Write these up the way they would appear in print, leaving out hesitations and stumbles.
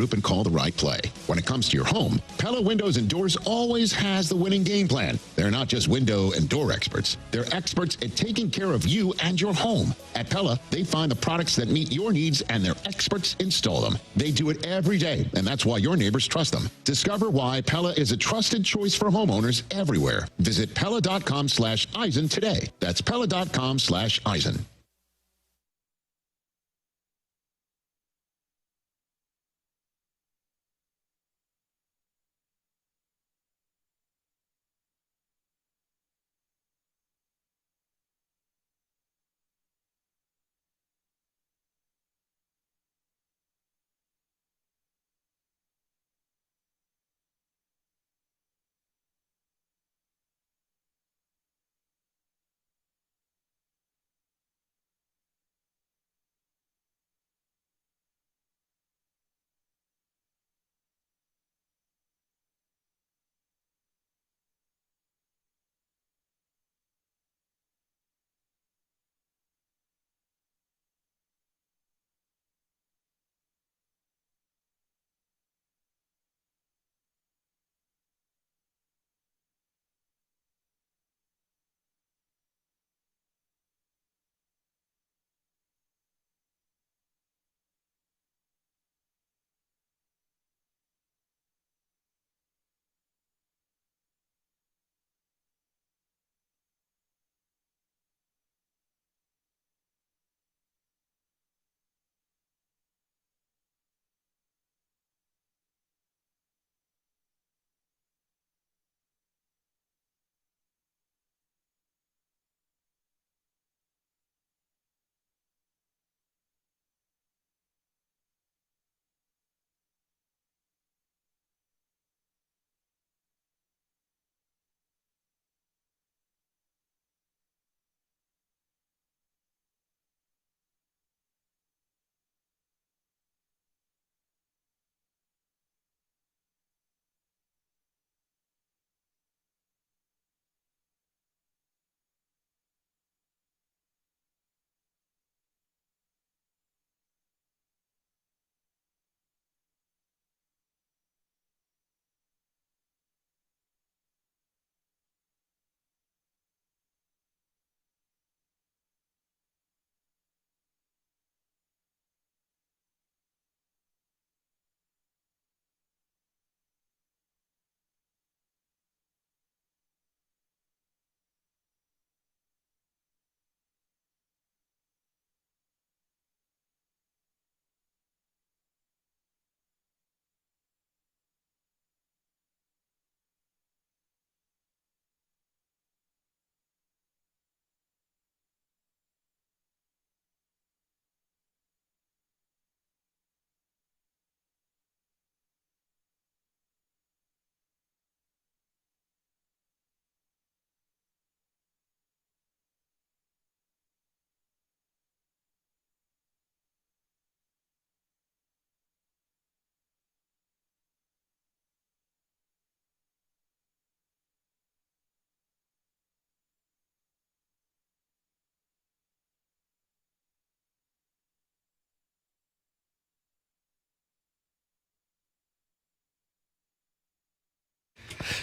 Group and call the right play. When it comes to your home, Pella Windows and Doors always has the winning game plan. They're not just window and door experts. They're experts at taking care of you and your home. At Pella, they find the products that meet your needs and their experts install them. They do it every day, and that's why your neighbors trust them. Discover why Pella is a trusted choice for homeowners everywhere. Visit Pella.com/Eisen today. That's Pella.com/Eisen.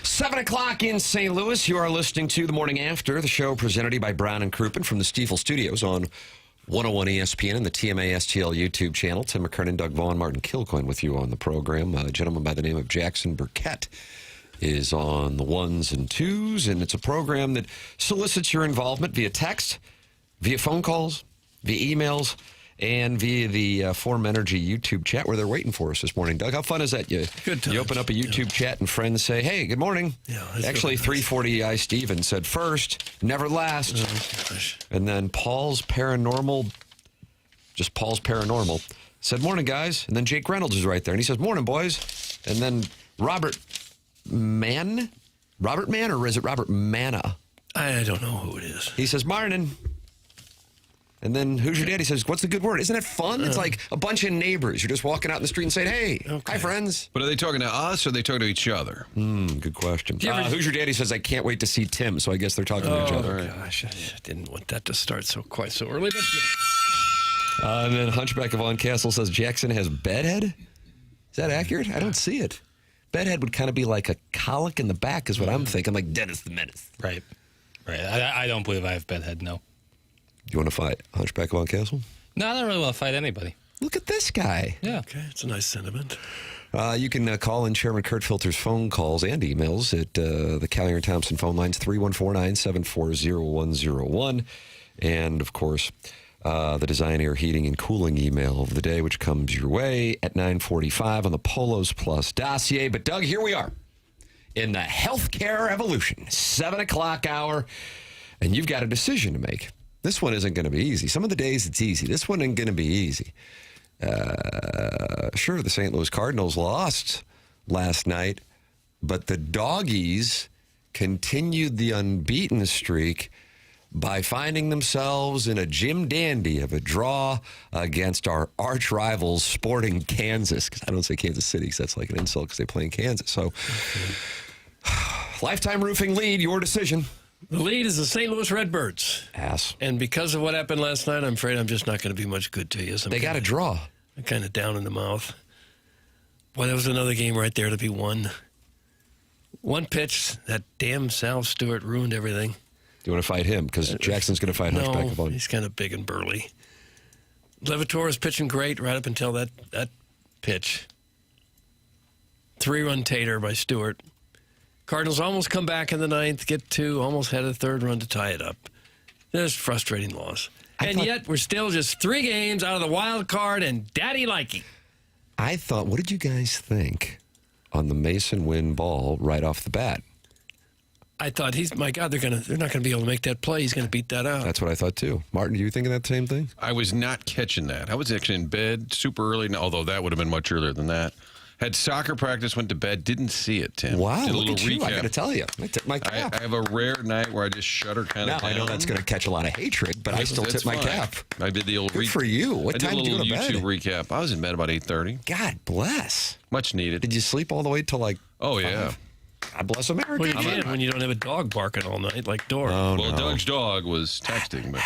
Seven o'clock in St. Louis. You are listening to The Morning After, the show presented to you by Brown and Crouppen from the Stiefel Studios on 101 ESPN and the TMA STL YouTube channel. Tim McKernan, Doug Vaughn, Martin Kilcoyne with you on the program. A gentleman by the name of Jackson Burkett is on the ones and twos, and it's a program that solicits your involvement via text, via phone calls, via emails, and via the Form Energy YouTube chat where they're waiting for us this morning. Doug, how fun is that? You open up a YouTube chat and friends say, hey, good morning. Yeah, actually, 340i Steven said first, never last. Oh, and then Paul's Paranormal, said, morning, guys. And then Jake Reynolds is right there. And he says, morning, boys. And then Robert Mann, or is it Robert Manna? I don't know who it is. He says, morning. And then who's your daddy says, what's the good word? Isn't it fun? It's like a bunch of neighbors. You're just walking out in the street and saying, hey, hi, friends. But are they talking to us or are they talking to each other? Good question. Who's your daddy says, I can't wait to see Tim. So I guess they're talking to each other. Oh, gosh. I didn't want that to start quite so early. But and then Hunchback of On Castle says, Jackson has bedhead? Is that accurate? I don't see it. Bedhead would kind of be like a colic in the back is what I'm thinking, like Dennis the Menace. Right. I don't believe I have bedhead, no. You want to fight Hunchback Von Castle? No, I don't really want to fight anybody. Look at this guy. Yeah. Okay, it's a nice sentiment. You can call in Chairman Kurt Filter's phone calls and emails at the Callier and Thompson phone lines, 314-974-0101. And, of course, the Design, Air, Heating, and Cooling email of the day, which comes your way at 9:45 on the Polos Plus dossier. But, Doug, here we are in the healthcare evolution, 7 o'clock hour, and you've got a decision to make. This one isn't going to be easy. Some of the days it's easy. This one ain't going to be easy. Sure, the St. Louis Cardinals lost last night, but the Doggies continued the unbeaten streak by finding themselves in a Jim Dandy of a draw against our arch rivals, Sporting Kansas. Because I don't say Kansas City, because that's like an insult because they play in Kansas. So, Lifetime Roofing lead, your decision. The lead is the St. Louis Redbirds. Ass. And because of what happened last night, I'm afraid I'm just not going to be much good to you. So They got a draw. I'm kind of down in the mouth. Boy, that was another game right there to be won. One pitch, that damn Sal Stewart ruined everything. Do you want to fight him? Because Jackson's going to fight Hunchback. No, he's kind of big and burly. Levator was pitching great right up until that pitch. 3-run tater by Stewart. Cardinals almost come back in the ninth, get two, almost had a third run to tie it up. There's a frustrating loss. Yet we're still just 3 games out of the wild card and daddy likey. I thought, what did you guys think on the Mason win ball right off the bat? I thought my God, they're not gonna be able to make that play. He's gonna beat that out. That's what I thought too. Martin, do you think of that same thing? I was not catching that. I was actually in bed super early, although that would have been much earlier than that. Had soccer practice, went to bed, didn't see it, Tim. Wow, Did a look little at you. recap. I got to tell you. I tip my cap. I have a rare night where I just shudder kind of Now, down. I know that's going to catch a lot of hatred, but I still That's tip my fine. cap. I did the old Good for you. What time did you go to bed? I did a little YouTube recap. I was in bed about 8:30. God bless. Much needed. Did you sleep all the way till like... Oh, yeah. God bless America. Well, you can when you don't have a dog barking all night like Dora. Oh, Well, no. Doug's dog was texting, but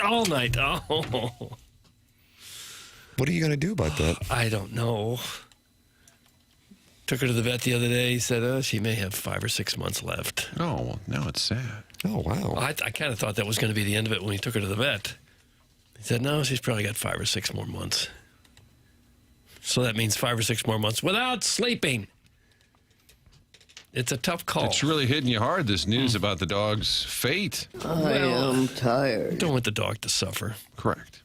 all night. Oh, What are you going to do about that? I don't know. Took her to the vet the other day. He said, she may have 5 or 6 months left. oh, well, now it's sad. Oh, wow. I kind of thought that was going to be the end of it when he took her to the vet. He said, no, she's probably got 5 or 6 more months. So that means 5 or 6 more months without sleeping. It's a tough call. It's really hitting you hard, this news about the dog's fate. I am tired. Don't want the dog to suffer. Correct.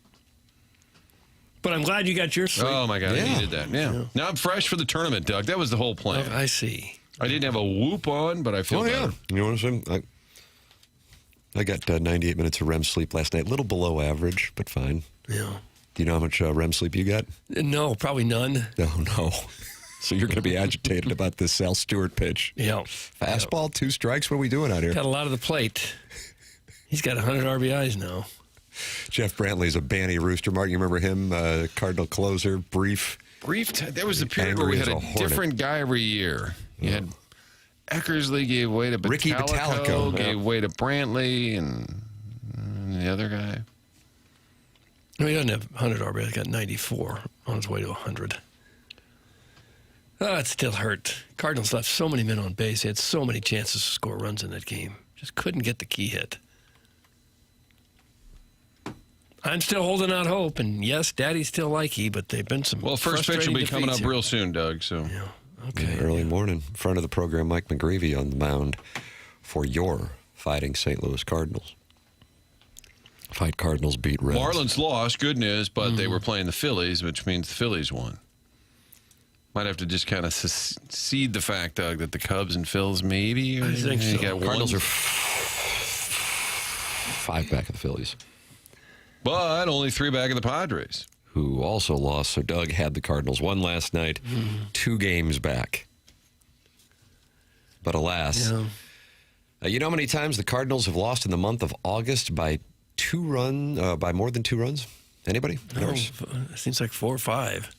But I'm glad you got your sleep. Oh, my God, Yeah. I needed that. Yeah. Now I'm fresh for the tournament, Doug. That was the whole plan. I see. I didn't have a whoop on, but I feel better. You know what I'm saying? I got 98 minutes of REM sleep last night. A little below average, but fine. Yeah. Do you know how much REM sleep you got? No, probably none. No. So you're going to be agitated about this Sal Stewart pitch. Yeah. Fastball, 2 strikes. What are we doing out here? Got a lot of the plate. He's got 100 RBIs now. Jeff Brantley's a banny rooster. Mark, you remember him? Cardinal closer, brief. There was a period where we had Angry a as a hornet. different guy every year. You had Eckersley gave way to Ricky Battalico, Battalico. gave way to Brantley, and the other guy. No, he doesn't have 100 RBIs. He's got 94 on his way to 100. Oh, it still hurt. Cardinals left so many men on base. They had so many chances to score runs in that game. Just couldn't get the key hit. I'm still holding out hope, and yes, Daddy's still likey, but they've been some. Well, first pitch will be coming up defeats here. real soon, Doug. So Yeah. Okay. Early morning. In front of the program, Mike McGreevy on the mound for your Fighting St. Louis Cardinals. Fight Cardinals, beat Reds. Marlins lost. Good news, but they were playing the Phillies, which means the Phillies won. Might have to just kind of cede the fact, Doug, that the Cubs and Phils maybe. I think so. Got Cardinals one, are 5 back of the Phillies, but only 3 back of the Padres. who also lost. So Doug had the Cardinals. Won last night, 2 games back. But alas, you know how many times the Cardinals have lost in the month of August by by more than 2 runs? Anybody? No, it seems like 4 or 5.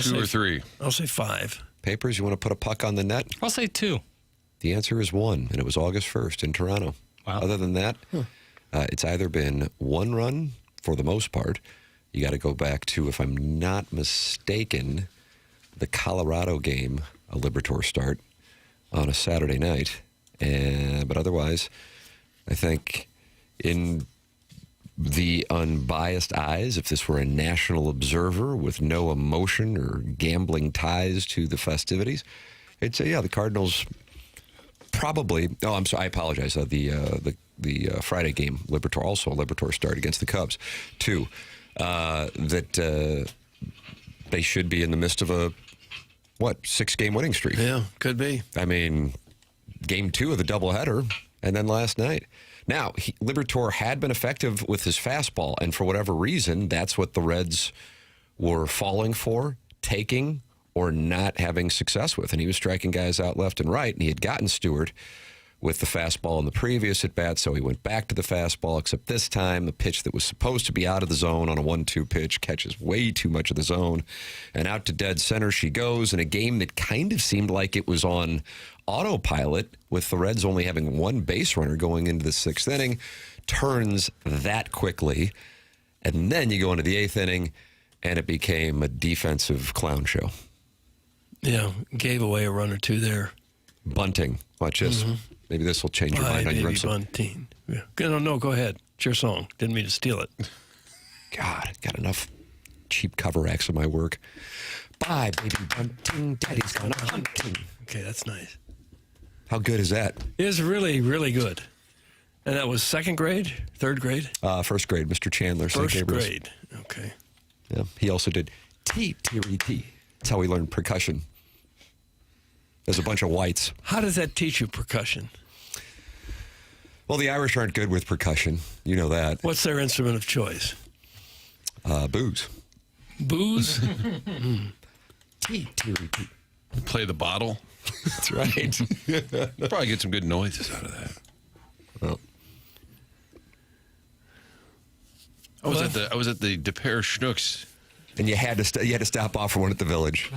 2 or 3. I'll say 5. Papers, you want to put a puck on the net? I'll say 2. The answer is 1, and it was August 1st in Toronto. Wow. Other than that, it's either been 1 run for the most part, You got to go back to, if I'm not mistaken, the Colorado game, a Libertor start on a Saturday night. But otherwise, I think in the unbiased eyes, if this were a national observer with no emotion or gambling ties to the festivities, I'd say, yeah, the Cardinals probably. Oh, I'm sorry. I apologize. The Friday game, Libertor, also a Libertor start against the Cubs, too. That they should be in the midst of a 6-game winning streak. Yeah, could be. I mean, game 2 of the doubleheader, and then last night. Now, Libertor had been effective with his fastball, and for whatever reason, that's what the Reds were falling for, taking or not having success with. And he was striking guys out left and right, and he had gotten Stewart with the fastball in the previous at-bat, so he went back to the fastball, except this time the pitch that was supposed to be out of the zone on a 1-2 pitch catches way too much of the zone, and out to dead center she goes in a game that kind of seemed like it was on autopilot, with the Reds only having one base runner going into the 6th inning, turns that quickly, and then you go into the 8th inning, and it became a defensive clown show. Yeah, gave away a run or two there. Bunting. Watch this. Maybe this will change your mind on your bunting. Yeah. No, go ahead. It's your song. Didn't mean to steal it. God, got enough cheap cover acts in my work. Bye, baby bunting. Daddy's gone hunting. Okay, that's nice. How good is that? It is really, really good. And that was 2nd grade? 3rd grade? 1st grade, Mr. Chandler. St. 1st Gabriel's. grade. Okay. Yeah, he also did T-T-T. That's how he learned percussion. There's a bunch of whites. How does that teach you percussion? Well, the Irish aren't good with percussion. You know that. What's their instrument of choice? Booze. Booze? T-T-T. Play the bottle. That's right. Probably get some good noises out of that. Well, I was at the DePere Schnooks. and you had to stop off for one at the Village.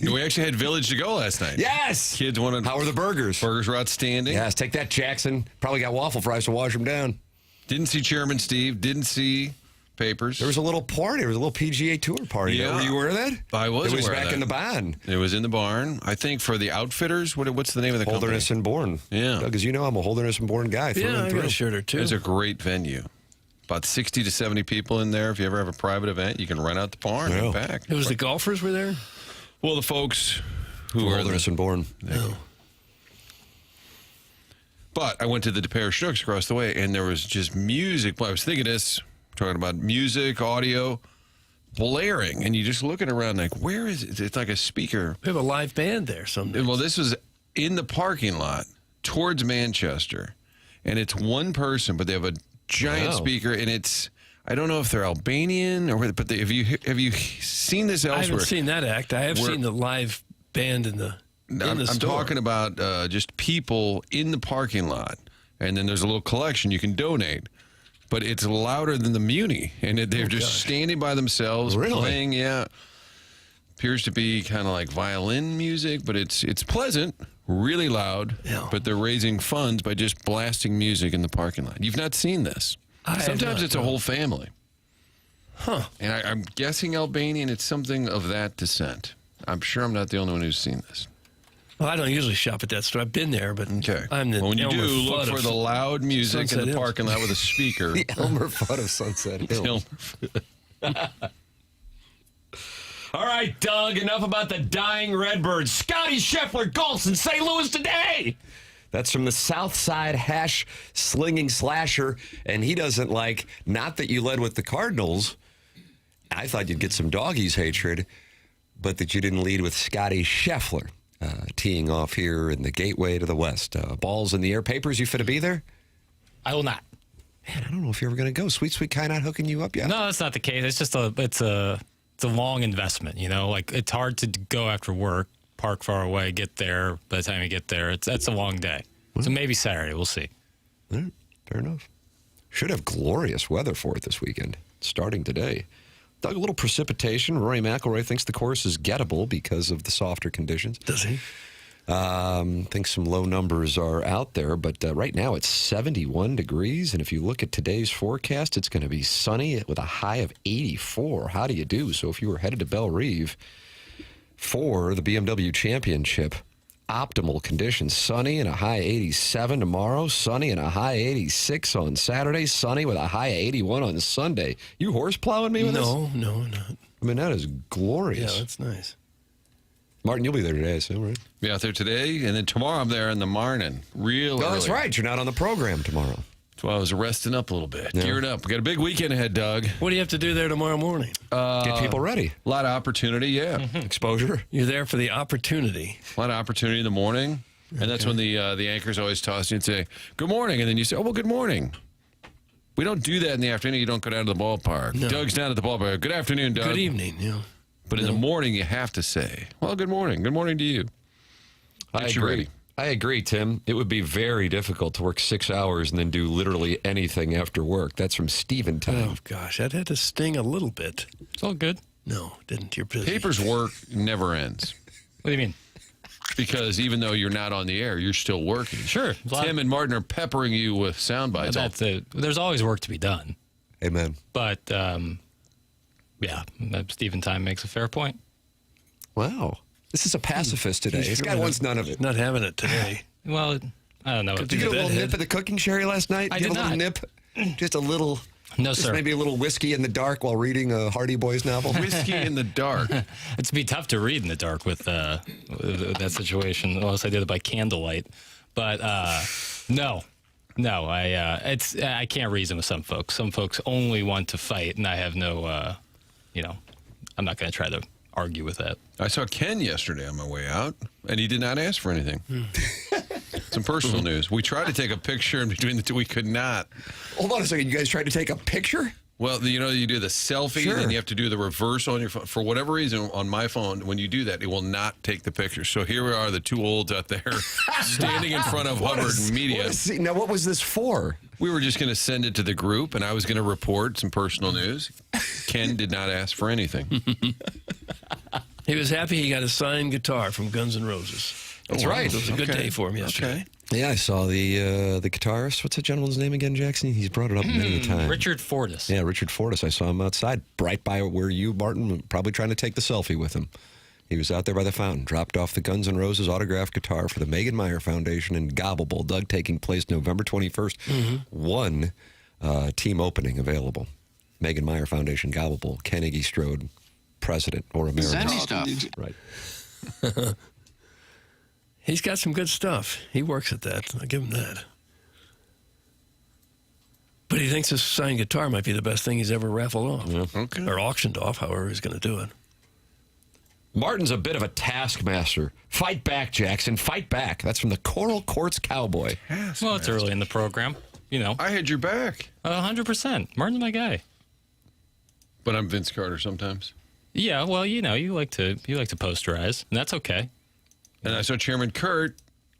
We actually had Village to go last night. Yes. Kids wanted. How were the burgers? Burgers were outstanding. Yes. Take that, Jackson. Probably got waffle fries to wash them down. Didn't see Chairman Steve. Didn't see Papers. There was a little party. There was a little PGA Tour party. Yeah. Were you aware of that? I was. It was aware of back that. in the barn. It was in the barn. I think for the outfitters. What's the name of the company? Holderness and Bourne. Yeah. Doug, as you know, I'm a Holderness and Bourne guy. Through Yeah, and I through. got a shirt or two. It's a great venue. About 60 to 70 people in there. If you ever have a private event, you can rent out the barn Yeah. and back. It was the golfers were there? Well, the folks who were Holderness and Bourne. No. But I went to the DePere Schnooks across the way, and there was just music. I was thinking this, talking about music, audio, blaring, and you just looking around like, where is it? It's like a speaker. We have a live band there someday. Well, this was in the parking lot towards Manchester, and it's one person, but they have a giant Wow. speaker, and it's, I don't know if they're Albanian or whether, but have you seen this I elsewhere? haven't seen that act. I have We're- seen the live band in the I'm store. talking about just people in the parking lot, and then there's a little collection you can donate. But it's louder than the Muni, and they're just standing by themselves, Really? playing. Yeah, appears to be kind of like violin music, but it's pleasant, really loud. Yeah. But they're raising funds by just blasting music in the parking lot. You've not seen this. I have Sometimes not, it's a no. whole family. Huh. And I'm guessing Albanian. It's something of that descent. I'm sure I'm not the only one who's seen this. Well, I don't usually shop at that store. I've been there, but Okay. I'm the well, when you Elmer do, look Fudd for of the loud music Sunset in the Hills. parking lot with a speaker. Elmer Fudd of Sunset Hill. All right, Doug, enough about the dying Redbirds. Scotty Scheffler golfs in St. Louis today. That's from the Southside hash slinging slasher, and he doesn't like, not that you led with the Cardinals. I thought you'd get some doggies hatred, but that you didn't lead with Scotty Scheffler, teeing off here in the gateway to the west. Balls in the air. Papers, you fit to be there? I will not. Man, I don't know if you're ever going to go. Sweet Kai not hooking you up yet. No, that's not the case. It's just it's a long investment. You know, like it's hard to go after work, park far away, get there. By the time you get there, that's a long day. So maybe Saturday. We'll see. All right, fair enough. Should have glorious weather for it this weekend, starting today. Doug, a little precipitation. Rory McIlroy thinks the course is gettable because of the softer conditions. Does he? I think some low numbers are out there, but right now it's 71 degrees. And if you look at today's forecast, it's going to be sunny with a high of 84. How do you do? So if you were headed to Belle Reve for the BMW Championship, optimal conditions, sunny and a high 87 tomorrow, sunny and a high 86 on Saturday, sunny with a high 81 on Sunday. You horse plowing me with this? No, not. I mean, that is glorious. Yeah, that's nice. Martin, you'll be there today, I assume, right? Be out there today, and then tomorrow I'm there in the morning. Real Oh, that's early. right. You're not on the program tomorrow. That's why I was resting up a little bit, Yeah. geared up. We got a big weekend ahead, Doug. What do you have to do there tomorrow morning? Get people ready. A lot of opportunity, yeah. Exposure. You're there for the opportunity. A lot of opportunity in the morning, and that's when the anchors always toss you and say, good morning, and then you say, oh, well, good morning. We don't do that in the afternoon. You don't go down to the ballpark. No. Doug's down at the ballpark. Good afternoon, Doug. Good evening. Yeah. But in the morning, you have to say, well, good morning. Good morning to you. I Get you agree. ready. I agree, Tim. It would be very difficult to work 6 hours and then do literally anything after work. That's from Steven time. Oh, gosh. That had to sting a little bit. It's all good. No, didn't. You're busy. Paper's work never ends. What do you mean? Because even though you're not on the air, you're still working. Sure. Tim and Martin are peppering you with sound bites. That's it. There's always work to be done. Amen. But, yeah, Stephen Time makes a fair point. Wow. This is a pacifist today. This guy wants none of it. Not having it today. Well, I don't know. Did you get a little nip of the cooking sherry last night? I Get did a little not. nip? Just a little. No, just sir. maybe a little whiskey in the dark while reading a Hardy Boys novel. Whiskey in the dark. It'd be tough to read in the dark with that situation, unless I did it by candlelight. But no, I can't reason with some folks. Some folks only want to fight, and I have no, I'm not going to try to argue with that. I saw Ken yesterday on my way out, and he did not ask for anything. Some personal news. We tried to take a picture in between the two. We could not. Hold on a second. You guys tried to take a picture? Well, you do the selfie, Sure. and you have to do the reverse on your phone. For whatever reason, on my phone, when you do that, it will not take the picture. So here we are, the two olds out there, standing in front of Hubbard Media. Now, what was this for? We were just going to send it to the group, and I was going to report some personal news. Ken did not ask for anything. He was happy he got a signed guitar from Guns N' Roses. That's right. It was a good day for him yesterday. Yeah, I saw the guitarist. What's that gentleman's name again, Jackson? He's brought it up many a time. Richard Fortas. Yeah, Richard Fortas. I saw him outside, right by where you, Martin, were probably trying to take the selfie with him. He was out there by the fountain, dropped off the Guns N' Roses autographed guitar for the Megan Meyer Foundation in Gobblebowl. Doug, taking place November 21st. One team opening available. Megan Meyer Foundation, Gobblebowl. Ken Iggy Strode, president or emeritus. Right. He's got some good stuff. He works at that. I'll give him that. But he thinks this signed guitar might be the best thing he's ever raffled off. Yeah. Okay. Or auctioned off, however he's going to do it. Martin's a bit of a taskmaster. Fight back, Jackson. Fight back. That's from the Coral Quartz Cowboy. Well, it's early in the program. I had your back. 100%. Martin's my guy. But I'm Vince Carter sometimes. Yeah, well, you like to posterize, and that's okay. And I saw Chairman Kurt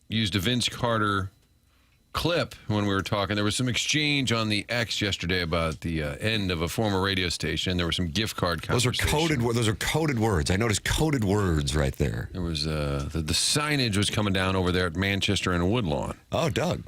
used a Vince Carter clip when we were talking. There was some exchange on the X yesterday about the end of a former radio station. There were some gift card Those conversations. are coded words. I noticed coded words right there. There was the signage was coming down over there at Manchester and Woodlawn. Oh, Doug.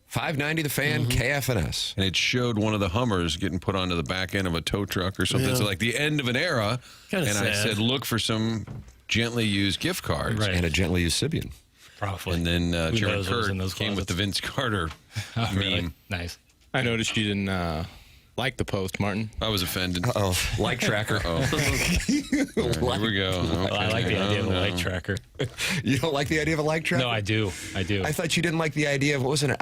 590 The Fan, KFNS. And it showed one of the Hummers getting put onto the back end of a tow truck or something. Yeah. So like the end of an era. Kinda and I sad. said, look for some gently used gift cards. Right. And a gently used Sibian. Probably. And then Who Chairman knows what was in Kurt those came with the closets. Vince Carter Oh, really? meme. Nice. I noticed you didn't like the post, Martin. I was offended. Oh, like tracker. Oh. Here we go. Well, I like the idea of a light No. tracker. You don't like the idea of a like tracker? No, I do. I thought you didn't like the idea of, what was it,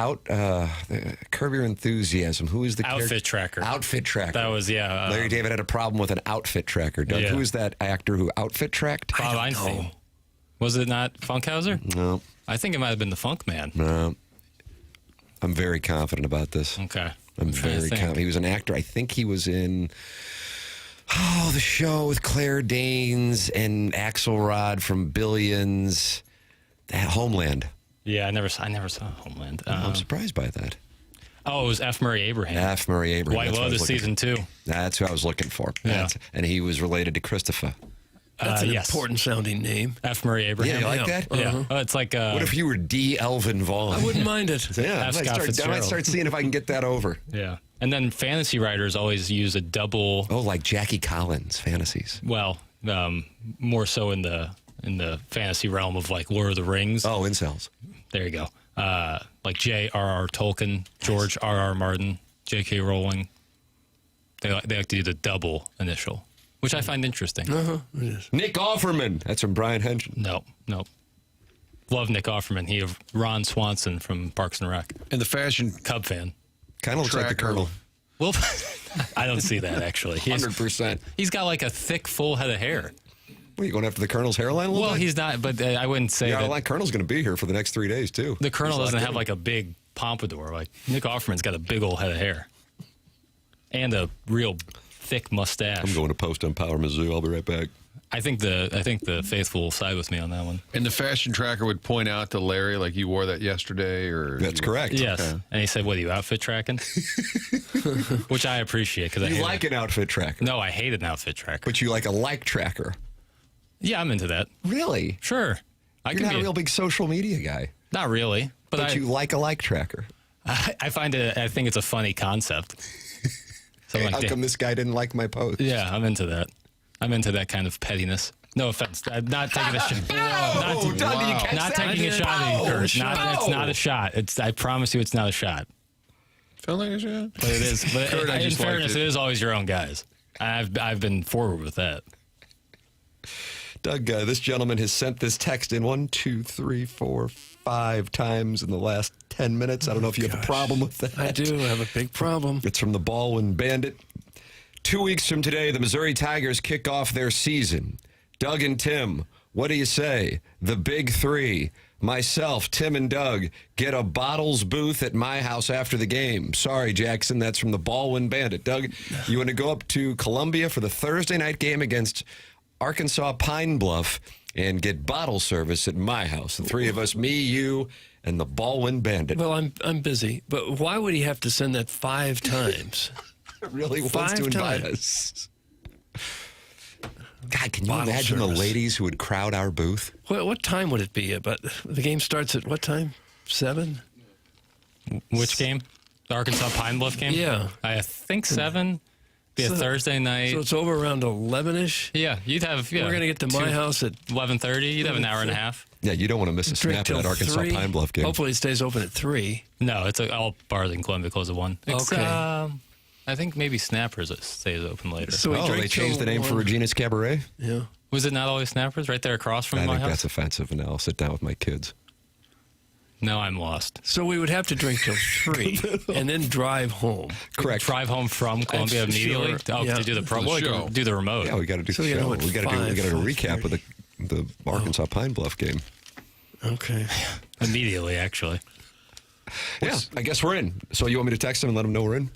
Curb Your Enthusiasm. Who is the Outfit tracker. Outfit tracker. That was, yeah. Larry David had a problem with an outfit tracker. Doug, Yeah. who is that actor who outfit tracked? Bob Einstein. Was it not Funkhauser? No, I think it might have been the Funk Man. no. I'm very confident about this. Okay. I'm trying to very think. confident. He was an actor. I think he was in the show with Claire Danes and Axelrod from Billions. Homeland. Yeah, I never saw Homeland. I'm surprised by that. Oh, it was F. Murray Abraham. F. Murray Abraham. White That's what I Lotus was looking season 2. That's who I was looking for. Yeah. And he was related to Christopher. That's an yes. important sounding name. F. Murray Abraham. Yeah, you like that? Yeah. Oh, it's like What if you were D. Elvin Vaughn? I wouldn't mind it. Yeah, F. I Scott might Fitzgerald. start seeing if I can get that over. Yeah. And then fantasy writers always use a double. Oh, like Jackie Collins fantasies. Well, more so in the fantasy realm of like Lord of the Rings. Oh, incels. There you go. Like J.R.R. Tolkien, George R.R. Martin, J.K. Rowling. They like to do the double initial, which I find interesting. Nick Offerman. That's from Brian Henson. No. Love Nick Offerman. He of Ron Swanson from Parks and Rec. And the fashion Cub fan. Kind of looks like the Tracker. Colonel. Well, I don't see that actually. 100%. He's got like a thick, full head of hair. What, you going after the Colonel's hairline a little Well, bit? he's not, but I wouldn't say Yeah, that. like Colonel's going to be here for the next 3 days, too. The Colonel He's doesn't locked have in. like a big pompadour. Like Nick Offerman's got a big old head of hair and a real thick mustache. I'm going to post on Power Mizzou. I'll be right back. I think the faithful will side with me on that one. and the fashion tracker would point out to Larry like you wore that yesterday, or That's correct. Yes, and he said, "What are you outfit tracking?" Which I appreciate because I You hate like it. an outfit tracker, No, I hate an outfit tracker. but you like a like tracker. Yeah, I'm into that. Really? Sure, I You're can not be a real big social media guy, not really, but you like a like tracker. I find it. I think it's a funny concept. So I'm How like, come this guy didn't like my post? yeah, I'm into that. I'm into that kind of pettiness. No offense. I'm not taking a shot. Oh, Doug, did you catch Not that? taking a shot at you, Kurt. No. It's not a shot. I promise you, it's not a shot. felt like a shot. But it is. But Kurt, I in just liked fairness, it. it is always your own guys. I've been forward with that. Doug, this gentleman has sent this text in 1, 2, 3, 4, 5 times in the last 10 minutes. I don't know if you have a problem with that. I do have a big problem. It's from the Baldwin Bandit. 2 weeks from today, the Missouri Tigers kick off their season. Doug and Tim, what do you say? The big three. Myself, Tim, and Doug get a bottles booth at my house after the game. Sorry, Jackson, that's from the Baldwin Bandit. Doug, you want to go up to Columbia for the Thursday night game against Arkansas Pine Bluff and get bottle service at my house. The three of us, me, you, and the Baldwin Bandit. Well, I'm busy, but why would he have to send that 5 times? Really wants 5 to invite times. us. God, can you Bottle imagine the service. ladies who would crowd our booth? What time would it be? But the game starts at what time? 7? Which game? The Arkansas Pine Bluff game? Yeah. I think 7. Be a So- Thursday night. So it's over around 11-ish? Yeah, you'd have. Yeah, We're going to get to my house at 11:30. You'd have an hour and a half. Yeah, you don't want to miss a drink snap of till that Arkansas 3. Pine Bluff game. Hopefully it stays open at 3. No, it's all bars in Columbia close at 1. Okay. I think maybe Snappers stays open later. So we Oh, drink they changed till the name for 1. Regina's Cabaret? Yeah. Was it not always Snappers right there across from I my think house? that's offensive, and I'll sit down with my kids. No, I'm lost. So we would have to drink till 3 and then drive home. Correct. Drive home from Columbia That's immediately sure. Yeah. to do the For the promo. show. Do the remote. Yeah, we got to do So the we gotta show. know at We got to do 5, a recap of the Arkansas Pine Bluff game. Okay. Immediately, actually. Yeah, I guess we're in. So you want me to text them and let them know we're in?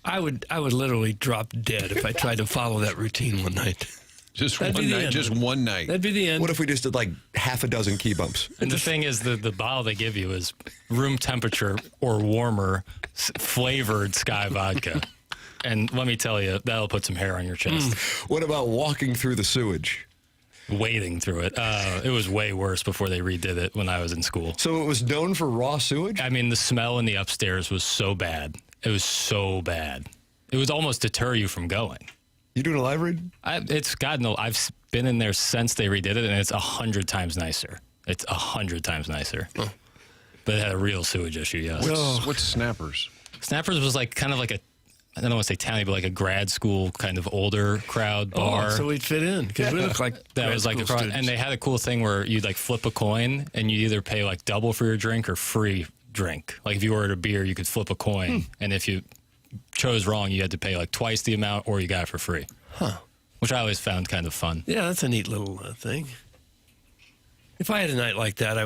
I would literally drop dead if I tried to follow that routine one night. Just That'd one be the night. end. Just one night. That'd be the end. What if we just did like half a dozen key bumps? And the thing is, the bottle they give you is room temperature or warmer flavored Sky vodka. And let me tell you, that'll put some hair on your chest. What about walking through the sewage? Wading through it. It was way worse before they redid it when I was in school. So it was known for raw sewage? I mean, the smell in the upstairs was so bad. It was so bad. It would almost deter you from going. You doing a live read? It's God no. I've been in there since they redid it, and it's 100 times nicer. It's 100 times nicer. But it had a real sewage issue. Yes. What's Snappers? Snappers was like kind of like a, I don't want to say towny, but like a grad school kind of older crowd bar. Oh, so we'd fit in because we look like that grad was like school across, students. and they had a cool thing where you'd like flip a coin and you either pay like double for your drink or free drink. Like if you ordered a beer, you could flip a coin, and if you chose wrong, you had to pay like twice the amount, or you got it for free. Which I always found kind of fun. Yeah, that's a neat little thing. If I had a night like that,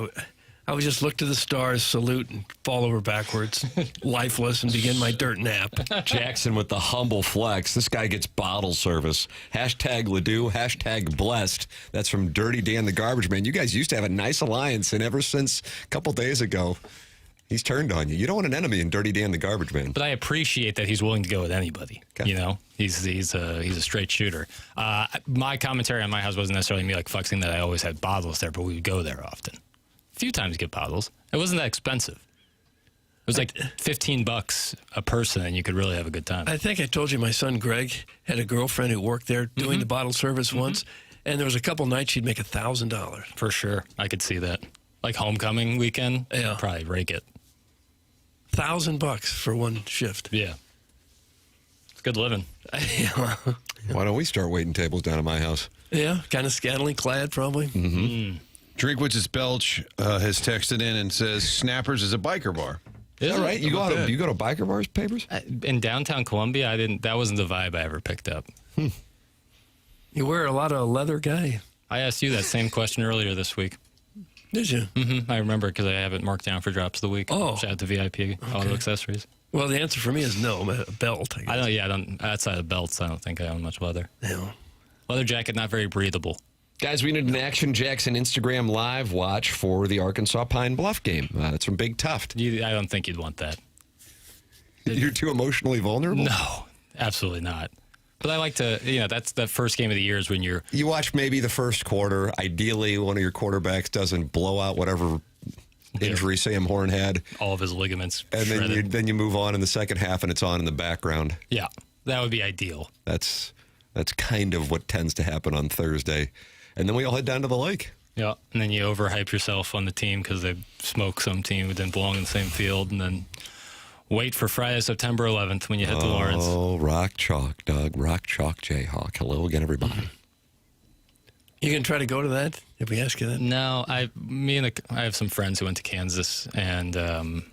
I would just look to the stars, salute, and fall over backwards, lifeless, and begin my dirt nap. Jackson with the humble flex. This guy gets bottle service. Hashtag Ledoux, hashtag blessed. That's from Dirty Dan the Garbage Man. You guys used to have a nice alliance, and ever since a couple days ago, He's turned on you. You don't want an enemy in Dirty Dan the Garbage Man. But I appreciate that he's willing to go with anybody. Okay. You know, he's a straight shooter. My commentary on my house wasn't necessarily me like flexing that I always had bottles there, but we would go there often. A few times get bottles. It wasn't that expensive. It was like $15 a person, and you could really have a good time. I think I told you my son Greg had a girlfriend who worked there doing the bottle service once, and there was a couple nights she'd make $1,000. For sure. I could see that. Like homecoming weekend, Yeah. probably rake it. $1,000 for one shift. Yeah. It's good living. Yeah, Why don't we start waiting tables down at my house? kind of scantily clad, probably. Drinkwitch's Belch has texted in and says Snappers is a biker bar. Is All it? right, you go to biker bars, Papers? In downtown Columbia, that wasn't the vibe I ever picked up. You wear a lot of leather, guy. I asked you that same question earlier this week. Did you? I remember because I have it marked down for drops of the week. Oh. Shout out to VIP Auto Accessories. Well, the answer for me is no. A belt. I guess. I don't. Outside of belts, I don't think I own much leather. Yeah. Leather jacket, not very breathable. Guys, we need an Action Jackson Instagram live watch for the Arkansas Pine Bluff game. It's from Big Tuft. I don't think you'd want that. You're too emotionally vulnerable? No, absolutely not. But I like to, that's that first game of the year is when you're. You watch maybe the first quarter. Ideally, one of your quarterbacks doesn't blow out whatever injury Sam Horn had. All of his ligaments And shredded. then you move on in the second half, and it's on in the background. Yeah, that would be ideal. That's kind of what tends to happen on Thursday. And then we all head down to the lake. Yeah, and then you overhype yourself on the team because they smoke some team who didn't belong in the same field, and then wait for Friday, September 11th when you hit the Lawrence. Oh, rock chalk, Doug. Rock chalk, Jayhawk. Hello again, everybody. You can try to go to that if we ask you that. No, I have some friends who went to Kansas, and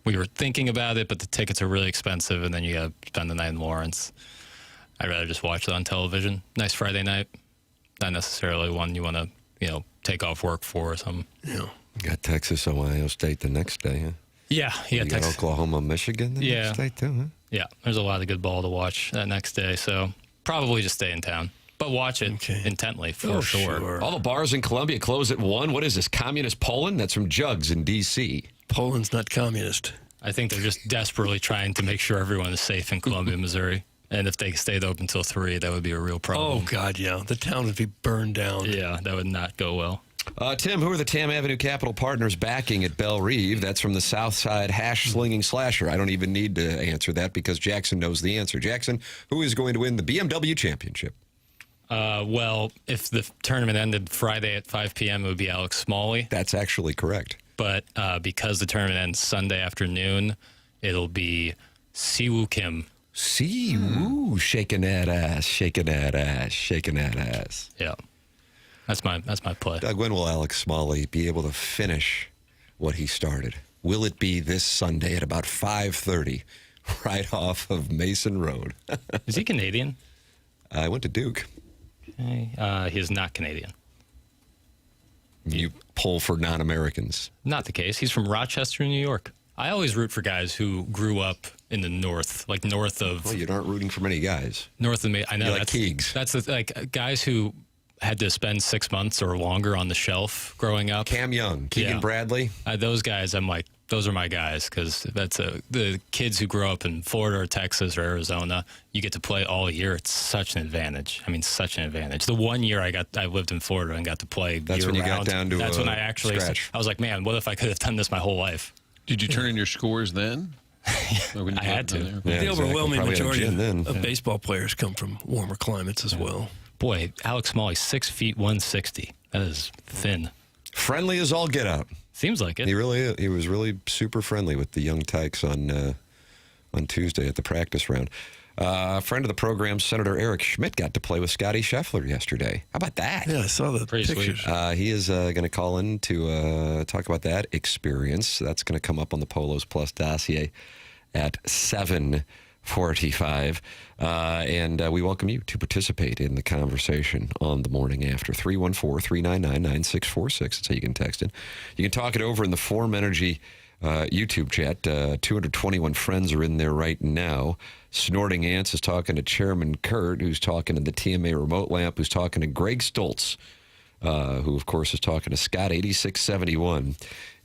we were thinking about it, but the tickets are really expensive, and then you got to spend the night in Lawrence. I'd rather just watch it on television. Nice Friday night. Not necessarily one you want to, take off work for or something. Yeah. Got Texas, Ohio State the next day, huh? Yeah, You got Texas. Oklahoma, Michigan the next day, too, huh? Yeah, there's a lot of good ball to watch that next day, so probably just stay in town. But watch it intently, for sure. All the bars in Columbia close at 1. What is this, Communist Poland? That's from Jugs in D.C. Poland's not communist. I think they're just desperately trying to make sure everyone is safe in Columbia, Missouri. And if they stayed open until 3, that would be a real problem. Oh, God, yeah. The town would be burned down. Yeah, that would not go well. Tim, who are the Tam Avenue Capital Partners backing at Belle Reve? That's from the Southside hash-slinging slasher. I don't even need to answer that because Jackson knows the answer. Jackson, who is going to win the BMW Championship? Well, if the tournament ended Friday at 5 p.m., it would be Alex Smalley. That's actually correct. But because the tournament ends Sunday afternoon, it'll be Siwoo Kim. Ooh, shaking that ass, shaking that ass, shaking that ass. Yeah. That's my play. Doug, when will Alex Smalley be able to finish what he started? Will it be this Sunday at about 5:30, right off of Mason Road? Is he Canadian? I went to Duke. He is not Canadian. You pull for non-Americans. Not the case. He's from Rochester, New York. I always root for guys who grew up in the north, like north of. Well, you aren't rooting for many guys. North of I know You're like that's Keegs. That's like guys who had to spend 6 months or longer on the shelf growing up. Cam Young, Keegan Bradley. Those guys, I'm like, those are my guys because that's the kids who grow up in Florida or Texas or Arizona. You get to play all year. It's such an advantage. I mean, such an advantage. The 1 year I lived in Florida and got to play. That's when you got down to That's when I actually. scratch. I was like, man, what if I could have done this my whole life? Did you turn in your scores then? I had to. Yeah, The overwhelming Probably had a majority gin then. of baseball players come from warmer climates as well. Boy, Alex Smalley, 6 feet 160. That is thin. Friendly as all get out. Seems like it. He was really super friendly with the young tykes on Tuesday at the practice round. A friend of the program, Senator Eric Schmidt, got to play with Scotty Scheffler yesterday. How about that? Yeah, I saw the Pretty pictures. sweet. He is going to call in to talk about that experience. That's going to come up on the Polos Plus dossier at 7:45. And we welcome you to participate in the conversation on the morning after. 314-399-9646. That's how you can text in. You can talk it over in the Form Energy YouTube chat. 221 friends are in there right now. Snorting Ants is talking to Chairman Kurt, who's talking to the TMA remote lamp, who's talking to Greg Stoltz who, of course, is talking to Scott, 8671.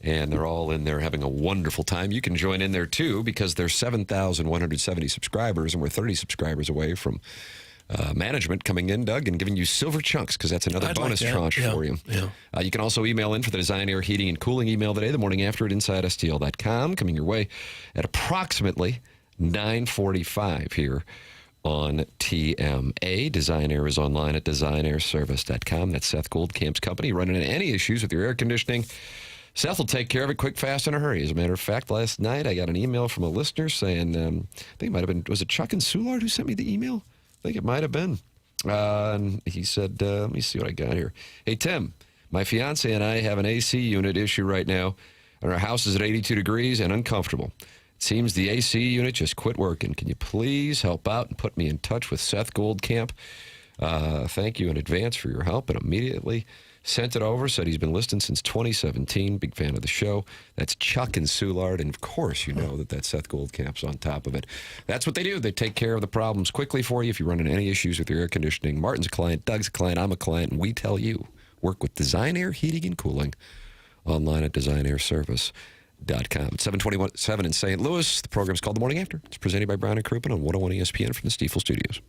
And they're all in there having a wonderful time. You can join in there, too, because there's 7,170 subscribers, and we're 30 subscribers away from management coming in, Doug, and giving you silver chunks, because that's another bonus tranche for you. Yeah. You can also email in for the Design, Air, Heating, and Cooling email today, the morning after at InsideSTL.com, coming your way at approximately 9:45 here on TMA. Design Air is online at designairservice.com. That's Seth Goldcamp's company. Running into any issues with your air conditioning, Seth will take care of it quick, fast, in a hurry. As a matter of fact, last night I got an email from a listener saying, I think it might have been, was it Chuck and Soulard who sent me the email? I think it might have been. And he said, let me see what I got here. Hey, Tim, my fiance and I have an AC unit issue right now, and our house is at 82 degrees and uncomfortable. It seems the AC unit just quit working. Can you please help out and put me in touch with Seth Goldcamp? Thank you in advance for your help, and immediately sent it over. Said he's been listening since 2017. Big fan of the show. That's Chuck and Soulard, and of course you know that Seth Goldcamp's on top of it. That's what they do. They take care of the problems quickly for you if you run into any issues with your air conditioning. Martin's a client, Doug's a client, I'm a client, and we tell you, work with Design Air, Heating, and Cooling online at designairservice.com. It's 7:27 in St. Louis. The program's called The Morning After. It's presented by Brown and Crouppen on 101 ESPN from the Stiefel Studios.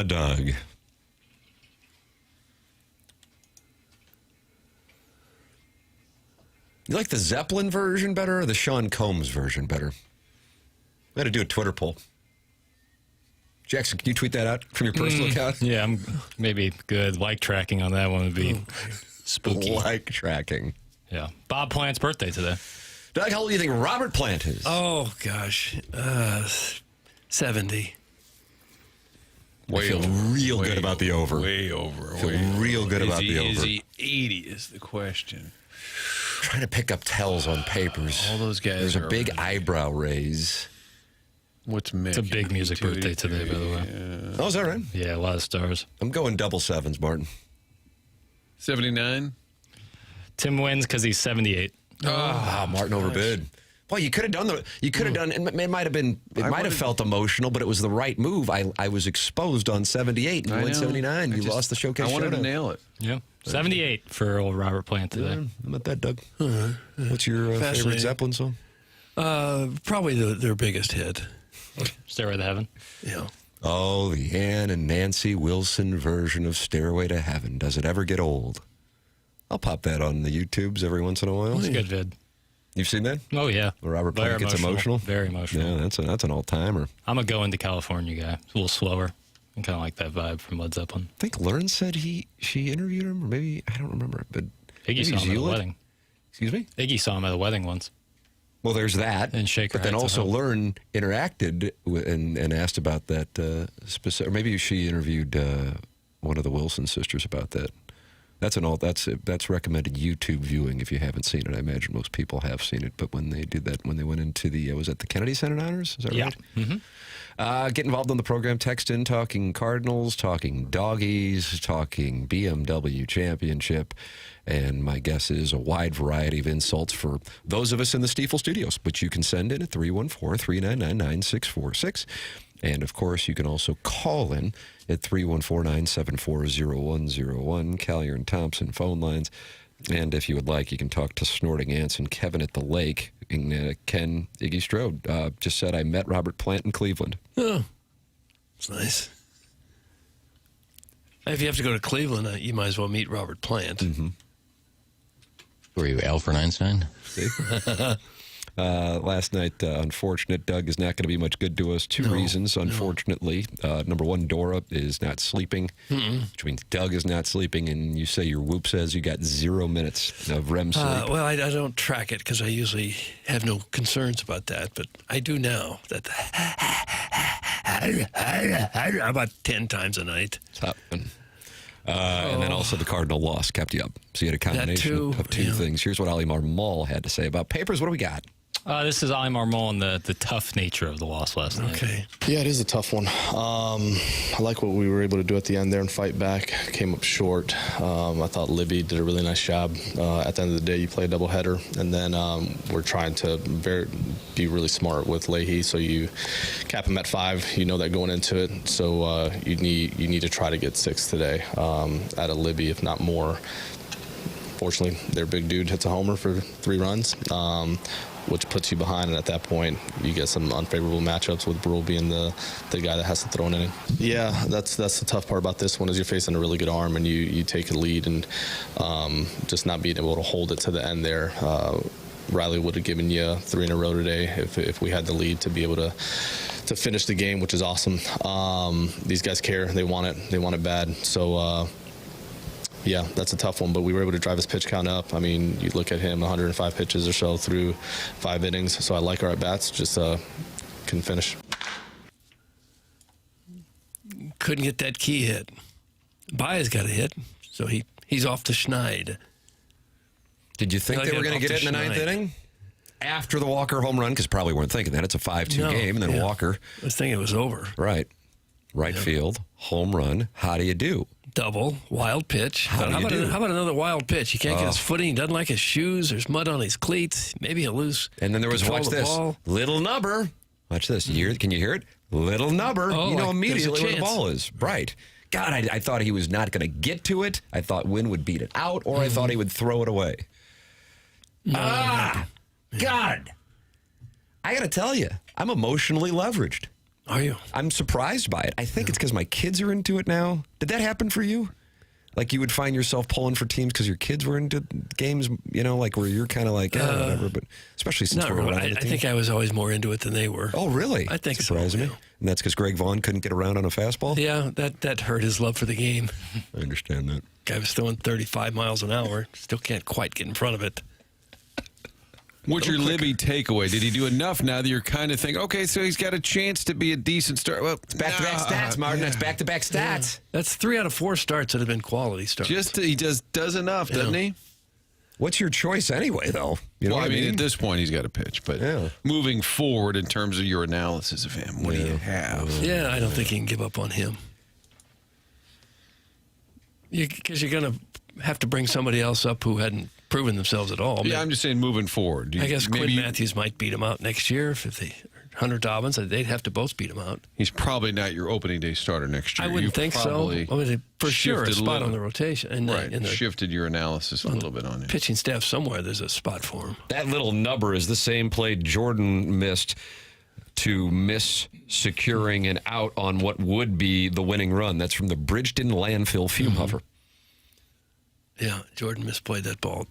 Doug. You like the Zeppelin version better or the Sean Combs version better? I had to do a Twitter poll. Jackson, can you tweet that out from your personal account? Yeah, I'm maybe good. Like tracking on that one would be spooky. Like tracking. Yeah. Bob Plant's birthday today. Doug, how old do you think Robert Plant is? Oh, gosh. 70. I feel real good about the over. Way over. I feel real good about the over. Is he 80 is the question. Trying to pick up tells on papers. All those guys There's a are big already- eyebrow raise. What's Mick? It's a big music birthday today, by the way. Oh, is that right? Yeah, a lot of stars. I'm going double sevens, Martin. 79? Tim wins because he's 78. Martin overbid. Well, you could have done and it might have felt emotional, but it was the right move. I was exposed on 78 and you went 79. You lost the showcase. I wanted showdown. to nail it. Yeah. 78 for old Robert Plant today. How about that, Doug? What's your favorite Zeppelin song? Probably their biggest hit. Stairway to Heaven. Yeah. Oh, the Ann and Nancy Wilson version of Stairway to Heaven. Does it ever get old? I'll pop that on the YouTubes every once in a while. It's a good vid. You've seen that? Oh, yeah. Where Robert Plant gets emotional? Very emotional. Yeah, that's an all-timer. I'm a Going to California guy. It's a little slower. I kind of like that vibe from Led Zeppelin. I think Learn said she interviewed him, or maybe, I don't remember. But Iggy saw him at a wedding. Excuse me? Iggy saw him at a wedding once. Well, there's that. And Shake Her But then Head also to Hope. Learn interacted and asked about that specific. Or maybe she interviewed one of the Wilson sisters about that. That's recommended YouTube viewing if you haven't seen it. I imagine most people have seen it. But when they did that, when they went into was that the Kennedy Senate Honors? Is that right? Mm-hmm. Get involved in the program. Text in, talking Cardinals, talking doggies, talking BMW Championship. And my guess is a wide variety of insults for those of us in the Stiefel studios, which you can send in at 314-399-9646. And, of course, you can also call in at 314-974-0101, Collier and Thompson phone lines. And if you would like, you can talk to Snorting Ants and Kevin at the Lake. And, Ken Iggy Strode just said, I met Robert Plant in Cleveland. Oh, it's nice. If you have to go to Cleveland, you might as well meet Robert Plant. Mm-hmm. Were you Alfred Einstein? See? Last night, unfortunate. Doug is not going to be much good to us. Two reasons, unfortunately. Number one, Dora is not sleeping, which means Doug is not sleeping, and you say your whoop says you got 0 minutes of REM sleep. Well, I don't track it because I usually have no concerns about that, but I do now that about 10 times a night. And then also the Cardinal loss kept you up. So you had a combination of two things. Here's what Ali Marmol had to say about Papers. What do we got? This is Ali Marmol and the tough nature of the loss last night. Okay. Yeah, it is a tough one. I like what we were able to do at the end there and fight back. Came up short. I thought Libby did a really nice job. At the end of the day, you play a doubleheader, and then we're trying to be really smart with Leahy. So you cap him at 5. You know that going into it. So you need to try to get 6 today out of Libby, if not more. Fortunately, their big dude hits a homer for 3 runs. Which puts you behind, and at that point, you get some unfavorable matchups with Brule being the guy that has to throw an inning. Yeah, that's the tough part about this one is you're facing a really good arm, and you take a lead, and just not being able to hold it to the end there. Riley would have given you 3 in a row today if we had the lead to be able to finish the game, which is awesome. These guys care. They want it. They want it bad. So, yeah, that's a tough one, but we were able to drive his pitch count up. I mean, you look at him, 105 pitches or so through 5 innings. So I like our at-bats, just couldn't finish. Couldn't get that key hit. Baez got a hit, so he's off to Schneid. Did you think they were going to get it in the 9th inning? After the Walker home run? Because probably weren't thinking that. It's a 5-2 game, and then Walker. I was thinking it was over. Right. Right field, home run. How do you do? Double, wild pitch. How about another wild pitch? He can't get his footing. He doesn't like his shoes. There's mud on his cleats. Maybe he'll lose. And then there was, watch this, ball. Little nubber. Watch this. Can you hear it? Little nubber. Oh, you know like, immediately where the ball is. Right. God, I thought he was not going to get to it. I thought Wynn would beat it out, or I thought he would throw it away. God. I got to tell you, I'm emotionally leveraged. Are you? I'm surprised by it. I think it's because my kids are into it now. Did that happen for you? Like you would find yourself pulling for teams because your kids were into games, like where you're kind of like, whatever. But especially since we're around the team. I think I was always more into it than they were. Oh, really? I think Surprised me. And that's because Greg Vaughn couldn't get around on a fastball? Yeah, that hurt his love for the game. I understand that. Guy was throwing 35 miles an hour. Still can't quite get in front of it. What's your Libby takeaway? Did he do enough now that you're kind of thinking, okay, so he's got a chance to be a decent start? Well, it's back-to-back stats, Martin. That's back-to-back stats. Yeah. That's 3 out of 4 starts that have been quality starts. He does enough, doesn't he? What's your choice anyway, though? You know what I mean? At this point, he's got to pitch. But moving forward in terms of your analysis of him, what do you have? Yeah, I don't think you can give up on him. Because you're going to have to bring somebody else up who hadn't proven themselves at all. Yeah, I'm just saying moving forward. I guess Quinn Matthews might beat him out next year if they Hunter Dobbins. They'd have to both beat him out. He's probably not your opening day starter next year. I wouldn't think so. I mean, for sure, a spot on the rotation. Right, shifted your analysis a little bit on it. Pitching staff somewhere, there's a spot for him. That little number is the same play Jordan missed to miss securing an out on what would be the winning run. That's from the Bridgeton landfill fume hover. Yeah, Jordan misplayed that ball.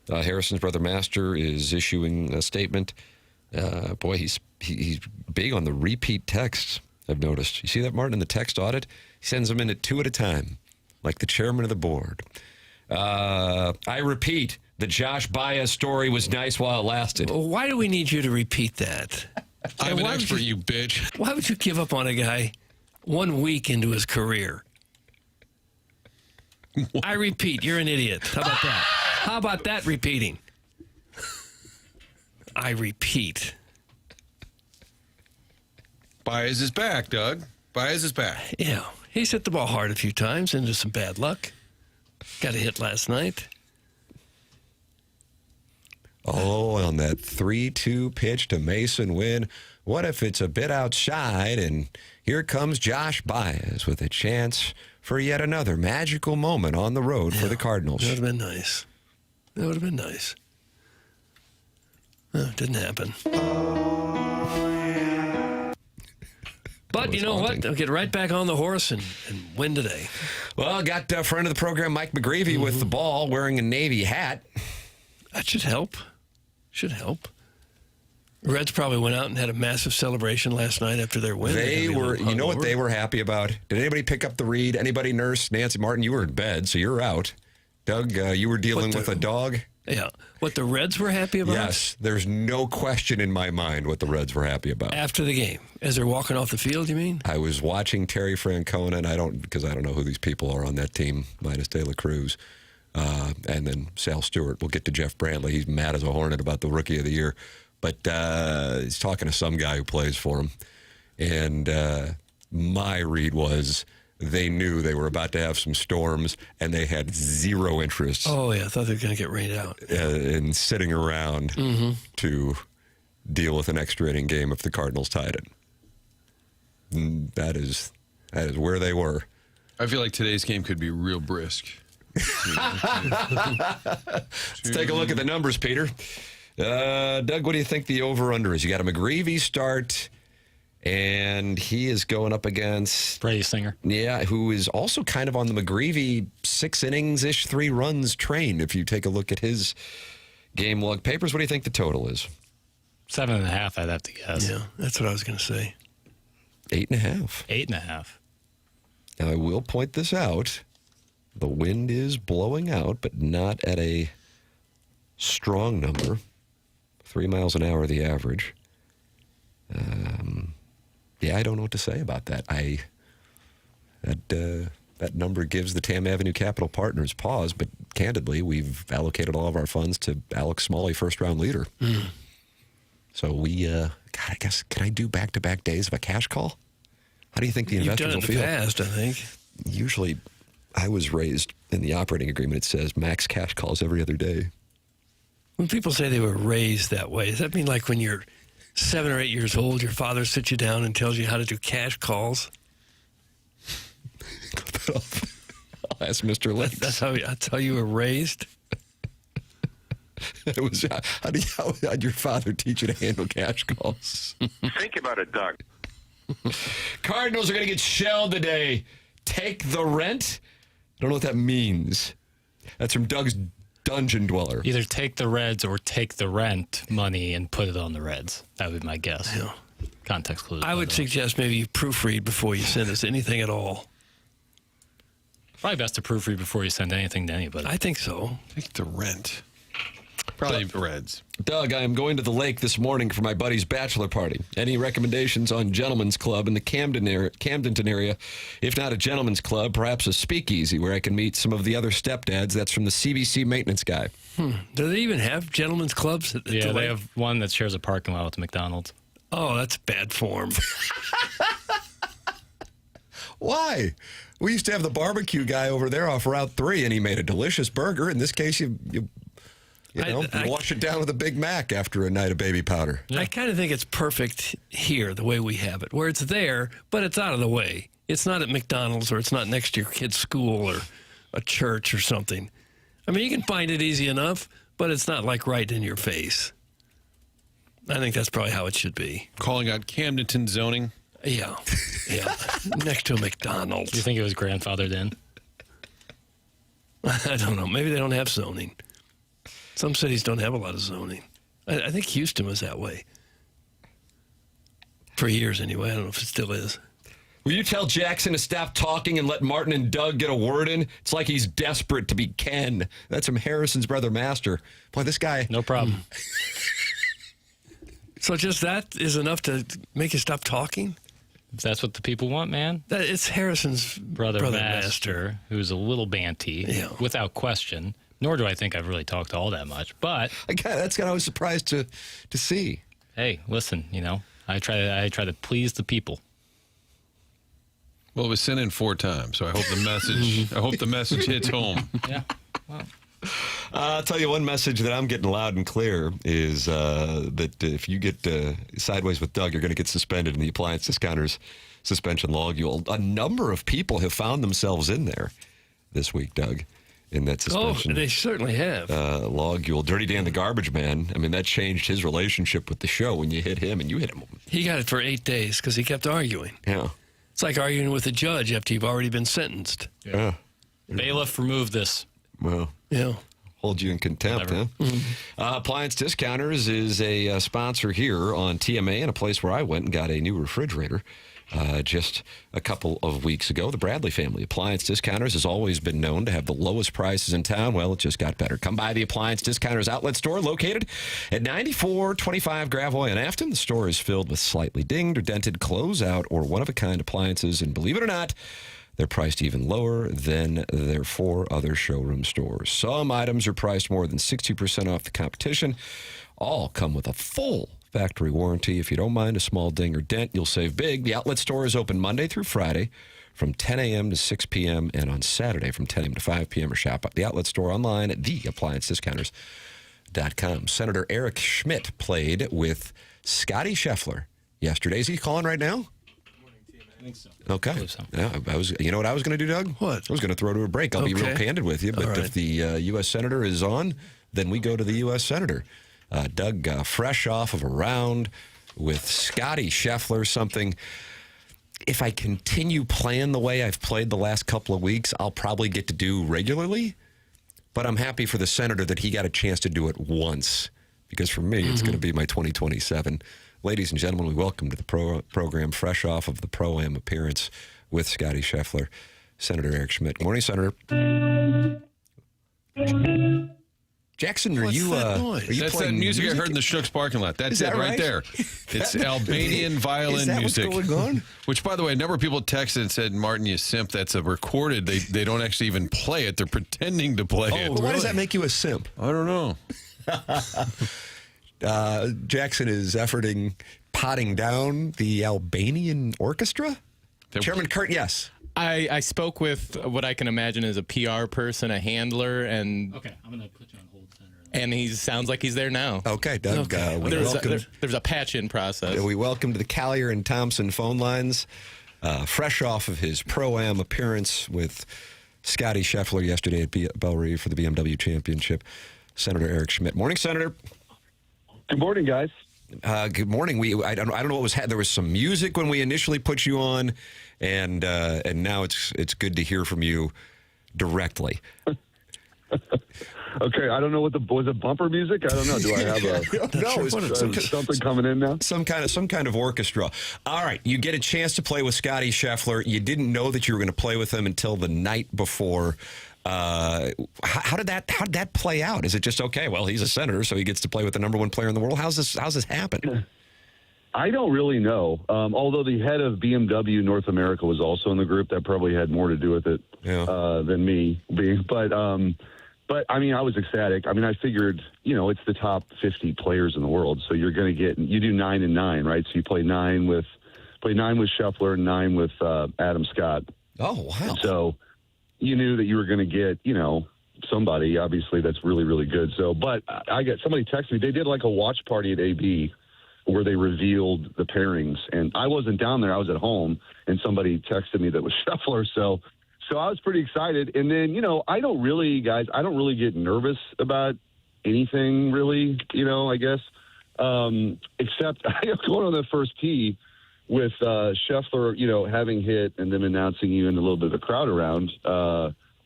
Harrison's brother Master is issuing a statement. Boy, he's big on the repeat texts, I've noticed. You see that, Martin, in the text audit? He sends them in at 2 at a time, like the chairman of the board. I repeat, the Josh Baez story was nice while it lasted. Well, why do we need you to repeat that? I'm an expert, you bitch. Why would you give up on a guy 1 week into his career? I repeat, you're an idiot. How about that? How about that repeating? I repeat. Baez is back, Doug. Baez is back. Yeah, he's hit the ball hard a few times into some bad luck. Got a hit last night. Oh, on that 3-2 pitch to Mason Wynn. What if it's a bit outside, and here comes Josh Baez with a chance for yet another magical moment on the road for the Cardinals. That would have been nice. That would have been nice. No, it didn't happen. But you know what? They'll get right back on the horse and win today. Well, got a friend of the program, Mike McGreevy, with the ball, wearing a Navy hat. That should help. Should help. The Reds probably went out and had a massive celebration last night after their win. They were, you know what they were happy about? Did anybody pick up the read? Anybody nurse? Nancy Martin, you were in bed, so you're out. Doug, you were dealing with a dog? Yeah. What the Reds were happy about? Yes. There's no question in my mind what the Reds were happy about. After the game. As they're walking off the field, you mean? I was watching Terry Francona, and because I don't know who these people are on that team, minus De La Cruz. And then Sal Stewart. We'll get to Jeff Brantley. He's mad as a hornet about the Rookie of the Year. But he's talking to some guy who plays for him. And my read was they knew they were about to have some storms, and they had zero interest. Oh, yeah. I thought they were going to get rained out. In sitting around to deal with an extra inning game if the Cardinals tied it. And that is where they were. I feel like today's game could be real brisk. Let's take a look at the numbers, Peter. Doug, what do you think the over-under is? You got a McGreevy start, and he is going up against Brady Singer. Yeah, who is also kind of on the McGreevy 6 innings-ish, 3 runs train, if you take a look at his game log. Papers, what do you think the total is? 7.5, I'd have to guess. Yeah, that's what I was going to say. 8.5. 8.5. Now, I will point this out. The wind is blowing out, but not at a strong number. 3 miles an hour, the average. Yeah, I don't know what to say about that. That number gives the Tam Avenue Capital Partners pause, but candidly, we've allocated all of our funds to Alex Smalley, first-round leader. So God, I guess, can I do back-to-back days of a cash call? How do you think the investors will feel? You've done it in the past, I think. Usually, I was raised in the operating agreement. It says max cash calls every other day. When people say they were raised that way, does that mean like when you're 7 or 8 years old, your father sits you down and tells you how to do cash calls? I'll ask Mr. Lynch. That's how you were raised? It was, how did your father teach you to handle cash calls? Think about it, Doug. Cardinals are going to get shelled today. Take the rent? I don't know what that means. That's from Doug's Dungeon Dweller. Either take the Reds or take the rent money and put it on the Reds. That would be my guess. Yeah. Context clues. I would suggest maybe you proofread before you send us anything at all. Probably best to proofread before you send anything to anybody. I think so. Take the rent. Probably the Reds. Doug, I am going to the lake this morning for my buddy's bachelor party. Any recommendations on Gentlemen's Club in the Camdenton area? If not a Gentlemen's Club, perhaps a speakeasy where I can meet some of the other stepdads. That's from the CBC maintenance guy. Do they even have Gentlemen's Clubs? Yeah, they have one that shares a parking lot with the McDonald's. Oh, that's bad form. Why? We used to have the barbecue guy over there off Route 3, and he made a delicious burger. In this case, you wash it down with a Big Mac after a night of baby powder. I kind of think it's perfect here, the way we have it, where it's there, but it's out of the way. It's not at McDonald's, or it's not next to your kid's school or a church or something. I mean, you can find it easy enough, but it's not like right in your face. I think that's probably how it should be. Calling out Camdenton zoning. Yeah. Next to a McDonald's. Do you think it was grandfathered in? I don't know. Maybe they don't have zoning. Some cities don't have a lot of zoning. I think Houston was that way. For years, anyway. I don't know if it still is. Will you tell Jackson to stop talking and let Martin and Doug get a word in? It's like he's desperate to be Ken. That's from Harrison's brother, Master. Boy, this guy... No problem. So just that is enough to make you stop talking? If that's what the people want, man. It's Harrison's brother Master, who's a little banty, without question. Nor do I think I've really talked all that much, but that's what I was surprised to see. Hey, listen, I try to please the people. Well, it was sent in 4 times, so I hope the message hits home. Yeah. Well. I'll tell you one message that I'm getting loud and clear is that if you get sideways with Doug, you're going to get suspended in the Appliance Discounters suspension log. A number of people have found themselves in there this week, Doug, in that suspension. Oh, they certainly have. Logule. Dirty Dan the Garbage Man. I mean, that changed his relationship with the show when you hit him and you hit him. He got it for 8 days because he kept arguing. Yeah. It's like arguing with a judge after you've already been sentenced. Yeah. Bailiff, remove this. Well, yeah. Hold you in contempt, huh? Mm-hmm. Appliance Discounters is a sponsor here on TMA and a place where I went and got a new refrigerator just a couple of weeks ago. The Bradley family. Appliance Discounters has always been known to have the lowest prices in town. Well, it just got better. Come by the Appliance Discounters outlet store located at 9425 Gravois in Afton. The store is filled with slightly dinged or dented closeout or one-of-a-kind appliances, and believe it or not, they're priced even lower than their 4 other showroom stores. Some items are priced more than 60% off the competition. All come with a full factory warranty. If you don't mind a small ding or dent, you'll save big. The outlet store is open Monday through Friday from 10 a.m. to 6 p.m. and on Saturday from 10 a.m. to 5 p.m. or shop at the outlet store online at theappliancediscounters.com. Senator Eric Schmidt played with Scotty Scheffler yesterday. Is he calling right now? I think so. Okay. So. Yeah, you know what I was going to do, Doug? What? I was going to throw to a break. I'll be real candid with you, but if the U.S. Senator is on, then we go to the U.S. Senator. Doug, fresh off of a round with Scotty Scheffler, something. If I continue playing the way I've played the last couple of weeks, I'll probably get to do regularly. But I'm happy for the Senator that he got a chance to do it once, because for me, it's going to be my 2027. Ladies and gentlemen, we welcome to the program, fresh off of the Pro-Am appearance with Scotty Scheffler, Senator Eric Schmidt. Good morning, Senator. Jackson, are you That's that music I heard in the Schnucks parking lot. That's it right there. It's Albanian violin music. What's going on? Which, by the way, a number of people texted and said, Martin, you simp. That's a recorded. They don't actually even play it. They're pretending to play it. Well, why does that make you a simp? I don't know. Jackson is potting down the Albanian orchestra? Chairman Kurt, yes. I spoke with what I can imagine is a PR person, a handler, and... Okay, I'm going to put you on hold, Senator. And he sounds like he's there now. Okay, Doug. There's a patch-in process. We welcome to the Collier and Thompson phone lines, fresh off of his Pro-Am appearance with Scotty Scheffler yesterday at Bellerive for the BMW Championship, Senator Eric Schmidt. Morning, Senator. Good morning, guys. Good morning. I don't know what was. There was some music when we initially put you on, and now it's good to hear from you directly. Okay, I don't know was it bumper music? I don't know. Do I have something coming in now? Some kind of orchestra. All right, you get a chance to play with Scotty Scheffler. You didn't know that you were going to play with him until the night before. How did that play out? Is it just okay? Well, he's a senator, so he gets to play with the number 1 player in the world. How's this happen? I don't really know. Although the head of BMW North America was also in the group, that probably had more to do with it than me being. But I mean, I was ecstatic. I mean, I figured, it's the top 50 players in the world, so you're going to you do 9 and 9, right? So you play 9 with played 9 with Scheffler and 9 with Adam Scott. Oh, wow. And so you knew that you were going to get, somebody, obviously, that's really, really good. So, but I got somebody texted me. They did like a watch party at AB where they revealed the pairings. And I wasn't down there. I was at home. And somebody texted me that was Scheffler. So I was pretty excited. And then, I don't really get nervous about anything really, I guess, except going on the first tee with Scheffler, having hit and then announcing you in a little bit of a crowd around.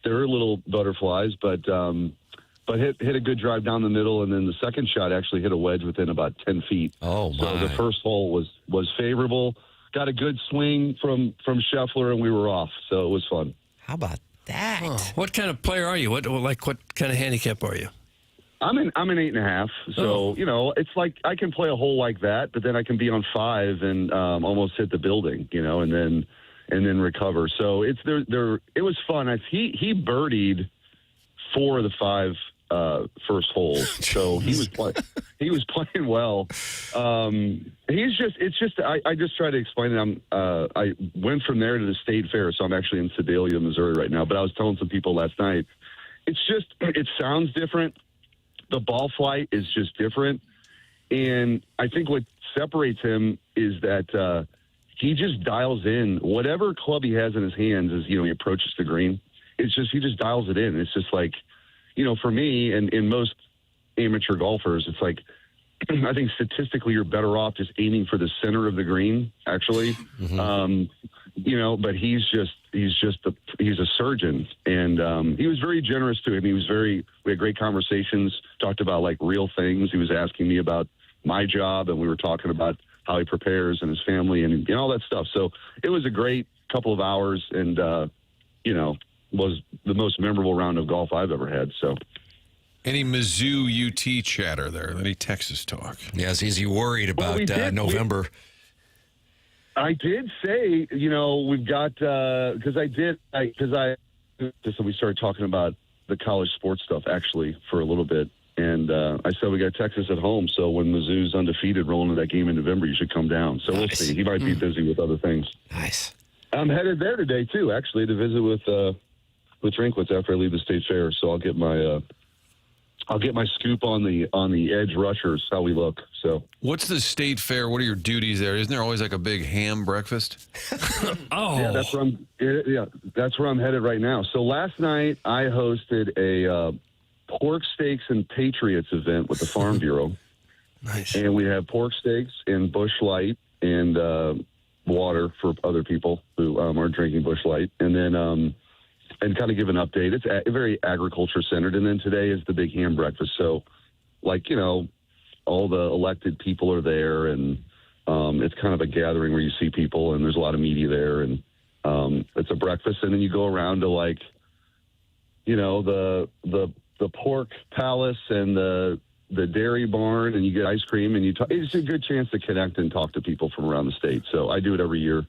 There are little butterflies, but hit a good drive down the middle, and then the second shot actually hit a wedge within about 10 feet. Oh, my. So the first hole was favorable. Got a good swing from Scheffler, and we were off, so it was fun. How about that? Oh, what kind of player are you? What kind of handicap are you? I'm an 8.5. So, it's like I can play a hole like that, but then I can be on 5 and almost hit the building, and then recover. So it's there. It was fun. He birdied 4 of the 5 first holes. So he was playing well. I just try to explain it. I went from there to the State Fair, so I'm actually in Sedalia, Missouri right now. But I was telling some people last night, it sounds different. The ball flight is just different. And I think what separates him is that he just dials in whatever club he has in his hands as, he approaches the green. It's just, he just dials it in. It's just like, for me and in most amateur golfers, it's like, I think statistically you're better off just aiming for the center of the green, actually. Mm-hmm. But he's a surgeon, and he was very generous to him. We had great conversations, talked about like real things. He was asking me about my job, and we were talking about how he prepares and his family and all that stuff. So it was a great couple of hours, and was the most memorable round of golf I've ever had. So. Any Mizzou UT chatter there? Any Texas talk? Yes, is he worried about November? I did say, we've got because we started talking about the college sports stuff actually for a little bit, and I said we got Texas at home, so when Mizzou's undefeated rolling into that game in November, you should come down. So We'll see. He might be busy with other things. Nice. I'm headed there today too, actually, to visit with Drinkwitz after I leave the State Fair. So I'll get my scoop on the edge rushers, how we look. So what's the State Fair? What are your duties there? Isn't there always like a big ham breakfast? Oh, yeah, that's where I'm headed right now. So last night I hosted a pork steaks and Patriots event with the Farm Bureau. Nice. And we have pork steaks and Busch Light and water for other people who are drinking Busch Light, and then and kind of give an update. It's very agriculture centered, and then today is the big ham breakfast. So, all the elected people are there, and it's kind of a gathering where you see people, and there's a lot of media there, and it's a breakfast, and then you go around to the pork palace and the dairy barn, and you get ice cream, and it's a good chance to connect and talk to people from around the state. So I do it every year.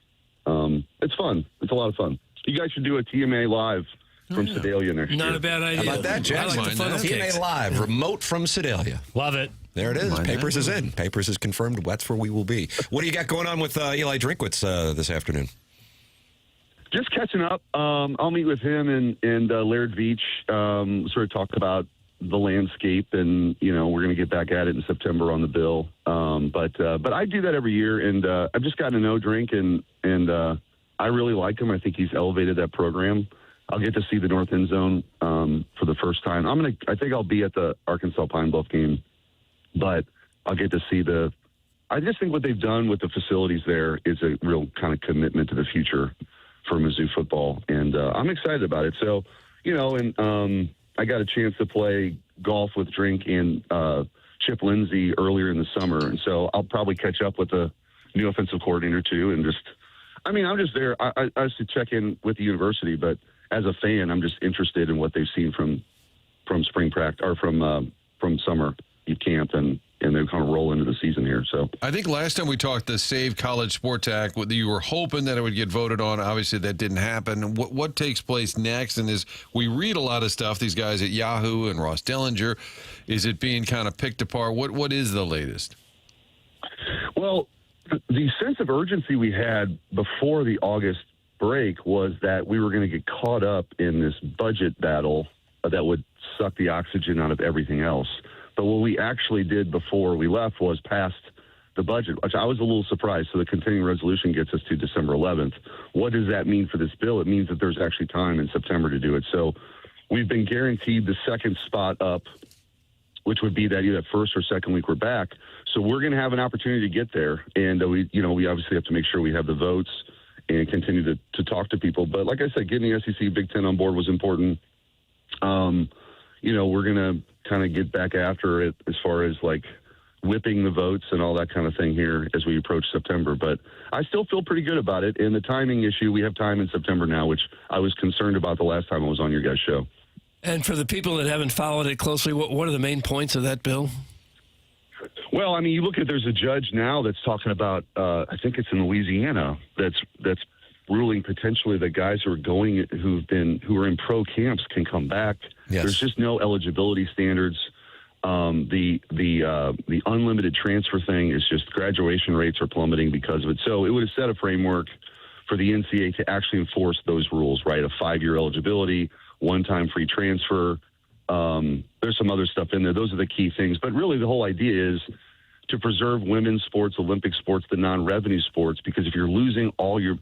It's fun. It's a lot of fun. You guys should do a TMA live from Sedalia next year. Not a bad idea. How about that, Jack? I like the funnel cakes. TMA Live, remote from Sedalia. Love it. There it is. Papers is in. Papers is confirmed. That's where we will be. What do you got going on with Eli Drinkwitz this afternoon? Just catching up. I'll meet with him and Laird Veach, sort of talk about the landscape, and we're going to get back at it in September on the bill. But I do that every year, and I've just gotten to know Drink, and I really like him. I think he's elevated that program. I'll get to see the North End Zone for the first time. I think I'll be at the Arkansas Pine Bluff game, but I'll get to see I just think what they've done with the facilities there is a real kind of commitment to the future for Mizzou football, and I'm excited about it. So, I got a chance to play golf with Drink and Chip Lindsey earlier in the summer, and so I'll probably catch up with the new offensive coordinator too, and I'm just there. I used to check in with the university, but as a fan, I'm just interested in what they've seen from spring practice or from summer camp, and they kind of roll into the season here. So I think last time we talked, the Save College Sports Act, you were hoping that it would get voted on. Obviously, that didn't happen. What takes place next? And we read a lot of stuff. These guys at Yahoo and Ross Dellinger, is it being kind of picked apart? What is the latest? Well, The sense of urgency we had before the August break was that we were going to get caught up in this budget battle that would suck the oxygen out of everything else. But what we actually did before we left was passed the budget, which I was a little surprised. So the continuing resolution gets us to December 11th. What does that mean for this bill? It means that there's actually time in September to do it. So we've been guaranteed the second spot up, which would be that either first or second week we're back. So we're going to have an opportunity to get there. And we obviously have to make sure we have the votes and continue to talk to people. But like I said, getting the SEC Big Ten on board was important. We're going to kind of get back after it as far as like whipping the votes and all that kind of thing here as we approach September. But I still feel pretty good about it. And the timing issue, we have time in September now, which I was concerned about the last time I was on your guys' show. And for the people that haven't followed it closely, what are the main points of that bill? Well, I mean, you look at, there's a judge now that's talking about, I think it's in Louisiana, that's ruling potentially that guys who are in pro camps can come back. Yes. There's just no eligibility standards. The unlimited transfer thing is just graduation rates are plummeting because of it. So it would have set a framework for the NCAA to actually enforce those rules, right? A 5-year eligibility, one-time free transfer. There's some other stuff in there. Those are the key things. But really the whole idea is to preserve women's sports, Olympic sports, the non-revenue sports, because if you're losing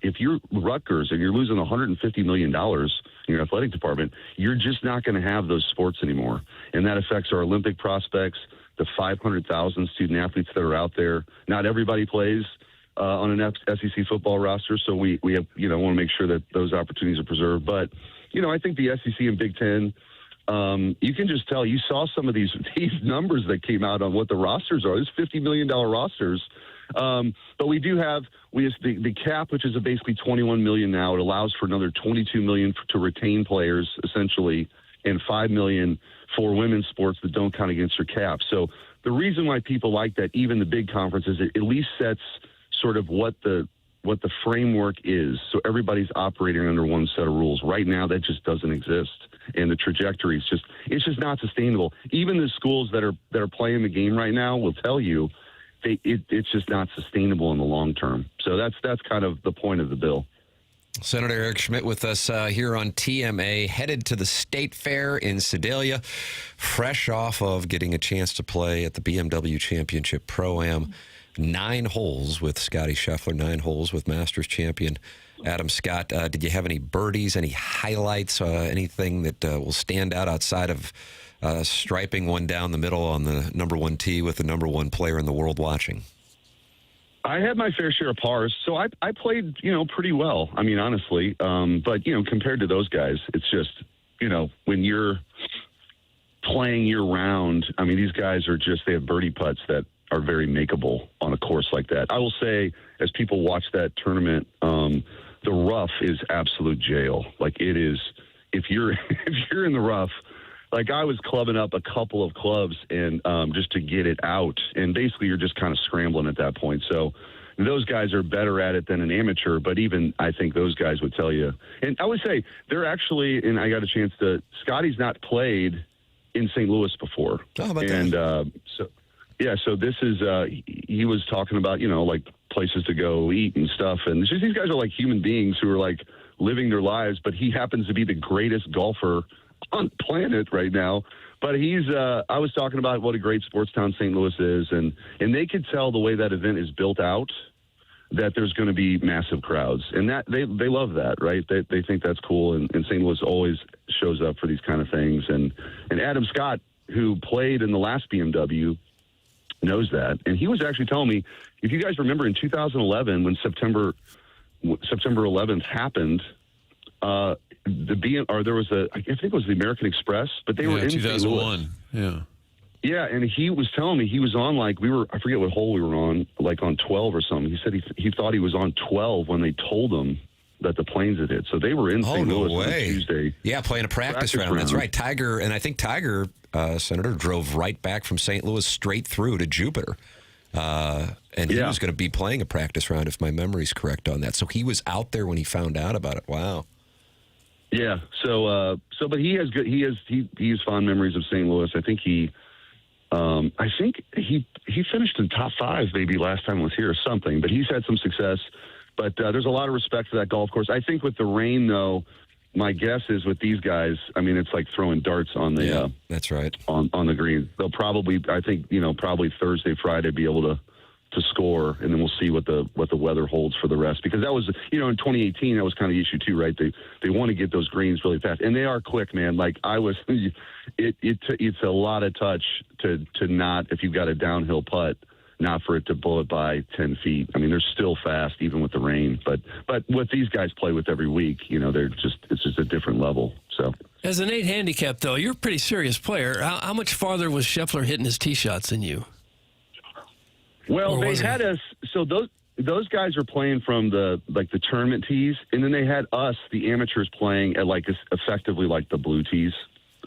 if you're Rutgers and you're losing $150 million in your athletic department, you're just not going to have those sports anymore. And that affects our Olympic prospects, the 500,000 student athletes that are out there. Not everybody plays on an SEC football roster, so we have, want to make sure that those opportunities are preserved. But, I think the SEC and Big Ten, you can just tell. You saw some of these numbers that came out on what the rosters are. There's $50 million rosters. But we do have the cap, which is basically $21 million now. It allows for another $22 million to retain players, essentially, and $5 million for women's sports that don't count against your cap. So the reason why people like that, even the big conferences, it at least sets sort of what the framework is. So everybody's operating under one set of rules. Right now, that just doesn't exist. And the trajectory is it's just not sustainable. Even the schools that are playing the game right now will tell you it's just not sustainable in the long term. So that's kind of the point of the bill. Senator Eric Schmidt with us here on TMA, headed to the State Fair in Sedalia, fresh off of getting a chance to play at the BMW Championship Pro-Am. 9 holes with Scotty Scheffler, 9 holes with Masters champion Adam Scott. Did you have any birdies, any highlights, anything that will stand out outside of striping one down the middle on the number 1 tee with the number 1 player in the world watching? I had my fair share of pars, so I played, pretty well. I mean, honestly, but compared to those guys, it's just, when you're playing year round, I mean, these guys they have birdie putts that are very makeable on a course like that. I will say, as people watch that tournament, the rough is absolute jail. Like it is, if you're in the rough, like I was clubbing up a couple of clubs and just to get it out, and basically you're just kind of scrambling at that point. So those guys are better at it than an amateur, but even I think those guys would tell you. And I would say they're actually, and I got a chance to, Scotty's not played in St. Louis before. Oh, about and that. so this is, he was talking about, like places to go eat and stuff. And it's just, these guys are like human beings who are like living their lives, but he happens to be the greatest golfer on the planet right now. But I was talking about what a great sports town St. Louis is. And they could tell the way that event is built out that there's going to be massive crowds. And that they love that, right? They think that's cool. And St. Louis always shows up for these kind of things. And Adam Scott, who played in the last BMW, knows that. And he was actually telling me, if you guys remember in 2011 when September 11th happened, there was I think it was the American Express, but they were in 2001. Yeah. Yeah, and he was telling me he was on I forget what hole we were on, like on 12 or something. He said he thought he was on 12 when they told him that the planes had hit. So they were in St. Louis on Tuesday. Yeah, playing a practice round. That's right. Tiger, and I think Tiger, Senator, drove right back from St. Louis straight through to Jupiter. And he was going to be playing a practice round, if my memory's correct on that. So he was out there when he found out about it. Wow. Yeah. But he has fond memories of St. Louis. I think he I think he finished in top 5 maybe last time I was here or something, but he's had some success. But there's a lot of respect for that golf course. I think with the rain, though, my guess is with these guys, I mean, it's like throwing darts on the that's right on the green. They'll probably, I think, probably Thursday, Friday, be able to score, and then we'll see what the weather holds for the rest. Because that was, in 2018, that was kind of the issue too, right? They want to get those greens really fast, and they are quick, man. Like it's a lot of touch to not, if you've got a downhill putt, not for it to blow it by 10 feet. I mean, they're still fast even with the rain, but what these guys play with every week, it's just a different level. So as an 8 handicap, though, you're a pretty serious player. How much farther was Scheffler hitting his tee shots than you? Well, they had us. So those guys are playing from the tournament tees, and then they had us, the amateurs, playing at effectively like the blue tees.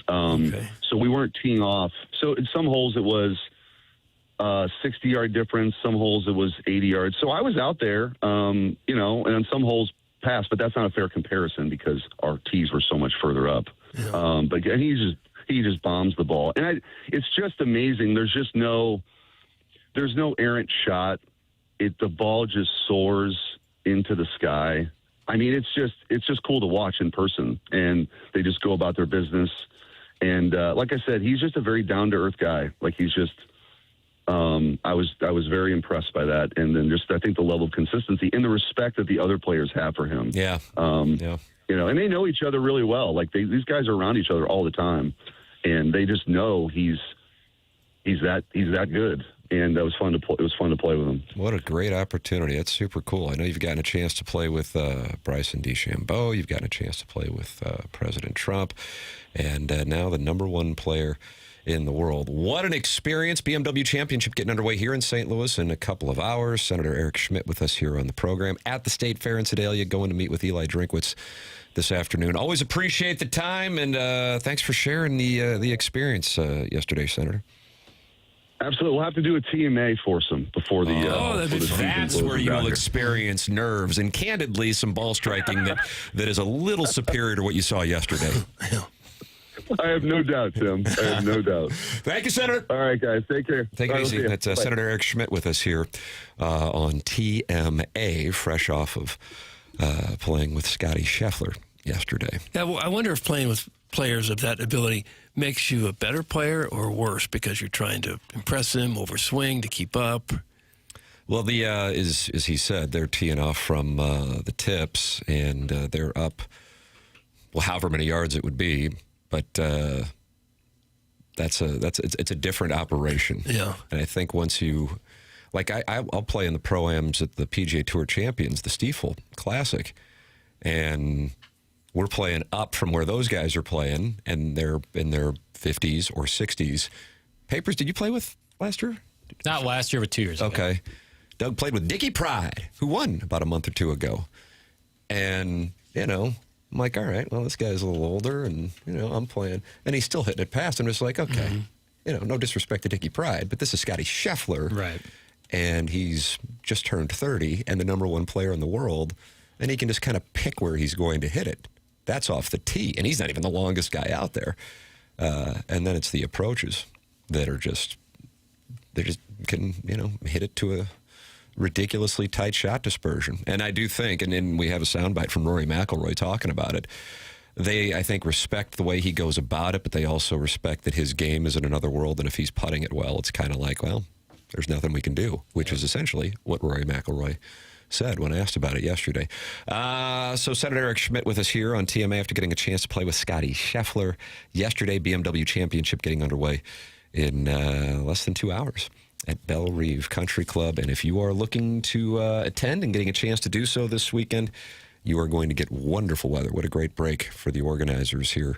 So we weren't teeing off. So in some holes it was 60-yard difference. Some holes it was 80 yards. So I was out there, and on some holes passed, but that's not a fair comparison because our tees were so much further up. Yeah. But he just bombs the ball, and it's just amazing. There's no errant shot. The ball just soars into the sky. I mean, it's just cool to watch in person, and they just go about their business. And like I said, he's just a very down to earth guy. Like he's just, I was very impressed by that, and then I think the level of consistency and the respect that the other players have for him. Yeah. And they know each other really well. Like these guys are around each other all the time, and they just know he's that good. And it was fun to play with him. What a great opportunity! That's super cool. I know you've gotten a chance to play with Bryson DeChambeau. You've gotten a chance to play with President Trump, and now the #1 player in the world. What an experience! BMW Championship getting underway here in St. Louis in a couple of hours. Senator Eric Schmidt with us here on the program at the State Fair in Sedalia, going to meet with Eli Drinkwitz this afternoon. Always appreciate the time, and thanks for sharing the experience yesterday, Senator. Absolutely. We'll have to do a TMA foursome before the that's where you will experience nerves and, candidly, some ball striking that is a little superior to what you saw yesterday. I have no doubt, Tim. I have no doubt. Thank you, Senator. All right, guys. Take care. Take it easy. That's Senator Eric Schmidt with us here on TMA, fresh off of playing with Scotty Scheffler yesterday. Yeah, well, I wonder if playing with players of that ability makes you a better player or worse because you're trying to impress them, overswing to keep up. Well, as he said, they're teeing off from the tips, and they're up, well, however many yards it would be, but it's a different operation. Yeah, and I think once you, like I'll play in the Pro-Ams at the PGA Tour Champions, the Stiefel Classic, and we're playing up from where those guys are playing, and they're in their 50s or 60s. Papers, did you play with last year? Not last year, but 2 years ago. Okay. Doug played with Dickie Pride, who won about a month or two ago. And, I'm like, all right, well, this guy's a little older, and, I'm playing. And he's still hitting it past. I'm just like, okay, no disrespect to Dickie Pride, but this is Scotty Scheffler. Right. And he's just turned 30 and the #1 player in the world, and he can just kind of pick where he's going to hit it. That's off the tee, and he's not even the longest guy out there. And then it's the approaches that are they just can, hit it to a ridiculously tight shot dispersion. And I do think, and then we have a soundbite from Rory McIlroy talking about it, they, I think, respect the way he goes about it, but they also respect that his game is in another world, and if he's putting it well, it's kind of like, well, there's nothing we can do, which is essentially what Rory McIlroy said when asked about it yesterday. So Senator Eric Schmidt with us here on TMA after getting a chance to play with Scotty Scheffler yesterday. BMW Championship getting underway in less than 2 hours at Belle Reve Country Club. And if you are looking to attend and getting a chance to do so this weekend, you are going to get wonderful weather. What a great break for the organizers here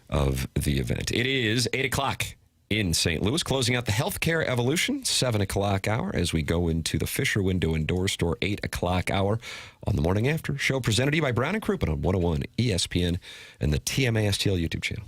of the event. It is 8 o'clock in St. Louis, closing out the healthcare evolution, 7 o'clock hour, as we go into the Fisher Window and Door Store 8 o'clock hour on the morning after. Show presented to you by Brown & Crouppen on 101 ESPN and the TMA STL YouTube channel.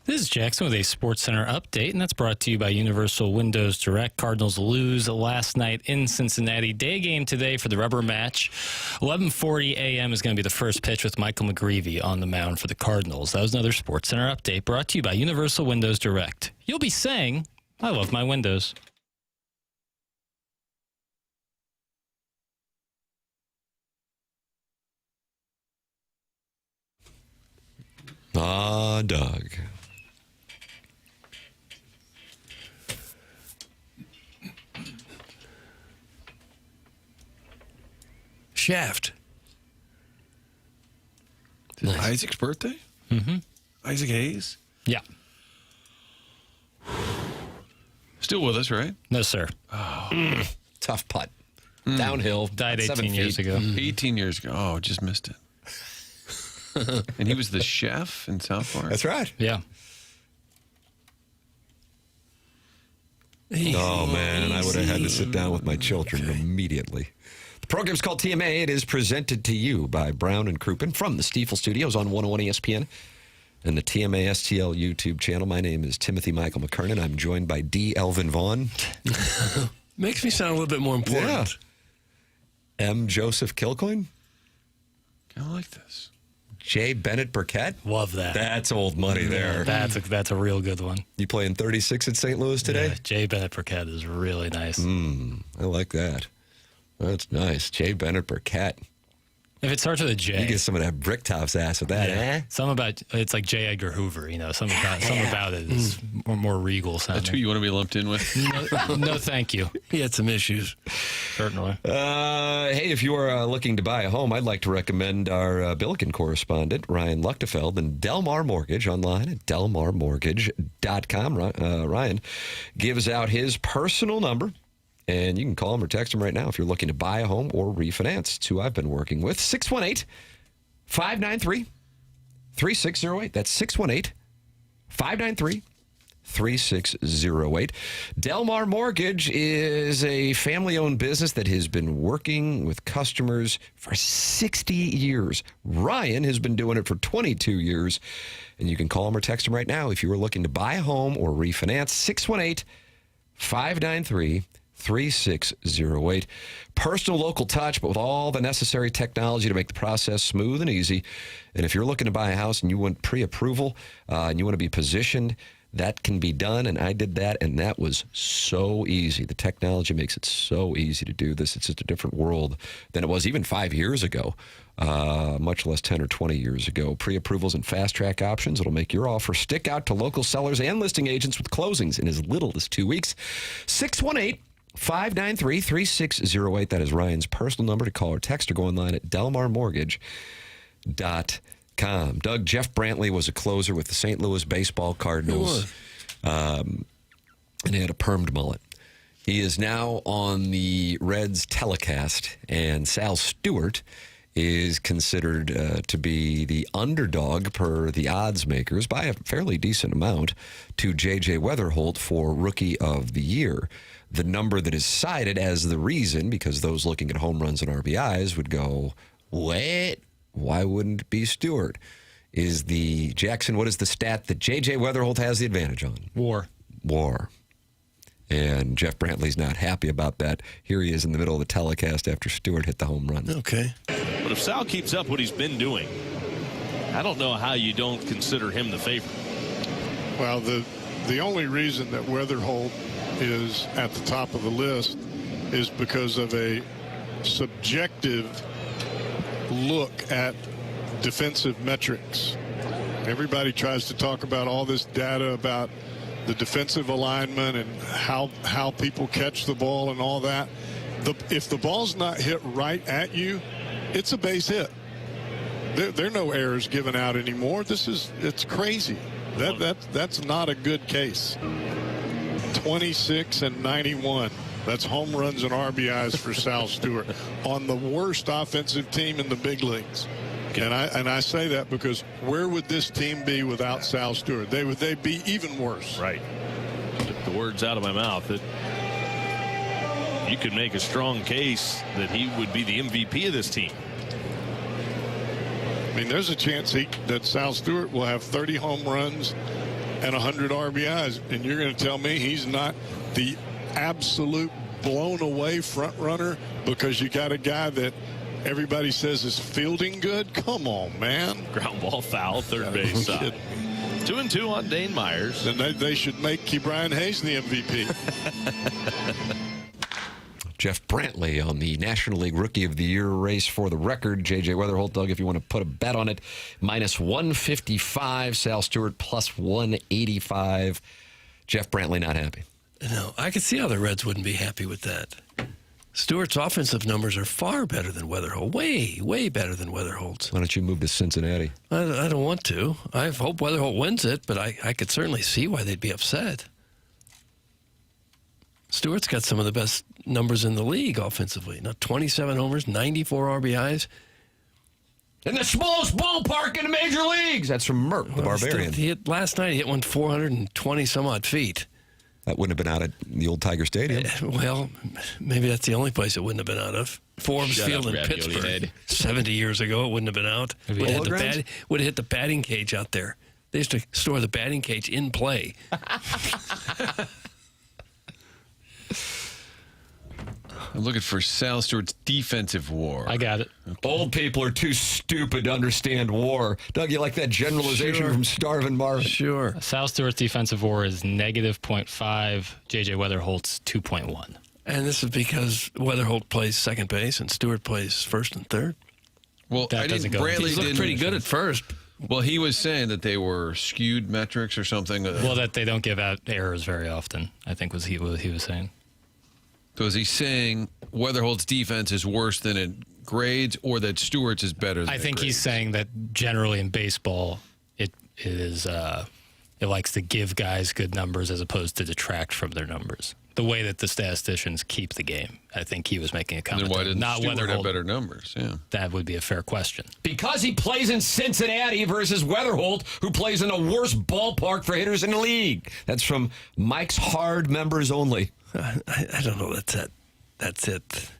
This is Jackson with a SportsCenter update, and that's brought to you by Universal Windows Direct. Cardinals lose last night in Cincinnati. Day game today for the rubber match. 11:40 a.m. is going to be the first pitch with Michael McGreevy on the mound for the Cardinals. That was another SportsCenter update brought to you by Universal Windows Direct. You'll be saying, I love my windows. Doug. Shaft. Nice. Isaac's birthday? Mm-hmm. Isaac Hayes? Yeah. Still with us, right? No, sir. Oh. Tough putt. Downhill. Died 18 years ago. 18 years ago. Oh, just missed it. And he was the chef in South Park? That's right. Yeah. Oh, man, and I would have had to sit down with my children immediately. The program's called TMA. It is presented to you by Brown and Crouppen from the Stiefel Studios on 101 ESPN and the TMA STL YouTube channel. My name is Timothy Michael McKernan. I'm joined by D. Elvin Vaughn. Makes me sound a little bit more important. Yeah. M. Joseph Kilcoyne. I like this. J. Bennett Burkett. Love that. That's old money there. That's a real good one. You playing 36 at St. Louis today? Yeah, J. Bennett Burkett is really nice. I like that. That's nice. J. Bennett Burkett. If it starts with a J. You get some of that Bricktop's ass with that, eh? Something about it's like J. Edgar Hoover, something about it is more regal sounding. That's who you want to be lumped in with? No, thank you. He had some issues. Certainly. Hey, if you are looking to buy a home, I'd like to recommend our Billiken correspondent, Ryan Luchtefeld, and Delmar Mortgage online at delmarmortgage.com. Ryan gives out his personal number, and you can call him or text him right now if you're looking to buy a home or refinance. It's who I've been working with. 618-593-3608. That's 618-593-3608. Delmar Mortgage is a family-owned business that has been working with customers for 60 years. Ryan has been doing it for 22 years, and you can call him or text him right now if you are looking to buy a home or refinance. 618-593-3608. Personal local touch, but with all the necessary technology to make the process smooth and easy. And if you're looking to buy a house and you want pre-approval and you want to be positioned, that can be done. And I did that, and that was so easy. The technology makes it so easy to do this. It's just a different world than it was even 5 years ago, much less 10 or 20 years ago. Pre-approvals and fast-track options. It'll make your offer stick out to local sellers and listing agents with closings in as little as 2 weeks. 618-593-3608. That is Ryan's personal number to call or text or go online at delmarmortgage.com. Doug, Jeff Brantley was a closer with the St. Louis Baseball Cardinals. And he had a permed mullet. He is now on the Reds telecast, and Sal Stewart is considered to be the underdog per the odds makers by a fairly decent amount to J.J. Weatherholt for Rookie of the Year. The number that is cited as the reason, because those looking at home runs and RBIs would go, what? Why wouldn't it be Stewart? Is the, Jackson, what is the stat that J.J. Weatherholt has the advantage on? WAR. And Jeff Brantley's not happy about that. Here he is in the middle of the telecast after Stewart hit the home run. Okay. But if Sal keeps up what he's been doing, I don't know how you don't consider him the favorite. Well, the only reason that Weatherholt is at the top of the list is because of a subjective look at defensive metrics. Everybody tries to talk about all this data about the defensive alignment and how people catch the ball and all that. If the ball's not hit right at you, it's a base hit. There are no errors given out anymore. It's crazy. That's not a good case. 26 and 91. That's home runs and RBIs for Sal Stewart on the worst offensive team in the big leagues. And I say that because where would this team be without Sal Stewart? They'd be even worse. Right. Took the words out of my mouth. You could make a strong case that he would be the MVP of this team. I mean, there's a chance that Sal Stewart will have 30 home runs and 100 RBIs, and you're going to tell me he's not the absolute blown away front runner because you got a guy that everybody says is fielding good? Come on, man. Ground ball foul, third base side. 2-2 on Dane Myers. Then they should make Ke'Bryan Hayes the MVP. Jeff Brantley on the National League Rookie of the Year race for the record. J.J. Weatherholt, Doug, if you want to put a bet on it, minus 155. Sal Stewart plus 185. Jeff Brantley not happy. No, I could see how the Reds wouldn't be happy with that. Stewart's offensive numbers are far better than Weatherholt. Way, way better than Weatherholt's. Why don't you move to Cincinnati? I don't want to. I hope Weatherholt wins it, but I could certainly see why they'd be upset. Stewart's got some of the best numbers in the league offensively. Now, 27 homers, 94 RBIs. In the smallest ballpark in the major leagues. That's from Mert, the Barbarian. Last night, he hit one 420-some-odd feet. That wouldn't have been out at the old Tiger Stadium. Well, maybe that's the only place it wouldn't have been out of. Forbes Field in Pittsburgh. 70 years ago, it wouldn't have been out. Would have hit the batting cage out there. They used to store the batting cage in play. I'm looking for Sal Stewart's defensive WAR. I got it. Okay. Old people are too stupid to understand WAR. Doug, you like that generalization from Starvin Marvin? Sure. Sal Stewart's defensive WAR is negative 0.5. J.J. Weatherholt's 2.1. And this is because Weatherholt plays second base and Stewart plays first and third? Well, that doesn't go. He looked pretty good at first. Well, he was saying that they were skewed metrics or something. Well, that they don't give out errors very often, I think was what he was saying. So is he saying Weatherholt's defense is worse than it grades, or that Stewart's is better than I think he's saying that generally in baseball, it likes to give guys good numbers as opposed to detract from their numbers. The way that the statisticians keep the game. I think he was making a comment. Then why didn't Stewart Weatherholt have better numbers? Yeah, that would be a fair question. Because he plays in Cincinnati versus Weatherholt, who plays in the worst ballpark for hitters in the league. That's from Mike's Hard members only. I don't know. That's it.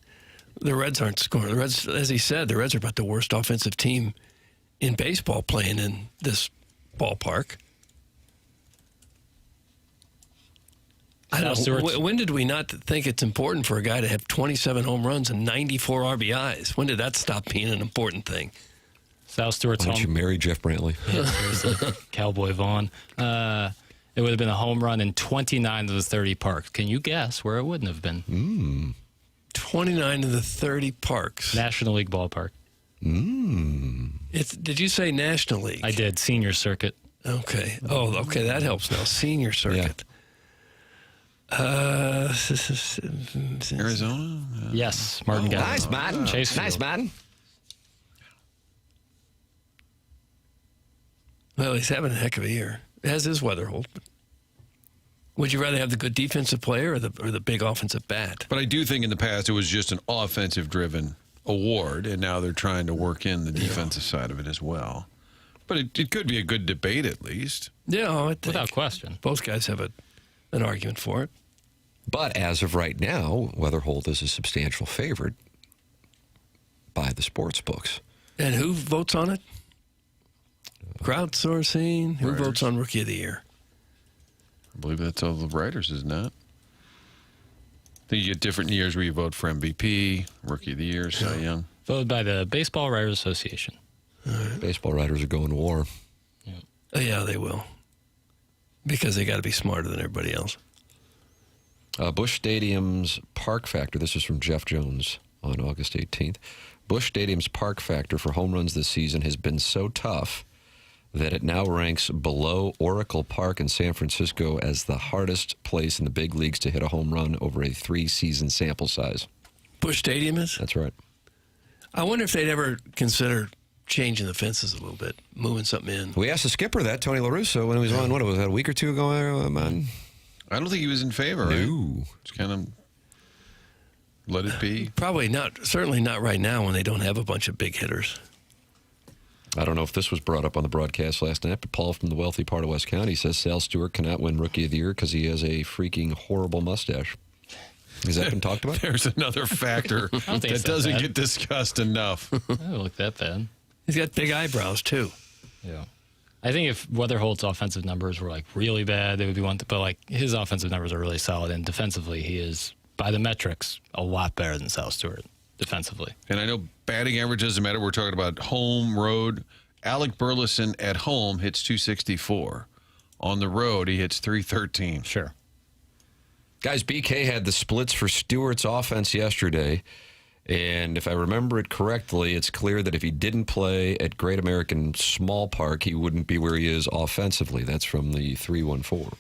The Reds aren't scoring. The Reds, as he said, the Reds are about the worst offensive team in baseball playing in this ballpark. I don't know. When did we not think it's important for a guy to have 27 home runs and 94 RBIs? When did that stop being an important thing? Sal Stewart's Why don't you marry Jeff Brantley? Yeah, seriously. Cowboy Vaughn. It would have been a home run in 29 of the 30 parks. Can you guess where it wouldn't have been? 29 of the 30 parks. National League ballpark. Did you say National League? I did. Senior circuit. Okay. Oh, okay. That helps now. Senior circuit. Yeah. Arizona? Yes. Martin got Nice, Martin. Chase Nice, Martin. Well, he's having a heck of a year. As is Weatherholt. Would you rather have the good defensive player or the big offensive bat? But I do think in the past it was just an offensive-driven award, and now they're trying to work in the defensive side of it as well. But it could be a good debate at least. Yeah, I think. Without question. Both guys have an argument for it. But as of right now, Weatherholt is a substantial favorite by the sports books. And who votes on it? Crowdsourcing. Who Writers. votes on Rookie of the Year? I believe that's all the writers, isn't it? I think you get different years where you vote for MVP, Rookie of the Year, Cy Young. Voted by the Baseball Writers Association. Baseball writers are going to war. Yeah, they will. Because they got to be smarter than everybody else. Busch Stadium's park factor, this is from Jeff Jones on August 18th. Busch Stadium's park factor for home runs this season has been so tough that it now ranks below Oracle Park in San Francisco as the hardest place in the big leagues to hit a home run over a 3-season sample size. Busch Stadium is? That's right. I wonder if they'd ever consider changing the fences a little bit, moving something in. We asked the skipper that, Tony La Russa, when he was on, what was that, a week or two ago, man? I don't think he was in favor, right? No. Just kind of let it be. Probably not, certainly not right now when they don't have a bunch of big hitters. I don't know if this was brought up on the broadcast last night, but Paul from the wealthy part of West County says Sal Stewart cannot win Rookie of the Year because he has a freaking horrible mustache. Has that been talked about? There's another factor that doesn't get discussed enough. It doesn't look that bad. He's got big eyebrows, too. Yeah. I think if Weatherholt's offensive numbers were like really bad, they would be one. But like his offensive numbers are really solid, and defensively, he is by the metrics a lot better than Sal Stewart defensively. And I know batting average doesn't matter. We're talking about home, road. Alec Burleson at home hits 264. On the road, he hits 313. Sure. Guys, BK had the splits for Stewart's offense yesterday. And if I remember it correctly, it's clear that if he didn't play at Great American Small Park, he wouldn't be where he is offensively. That's from the 314.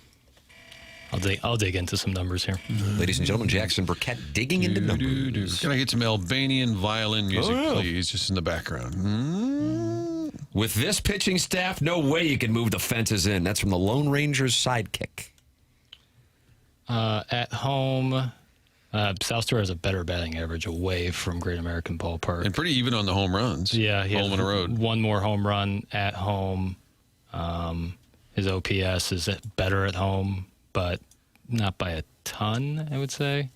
I'll dig into some numbers here. Ladies and gentlemen, Jackson Burkett digging into numbers. Can I get some Albanian violin music, please, just in the background? With this pitching staff, no way you can move the fences in. That's from the Lone Ranger's sidekick. At home, South Shore has a better batting average away from Great American Ballpark. And pretty even on the home runs. Yeah, he home has and road. One more home run at home. His OPS is better at home, but not by a ton, I would say.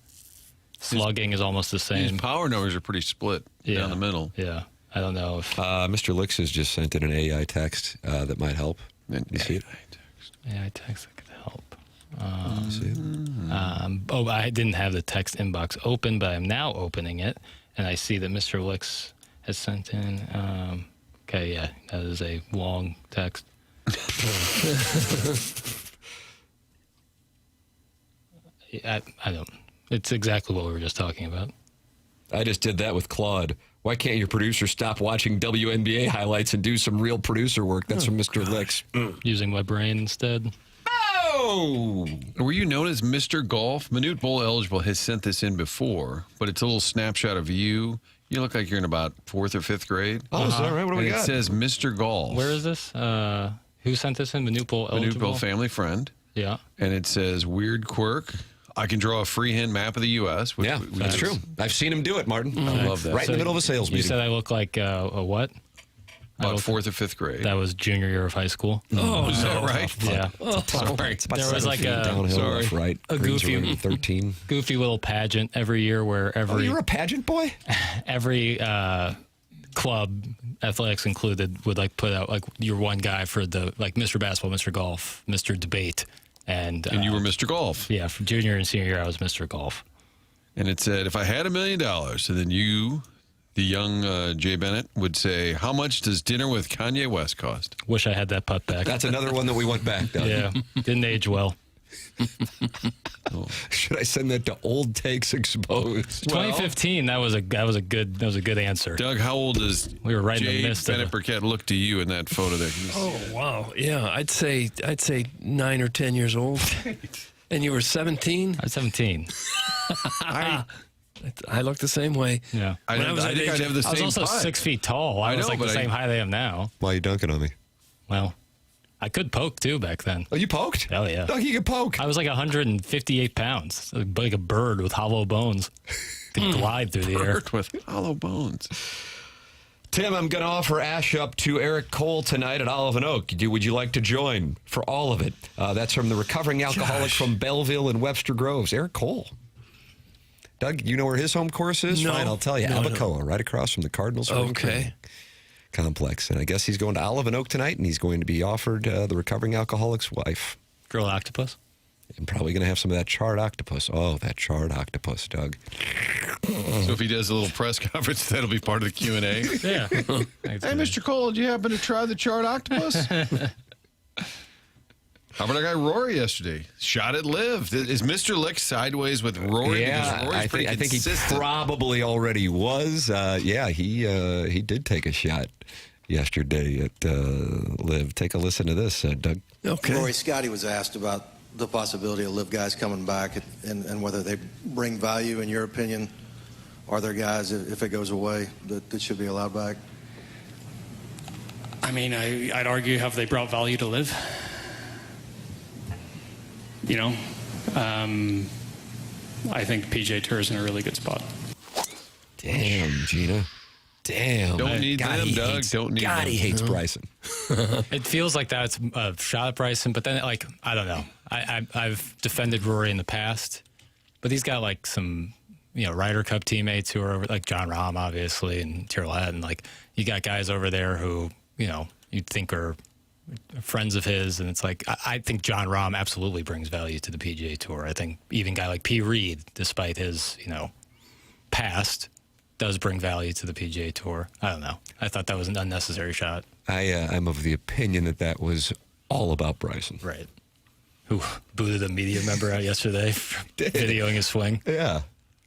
Slugging is almost the same. His power numbers are pretty split down the middle. Yeah. I don't know if... Mr. Licks has just sent in an AI text that might help. You see it? AI text that could help. I didn't have the text inbox open, but I'm now opening it, and I see that Mr. Licks has sent in. Okay, yeah, that is a long text. I don't. It's exactly what we were just talking about. I just did that with Claude. Why can't your producer stop watching WNBA highlights and do some real producer work? That's from Mr. Licks. Using my brain instead. Oh! Were you known as Mr. Golf? Minute Bowl eligible has sent this in before, but it's a little snapshot of you. You look like you're in about 4th or 5th grade. Oh, is that right? What do we got? It says Mr. Golf. Where is this? Who sent this in? Minute Bowl eligible? Minute Bowl family friend. Yeah. And it says weird quirk. I can draw a freehand map of the U.S. Yeah, that's true. I've seen him do it, Martin. I love that. Right in the middle of a sales meeting. You said I look like a what? About 4th or 5th grade. That was junior year of high school. Oh, is that right? Yeah. Sorry. There was like a goofy little pageant every year where every... Oh, you're a pageant boy? Every club, athletics included, would like put out like your one guy for the like Mr. Basketball, Mr. Golf, Mr. Debate. And you were Mr. Golf. Yeah, from junior and senior year, I was Mr. Golf. And it said, if I had $1 million, and then you, the young Jay Bennett, would say, how much does dinner with Kanye West cost? Wish I had that putt back. That's another one that we went back, Doug. Yeah, didn't age well. Should I send that to Old Takes Exposed? 2015. That was a good answer. Doug, how old does we were right Jay in the midst Bennett of Burkett look to you in that photo there? Oh wow, yeah, I'd say 9 or 10 years old. And you were 17? I was 17. I look the same way. Yeah, I think I'd have the same. I was also putt. 6 feet tall. I was like the same height I am now. Why are you dunking on me? Well, I could poke too back then. Oh, you poked? Hell yeah. Doug, you could poke. I was like 158 pounds, like a bird with hollow bones. Could glide through the air. Bird with hollow bones. Tim, I'm going to offer Ash up to Eric Cole tonight at Olive and Oak. Would you like to join for all of it? That's from the recovering alcoholic from Belleville and Webster Groves, Eric Cole. Doug, you know where his home course is? No. Fine, I'll tell you. Albacoa, right across from the Cardinals. Okay. Complex. And I guess he's going to Olive and Oak tonight, and he's going to be offered the recovering alcoholic's wife. Grilled octopus? I'm probably going to have some of that charred octopus. Oh, that charred octopus, Doug. So if he does a little press conference, that'll be part of the Q&A. Yeah. Hey, Mr. Cole, did you happen to try the charred octopus? How about our guy Rory yesterday? Shot at Liv. Is Mr. Lick sideways with Rory? Yeah, I think he probably already was. He did take a shot yesterday at Liv. Take a listen to this, Doug. Okay. Rory, Scotty was asked about the possibility of Liv guys coming back and whether they bring value, in your opinion. Are there guys, if it goes away, that should be allowed back? I mean, I'd argue, have they brought value to Liv? You know, I think PJ Tour's in a really good spot. Damn, Gina. Damn. Don't need them, Doug. Don't need them. God, he hates Bryson. It feels like that's a shot at Bryson, but then, like, I don't know. I've defended Rory in the past, but he's got, like, some, Ryder Cup teammates who are over, like John Rahm, obviously, and Tyrrell Hatton. Like, you got guys over there who, you'd think are friends of his, and it's like I think John Rahm absolutely brings value to the PGA Tour. I think even a guy like P. Reed, despite his past, does bring value to the PGA Tour. I don't know. I thought that was an unnecessary shot. I'm of the opinion that was all about Bryson. Right. Who booted a media member out yesterday for videoing his swing. Yeah.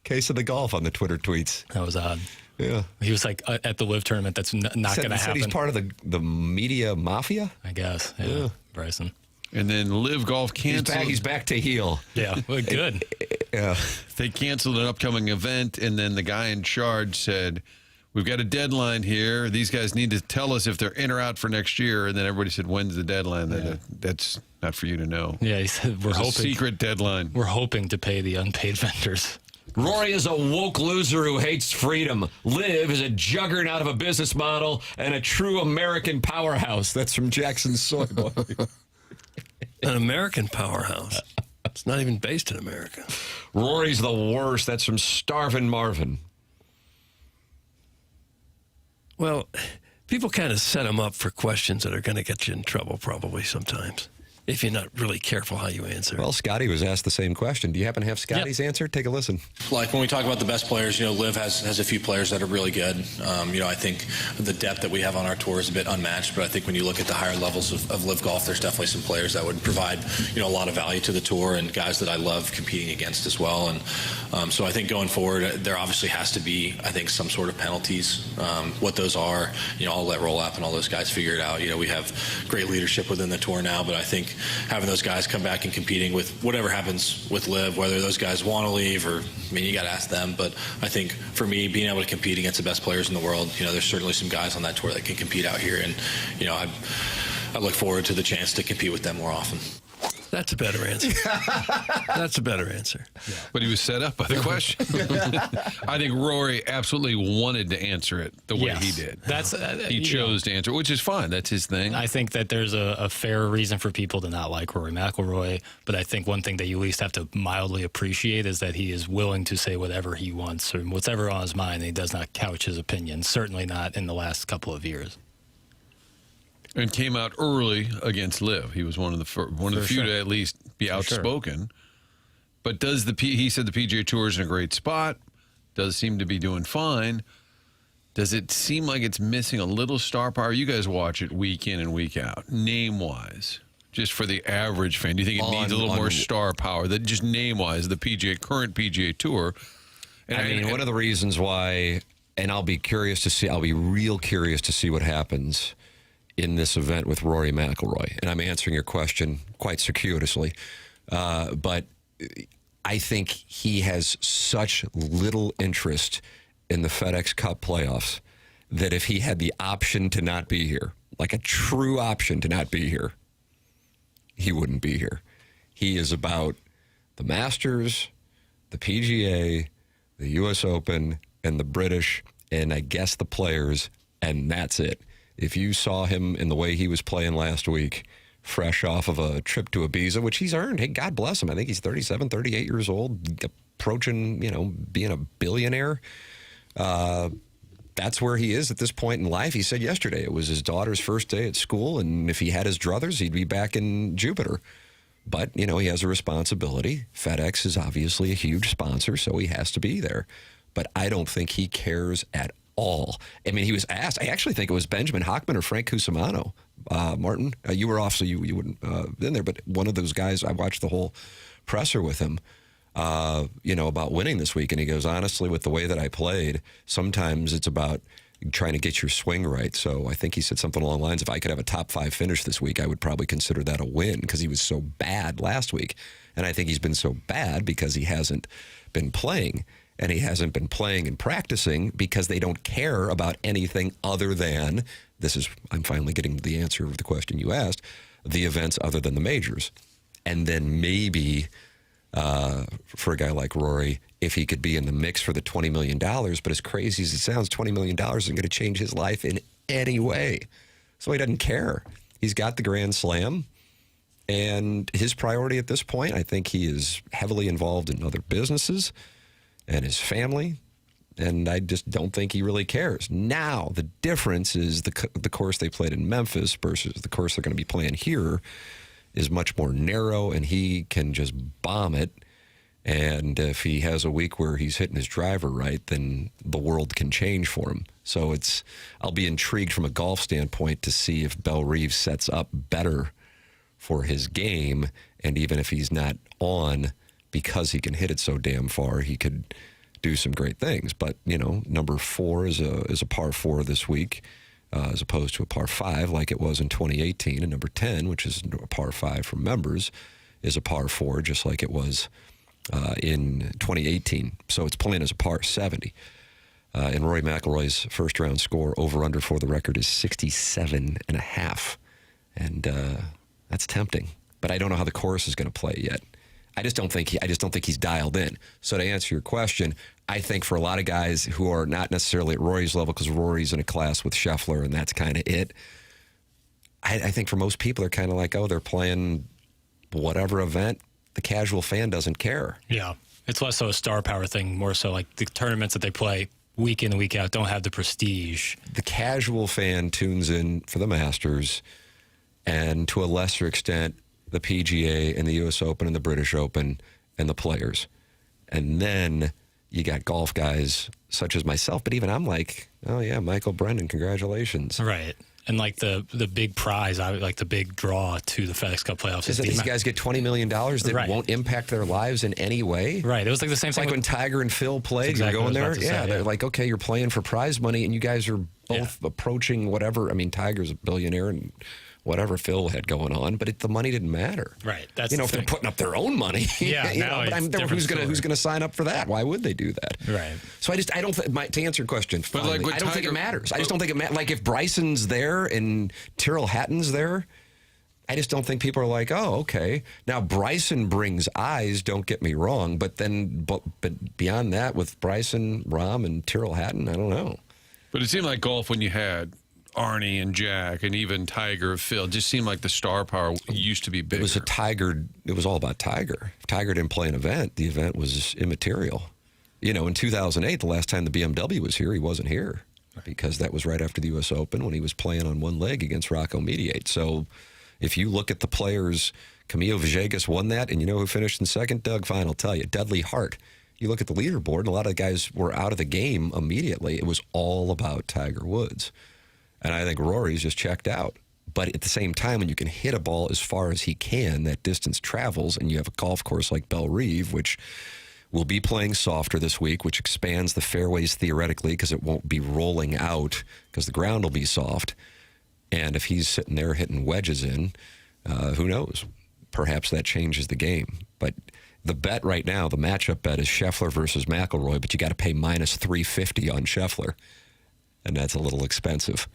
Case of the golf on the Twitter tweets. That was odd. Yeah. He was like at the LIV tournament. That's not going to happen. He's part of the media mafia? I guess. Yeah. Bryson. And then LIV Golf canceled. He's back to heel. Yeah. Well, good. Yeah. They canceled an upcoming event, and then the guy in charge said, "We've got a deadline here. These guys need to tell us if they're in or out for next year." And then everybody said, "When's the deadline?" Yeah. That's not for you to know. Yeah, he said, "We're hoping a secret deadline. We're hoping to pay the unpaid vendors." Rory is a woke loser who hates freedom. Liv is a juggernaut of a business model and a true American powerhouse. That's from Jackson Soy Boy. An American powerhouse. It's not even based in America. Rory's the worst. That's from Starvin' Marvin. Well, people kind of set them up for questions that are going to get you in trouble probably sometimes, if you're not really careful how you answer. Well, Scotty was asked the same question. Do you happen to have Scotty's answer? Take a listen. Like when we talk about the best players, Liv has a few players that are really good. I think the depth that we have on our tour is a bit unmatched, but I think when you look at the higher levels of Liv Golf, there's definitely some players that would provide, a lot of value to the tour and guys that I love competing against as well. And so I think going forward, there obviously has to be, I think, some sort of penalties. What those are, I'll let Roll Up and all those guys figure it out. We have great leadership within the tour now, but I think having those guys come back and competing with whatever happens with Liv, whether those guys want to leave or, you got to ask them. But I think for me, being able to compete against the best players in the world, there's certainly some guys on that tour that can compete out here. And, I look forward to the chance to compete with them more often. That's a better answer. That's a better answer. Yeah. But he was set up by the question. I think Rory absolutely wanted to answer it the way he did. That's he chose to answer, which is fine. That's his thing. I think that there's a fair reason for people to not like Rory McIlroy, but I think one thing that you at least have to mildly appreciate is that he is willing to say whatever he wants or whatever on his mind, and he does not couch his opinion, certainly not in the last couple of years. And came out early against Liv. He was one of the few to at least be outspoken. Sure. But he said the PGA Tour is in a great spot. Does seem to be doing fine. Does it seem like it's missing a little star power? You guys watch it week in and week out, name-wise. Just for the average fan, do you think it needs a little more star power? That just name-wise, the current PGA Tour. And one of the reasons why, and I'll be real curious to see what happens in this event with Rory McIlroy. And I'm answering your question quite circuitously. But I think he has such little interest in the FedEx Cup playoffs that if he had the option to not be here, like a true option to not be here, he wouldn't be here. He is about the Masters, the PGA, the U.S. Open, and the British, and I guess the Players, and that's it. If you saw him in the way he was playing last week, fresh off of a trip to Ibiza, which he's earned, hey, God bless him. I think he's 37, 38 years old, approaching, being a billionaire. That's where he is at this point in life. He said yesterday it was his daughter's first day at school, and if he had his druthers, he'd be back in Jupiter. But, he has a responsibility. FedEx is obviously a huge sponsor, so he has to be there. But I don't think he cares at all. I mean, he was asked, I actually think it was Benjamin Hockman or Frank Cusimano. Martin, you were off, so you wouldn't been there, but one of those guys, I watched the whole presser with him, about winning this week, and he goes, honestly, with the way that I played, sometimes it's about trying to get your swing right. So I think he said something along the lines, if I could have a top 5 finish this week, I would probably consider that a win, because he was so bad last week. And I think he's been so bad because he hasn't been playing. And he hasn't been playing and practicing because they don't care about anything other than, I'm finally getting the answer of the question you asked, the events other than the majors. And then maybe for a guy like Rory, if he could be in the mix for the $20 million, but as crazy as it sounds, $20 million isn't going to change his life in any way. So he doesn't care. He's got the Grand Slam. And his priority at this point, I think he is heavily involved in other businesses and his family, and I just don't think he really cares. Now, the difference is the course they played in Memphis versus the course they're going to be playing here is much more narrow, and he can just bomb it. And if he has a week where he's hitting his driver right, then the world can change for him. So I'll be intrigued from a golf standpoint to see if Belle Reeve sets up better for his game. And even if he's not on, because he can hit it so damn far, he could do some great things. But, number 4 is a par 4 this week, as opposed to a par 5 like it was in 2018. And number 10, which is a par 5 for members, is a par 4 just like it was in 2018. So it's playing as a par 70. And Rory McIlroy's first-round score over-under for the record is 67.5. And that's tempting. But I don't know how the course is going to play yet. I just don't think he's dialed in. So to answer your question, I think for a lot of guys who are not necessarily at Rory's level, because Rory's in a class with Scheffler and that's kind of it, I think for most people they're kind of like, they're playing whatever event. The casual fan doesn't care. Yeah. It's less so a star power thing, more so like the tournaments that they play week in and week out don't have the prestige. The casual fan tunes in for the Masters and to a lesser extent the PGA and the U.S. Open and the British Open and the Players. And then you got golf guys such as myself, but even I'm like, oh yeah, Michael Brendan, congratulations. Right. And like the big prize, like the big draw to the FedEx Cup playoffs. Is that these guys get $20 million that won't impact their lives in any way? Right. It was like the same thing. Like when Tiger and Phil played, exactly you're going there. Yeah, they're like, okay, you're playing for prize money, and you guys are both approaching whatever. I mean, Tiger's a billionaire, and whatever Phil had going on, but the money didn't matter. Right. That's if they're putting up their own money. Yeah. But who's going to sign up for that? Why would they do that? Right. So I don't. To answer your question, finally, like I don't think it matters. I just don't think it matters. Like if Bryson's there and Tyrrell Hatton's there, I just don't think people are like, oh, okay. Now Bryson brings eyes. Don't get me wrong, but beyond that, with Bryson, Rahm, and Tyrrell Hatton, I don't know. But it seemed like golf when you had Arnie and Jack and even Tiger, Phil, just seemed like the star power used to be bigger. It was all about Tiger. If Tiger didn't play an event, the event was immaterial. In 2008, the last time the BMW was here, he wasn't here because that was right after the U.S. Open when he was playing on one leg against Rocco Mediate. So if you look at the players, Camilo Villegas won that, and you know who finished in second? Doug, fine, I'll tell you. Dudley Hart. You look at the leaderboard, and a lot of the guys were out of the game immediately. It was all about Tiger Woods. And I think Rory's just checked out. But at the same time, when you can hit a ball as far as he can, that distance travels, and you have a golf course like Belle Reeve, which will be playing softer this week, which expands the fairways theoretically because it won't be rolling out because the ground will be soft. And if he's sitting there hitting wedges in, who knows? Perhaps that changes the game. But the bet right now, the matchup bet is Scheffler versus McIlroy, but you got to pay minus 350 on Scheffler. And that's a little expensive.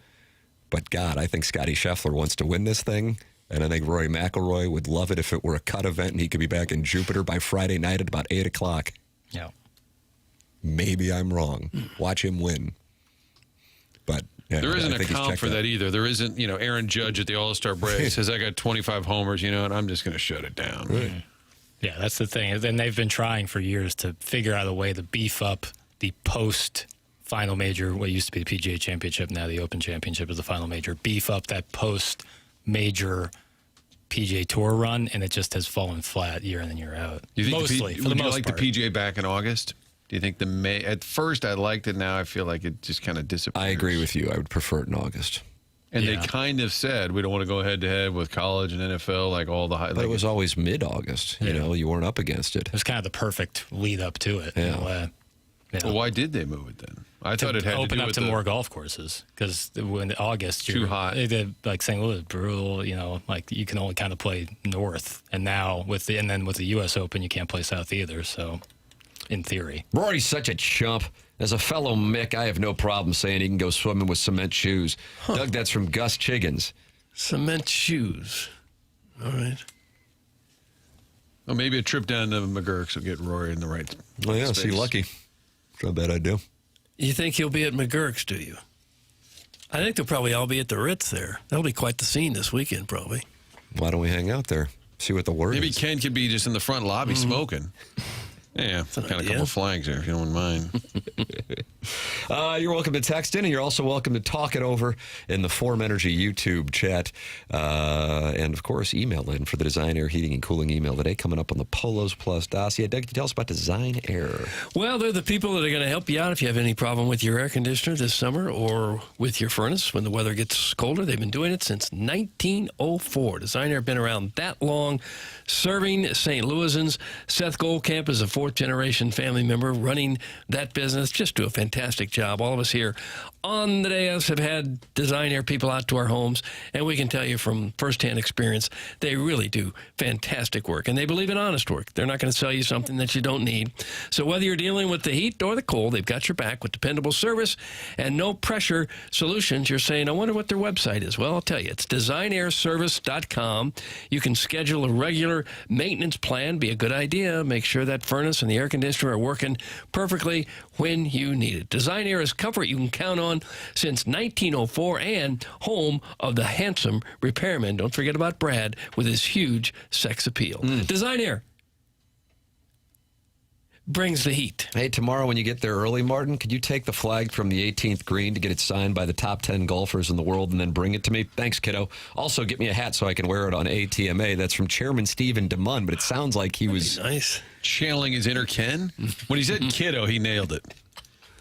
But God, I think Scotty Scheffler wants to win this thing, and I think Rory McIlroy would love it if it were a cut event and he could be back in Jupiter by Friday night at about 8 o'clock. Yeah. Maybe I'm wrong. Watch him win. But yeah, there isn't a comp for that either. There isn't, Aaron Judge at the All-Star break says, I got 25 homers, and I'm just going to shut it down. Right. Yeah, that's the thing. And they've been trying for years to figure out a way to beef up the post-final major, what used to be the PGA Championship, now the Open Championship is the final major, beef up that post-major PGA Tour run, and it just has fallen flat year in and year out. You think Mostly, would you like the PGA back in August? Do you think at first I liked it, now I feel like it just kind of disappears? I agree with you. I would prefer it in August. And they kind of said we don't want to go head-to-head with college and NFL, like all the high. But it was always mid-August. You weren't up against it. It was kind of the perfect lead-up to it. Yeah. Well, why did they move it then? I thought it had to open do up with to more golf courses because in August too hot. Like St. Louis, brutal. Like you can only kind of play north, and now with the U.S. Open, you can't play south either. So, in theory, Rory's such a chump. As a fellow Mick, I have no problem saying he can go swimming with cement shoes. Doug, that's from Gus Chiggins. Cement shoes. All right. Well, maybe a trip down to McGurk's will get Rory in the right space. See, lucky. I bet I do. You think he'll be at McGurk's, do you? I think they'll probably all be at the Ritz there. That'll be quite the scene this weekend, probably. Why don't we hang out there? See what the word Maybe is. Ken could be just in the front lobby smoking. Yeah, kind of a couple flags there, if you don't mind. You're welcome to text in, and you're also welcome to talk it over in the Form Energy YouTube chat. And, of course, email in for the Design Air Heating and Cooling email today, coming up on the Polos Plus dossier. Doug, can you tell us about Design Air? Well, they're the people that are going to help you out if you have any problem with your air conditioner this summer or with your furnace when the weather gets colder. They've been doing it since 1904. Design Air been around that long, serving St. Louisans. Seth Goldcamp is a fourth-generation family member running that business. Just do a fantastic job. All of us here on the dais have had Design Air people out to our homes, and we can tell you from firsthand experience, they really do fantastic work, and they believe in honest work. They're not going to sell you something that you don't need. So whether you're dealing with the heat or the cold, they've got your back with dependable service and no-pressure solutions. You're saying, I wonder what their website is. Well, I'll tell you. It's designairservice.com. You can schedule a regular maintenance plan. Be a good idea. Make sure that furnace and the air conditioner are working perfectly when you need it. Design Air is comfort you can count on since 1904 and home of the handsome repairman. Don't forget about Brad with his huge sex appeal. Design Air brings the heat. Hey, tomorrow when you get there early, Martin, could you take the flag from the 18th green to get it signed by the top 10 golfers in the world and then bring it to me? Thanks, kiddo. Also, get me a hat so I can wear it on ATMA. That's from Chairman Stephen DeMunn, but it sounds like he was nice channeling his inner Ken. When he said kiddo, he nailed it.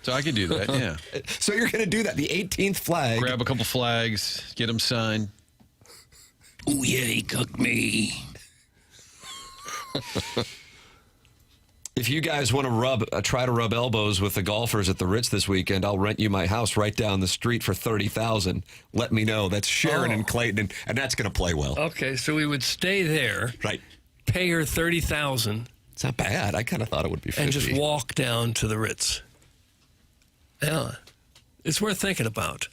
So I can do that, yeah. So you're going to do that, the 18th flag. Grab a couple flags, get them signed. Oh, yeah, he cooked me. If you guys want to try to rub elbows with the golfers at the Ritz this weekend, I'll rent you my house right down the street for $30,000. Let me know. That's Sharon and Clayton, and that's going to play well. Okay, so we would stay there. Right. Pay her $30,000. It's not bad. I kind of thought it would be $50,000. And just walk down to the Ritz. Yeah, it's worth thinking about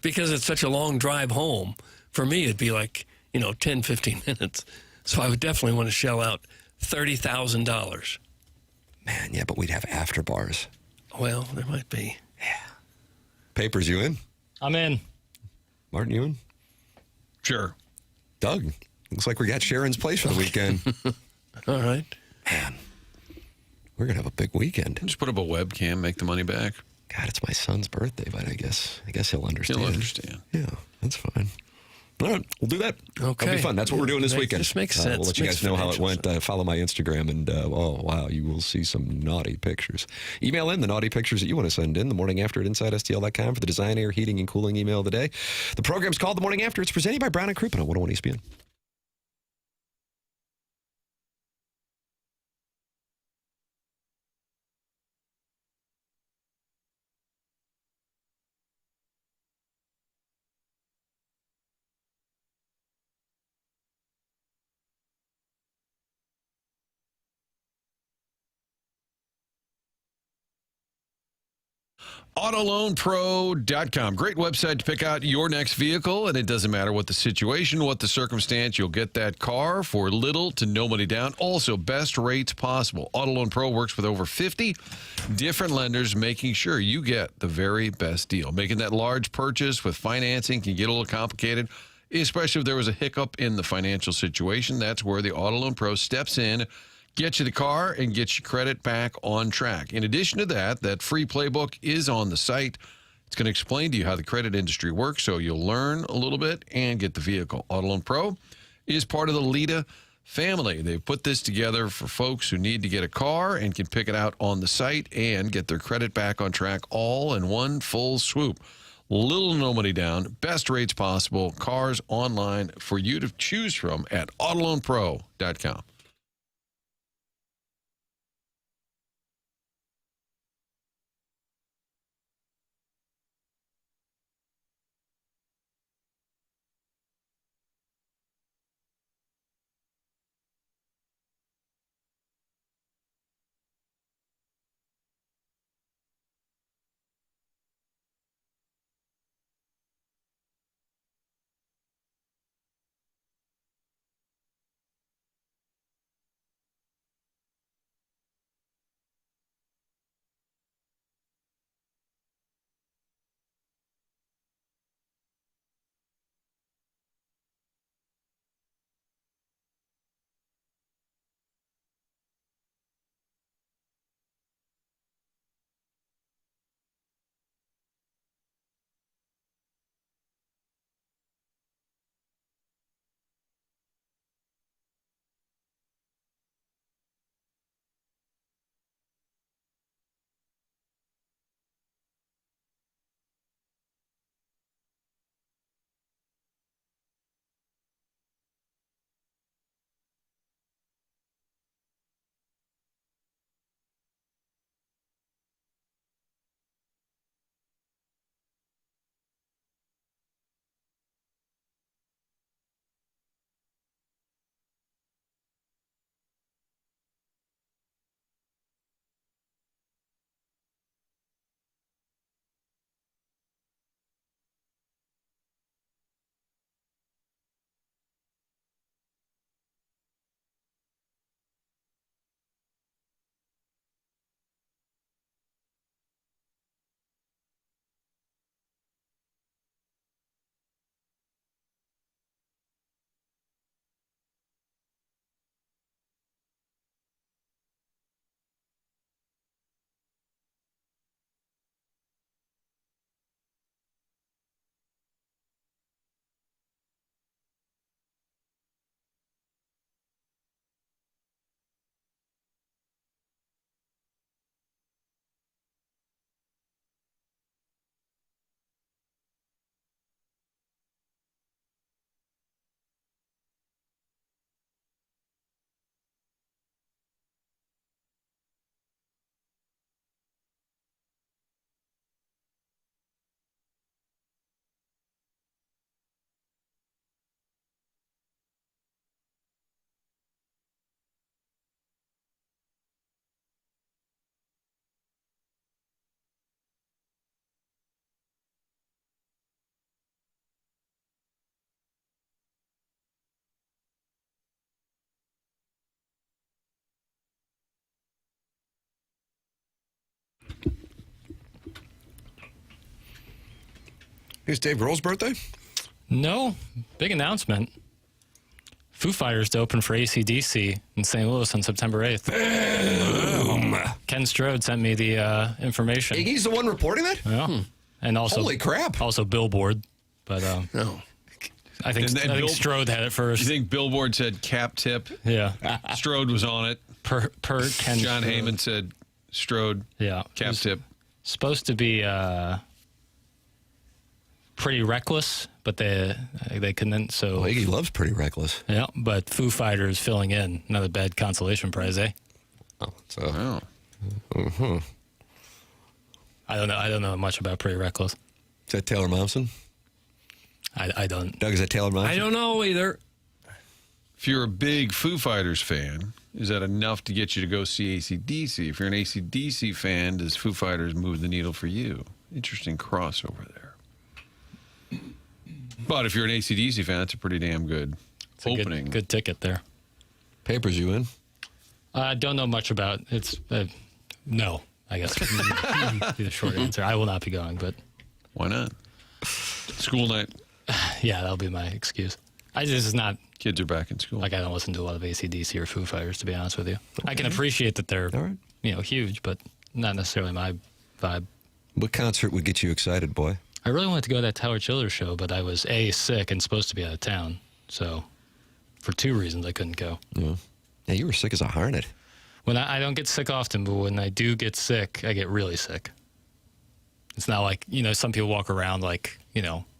because it's such a long drive home. For me, it'd be like, 10, 15 minutes. So I would definitely want to shell out $30,000. Man, yeah, but we'd have after bars. Well, there might be. Yeah. Papers, you in? I'm in. Martin, you in? Sure. Doug, looks like we got Sharon's place for the weekend. All right. Man, we're going to have a big weekend. Just put up a webcam, make the money back. God, it's my son's birthday, but I guess he'll understand. He'll understand. Yeah, that's fine. All right, we'll do that. Okay. It'll be fun. That's what we're doing this weekend. This makes sense. We'll let you guys know how it went. Follow my Instagram, and oh, wow, you will see some naughty pictures. Email in the naughty pictures that you want to send in the morning after at InsideSTL.com for the Design Air Heating and Cooling email of the day. The program's called The Morning After. It's presented by Brown & Crouppen on 101 ESPN. AutoLoanPro.com. Great website to pick out your next vehicle, and it doesn't matter what the situation, what the circumstance, you'll get that car for little to no money down. Also, best rates possible. AutoLoan Pro works with over 50 different lenders, making sure you get the very best deal. Making that large purchase with financing can get a little complicated, especially if there was a hiccup in the financial situation. That's where the AutoLoan Pro steps in, get you the car, and get your credit back on track. In addition to that, that free playbook is on the site. It's going to explain to you how the credit industry works, so you'll learn a little bit and get the vehicle. AutoLoan Pro is part of the Lita family. They've put this together for folks who need to get a car and can pick it out on the site and get their credit back on track all in one full swoop. Little to no money down, best rates possible, cars online for you to choose from at AutoLoanPro.com. Is Dave Grohl's birthday? No. Big announcement. Foo Fighters to open for AC/DC in St. Louis on September 8th. Boom. Ken Strode sent me the information. Iggy's the one reporting that? Yeah. And also, holy crap. Also Billboard. But no. I think Strode had it first. You think Billboard said cap tip? Yeah. Strode was on it. Per Ken John Strode. Heyman said Strode. Yeah. Cap tip. Supposed to be Pretty Reckless, but they couldn't. So Iggy loves Pretty Reckless. Yeah, but Foo Fighters filling in. Another bad consolation prize, eh? Oh, so. Mm-hmm. I don't know much about Pretty Reckless. Is that Taylor Momsen? I don't. Doug, is that Taylor Momsen? I don't know either. If you're a big Foo Fighters fan, is that enough to get you to go see AC/DC? If you're an AC/DC fan, does Foo Fighters move the needle for you? Interesting crossover there. But if you're an AC/DC fan, that's a pretty damn good opening. Good ticket there. Papers, you in? I don't know much about it's. No, I guess be the short answer. I will not be going, but why not? School night. Yeah, that'll be my excuse. This is not. Kids are back in school. Like, I don't listen to a lot of AC/DC or Foo Fighters, to be honest with you. Okay. I can appreciate that they're huge, but not necessarily my vibe. What concert would get you excited, boy? I really wanted to go to that Tyler Childers show, but I was sick and supposed to be out of town. So, for 2 reasons, I couldn't go. Yeah, you were sick as a hornet. When I don't get sick often, but when I do get sick, I get really sick. It's not like, some people walk around like,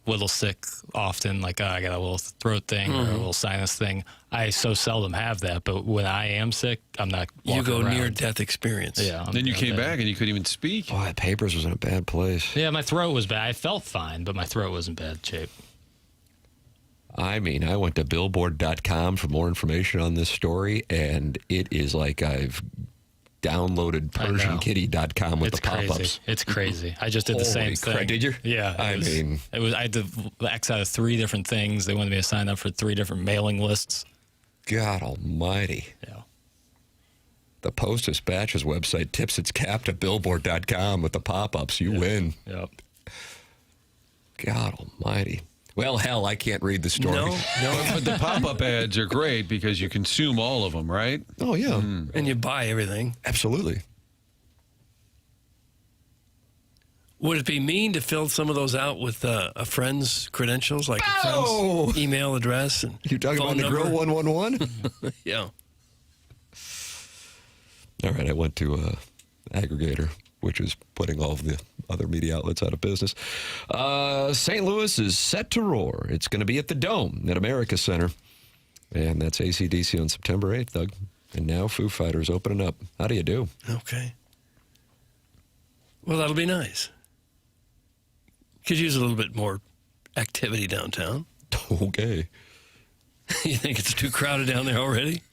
little sick often, like, I got a little throat thing or a little sinus thing. I so seldom have that, but when I am sick, I'm not walking You go around. near-death experience. Yeah. Then you came back and you couldn't even speak. Oh, that Papers was in a bad place. Yeah, my throat was bad. I felt fine, but my throat was in bad shape. I mean, I went to billboard.com for more information on this story, and it is like I've downloaded PersianKitty.com with the pop-ups. It's crazy. I just did the same thing. Did you? Yeah. I had to X out of 3 different things. They wanted me to sign up for 3 different mailing lists. God almighty. Yeah. The Post-Dispatch's website tips its cap to billboard.com with the pop-ups. You win. Yep. God almighty. Well, hell, I can't read the story. No, but the pop-up ads are great because you consume all of them, right? Oh, yeah. And you buy everything. Absolutely. Would it be mean to fill some of those out with a friend's credentials, like a friend's email address and you talking phone about the number? Grill 111? Yeah. All right, I went to Aggregator, which is putting all of the other media outlets out of business. St. Louis is set to roar. It's going to be at the Dome at America Center. And that's AC/DC on September 8th, Doug. And now Foo Fighters opening up. How do you do? Okay. Well, that'll be nice. Could use a little bit more activity downtown. Okay. You think it's too crowded down there already?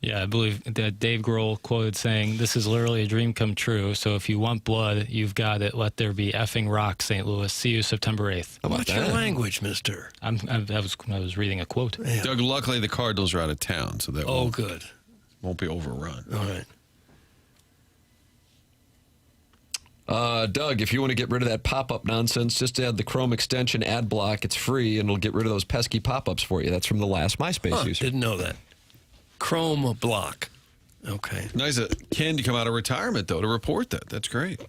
Yeah, I believe that Dave Grohl quoted saying, "This is literally a dream come true. So if you want blood, you've got it. Let there be effing rock, St. Louis. See you September 8th." What's your language, mister? I was reading a quote. Yeah. Doug, luckily the Cardinals are out of town, so that good. Won't be overrun. All right. Doug, if you want to get rid of that pop-up nonsense, just add the Chrome extension ad block. It's free, and it'll get rid of those pesky pop-ups for you. That's from the last MySpace user. Didn't know that. Chrome block. Okay. Nice Ken to come out of retirement, though, to report that. That's great.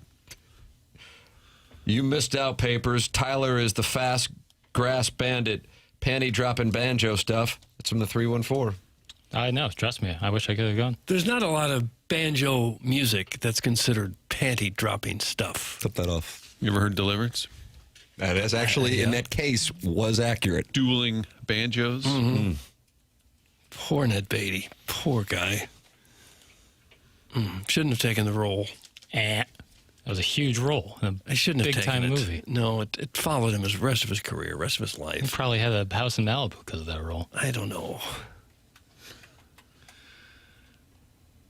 You missed out, Papers. Tyler is the fast grass bandit, panty-dropping banjo stuff. It's from the 314. I know. Trust me. I wish I could have gone. There's not a lot of banjo music that's considered panty-dropping stuff. Flip that off. You ever heard Deliverance? That is actually, in that case, was accurate. Dueling banjos. Mm-hmm. Poor Ned Beatty. Poor guy. Shouldn't have taken the role. That was a huge role. I shouldn't have taken big-time it. movie. No, it followed him the rest of his career, rest of his life. He probably had a house in Malibu because of that role. I don't know.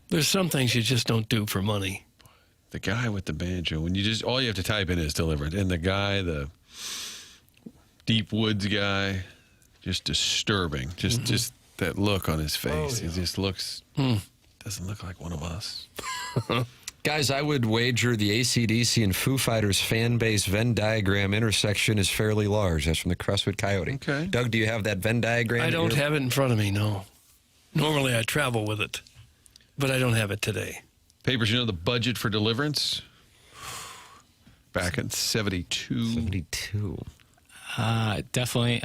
There's some things you just don't do for money. The guy with the banjo, when all you have to type in is Deliverance. And the guy, the Deep Woods guy, just disturbing. Just that look on his face. He just looks, doesn't look like one of us. Guys, I would wager the AC/DC and Foo Fighters fan base Venn diagram intersection is fairly large. That's from the Crestwood Coyote. Okay. Doug, do you have that Venn diagram? I don't have it in front of me, no. Normally I travel with it, but I don't have it today. Papers, you know the budget for Deliverance? Back in 72. 72. Definitely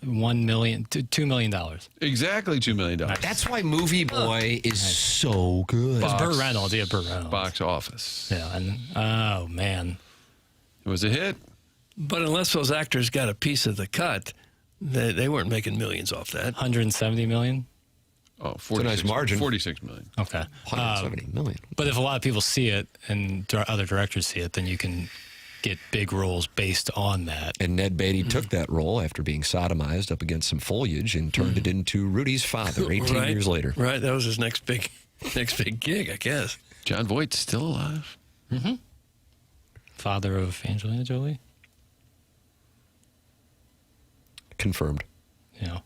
$1 million, $2 million. Exactly $2 million. That's why Movie Boy is so good. It's Burt Reynolds. Yeah, Burt Reynolds. Box office. Yeah, and oh man, it was a hit. But unless those actors got a piece of the cut, they weren't making millions off that. 170 million. Oh, 46, it's a nice margin. 46 million. Okay. 170 million. But if a lot of people see it and other directors see it, then you can get big roles based on that. And Ned Beatty took that role after being sodomized up against some foliage and turned it into Rudy's father 18 years later. Right, that was his next big gig, I guess. John Voight's still alive. Mm-hmm. Father of Angelina Jolie. Confirmed. Yeah.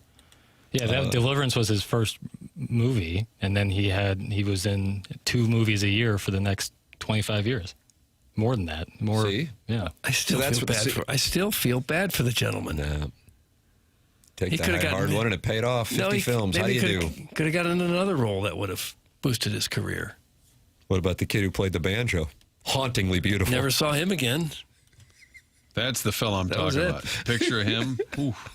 Yeah, that Deliverance was his first movie, and then he was in 2 movies a year for the next 25 years. More than that. More. See? Yeah. I still feel bad for the gentleman. Nah. Take He the coulda high gotten- hard one and it paid off. 50 films. How do you do? Could have gotten another role that would have boosted his career. What about the kid who played the banjo? Hauntingly beautiful. Never saw him again. That's the fella I'm That was talking it. about. Picture of him. Oof.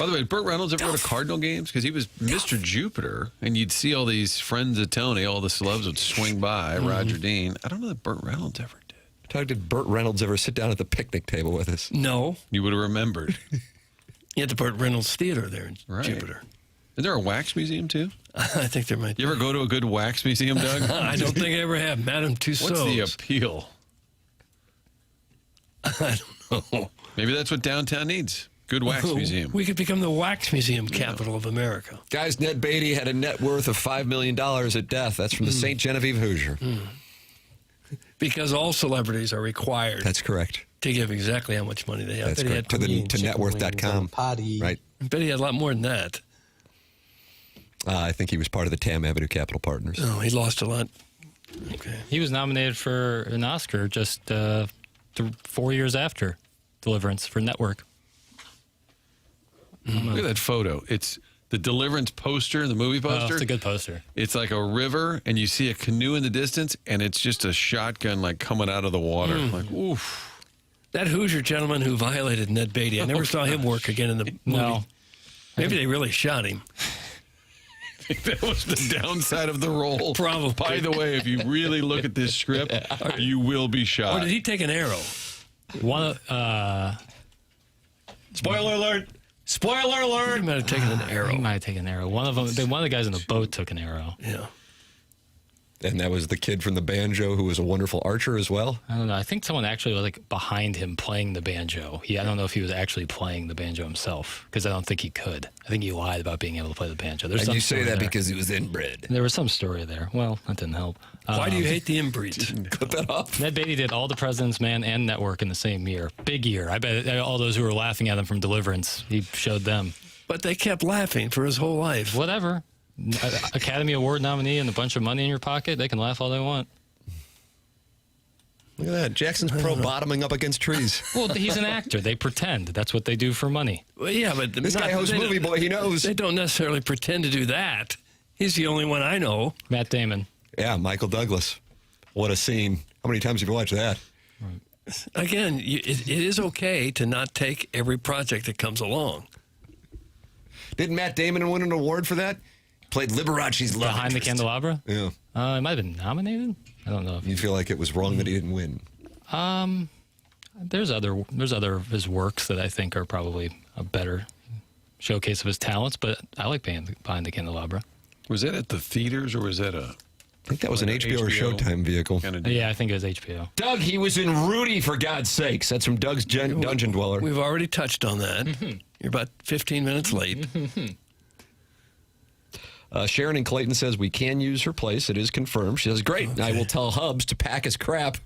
By the way, Burt Reynolds ever go to Cardinal games? Because he was Mr. Jupiter, and you'd see all these friends of Tony, all the celebs would swing by, Roger Dean. I don't know that Burt Reynolds ever did. Doug, did Burt Reynolds ever sit down at the picnic table with us? No. You would have remembered. You had the Burt Reynolds Theater there in Jupiter. Is there a wax museum, too? I think there might be. You ever go to a good wax museum, Doug? I don't think I ever have. Madame Tussauds. What's the appeal? I don't know. Maybe that's what downtown needs. Good wax museum. We could become the wax museum capital of America. Guys, Ned Beatty had a net worth of $5 million at death. That's from the St. Genevieve Hoosier. Because all celebrities are required. That's correct. To give exactly how much money they have. That's correct. To networth.com. Right. I bet he had a lot more than that. I think he was part of the Tam Avenue Capital Partners. Oh, he lost a lot. Okay. He was nominated for an Oscar just 4 years after Deliverance for Network. Look at that photo. It's the Deliverance poster, the movie poster. Oh, it's a good poster. It's like a river, and you see a canoe in the distance, and it's just a shotgun like coming out of the water. Like, oof. That Hoosier gentleman who violated Ned Beatty, I never saw him work again in the movie. No. Maybe they really shot him. I think that was the downside of the role. Probably. By the way, if you really look at this script, you will be shot. Or did he take an arrow? Spoiler alert. Spoiler alert. He might have taken an arrow. He might have taken an arrow. One of the guys in the boat took an arrow. Yeah. And that was the kid from the banjo who was a wonderful archer as well. I don't know. I think someone actually was like behind him playing the banjo. I don't know if he was actually playing the banjo himself because I don't think he could. I think he lied about being able to play the banjo. There's And some you say story that there. because he was inbred. There was some story there. Well, that didn't help. Why do you hate the inbreeds? Cut that off. Ned Beatty did All the President's Man and Network in the same year. Big year. I bet all those who were laughing at him from Deliverance, he showed them. But they kept laughing for his whole life. Whatever. Academy Award nominee and a bunch of money in your pocket, they can laugh all they want. Look at that. Jackson's pro bottoming up against trees. Well, he's an actor. They pretend. That's what they do for money. Well, yeah, but This guy hosts Movie Boy. He knows. They don't necessarily pretend to do that. He's the only one I know. Matt Damon. Yeah, Michael Douglas. What a scene. How many times have you watched that? Again, it is okay to not take every project that comes along. Didn't Matt Damon win an award for that? Played Liberace's love Behind the interest. Candelabra? Yeah. It might have been nominated. I don't know. If You feel like it was wrong that he didn't win? There's other of his works that I think are probably a better showcase of his talents, but I like Behind the Candelabra. Was that at the theaters or was that I think that was an HBO or Showtime vehicle. Yeah, I think it was HBO. Doug, he was in Rudy, for God's sakes. That's from Doug's Dungeon Dweller. We've already touched on that. You're about 15 minutes late. Sharon in Clayton says we can use her place. It is confirmed. She says, great. Okay. I will tell Hubs to pack his crap.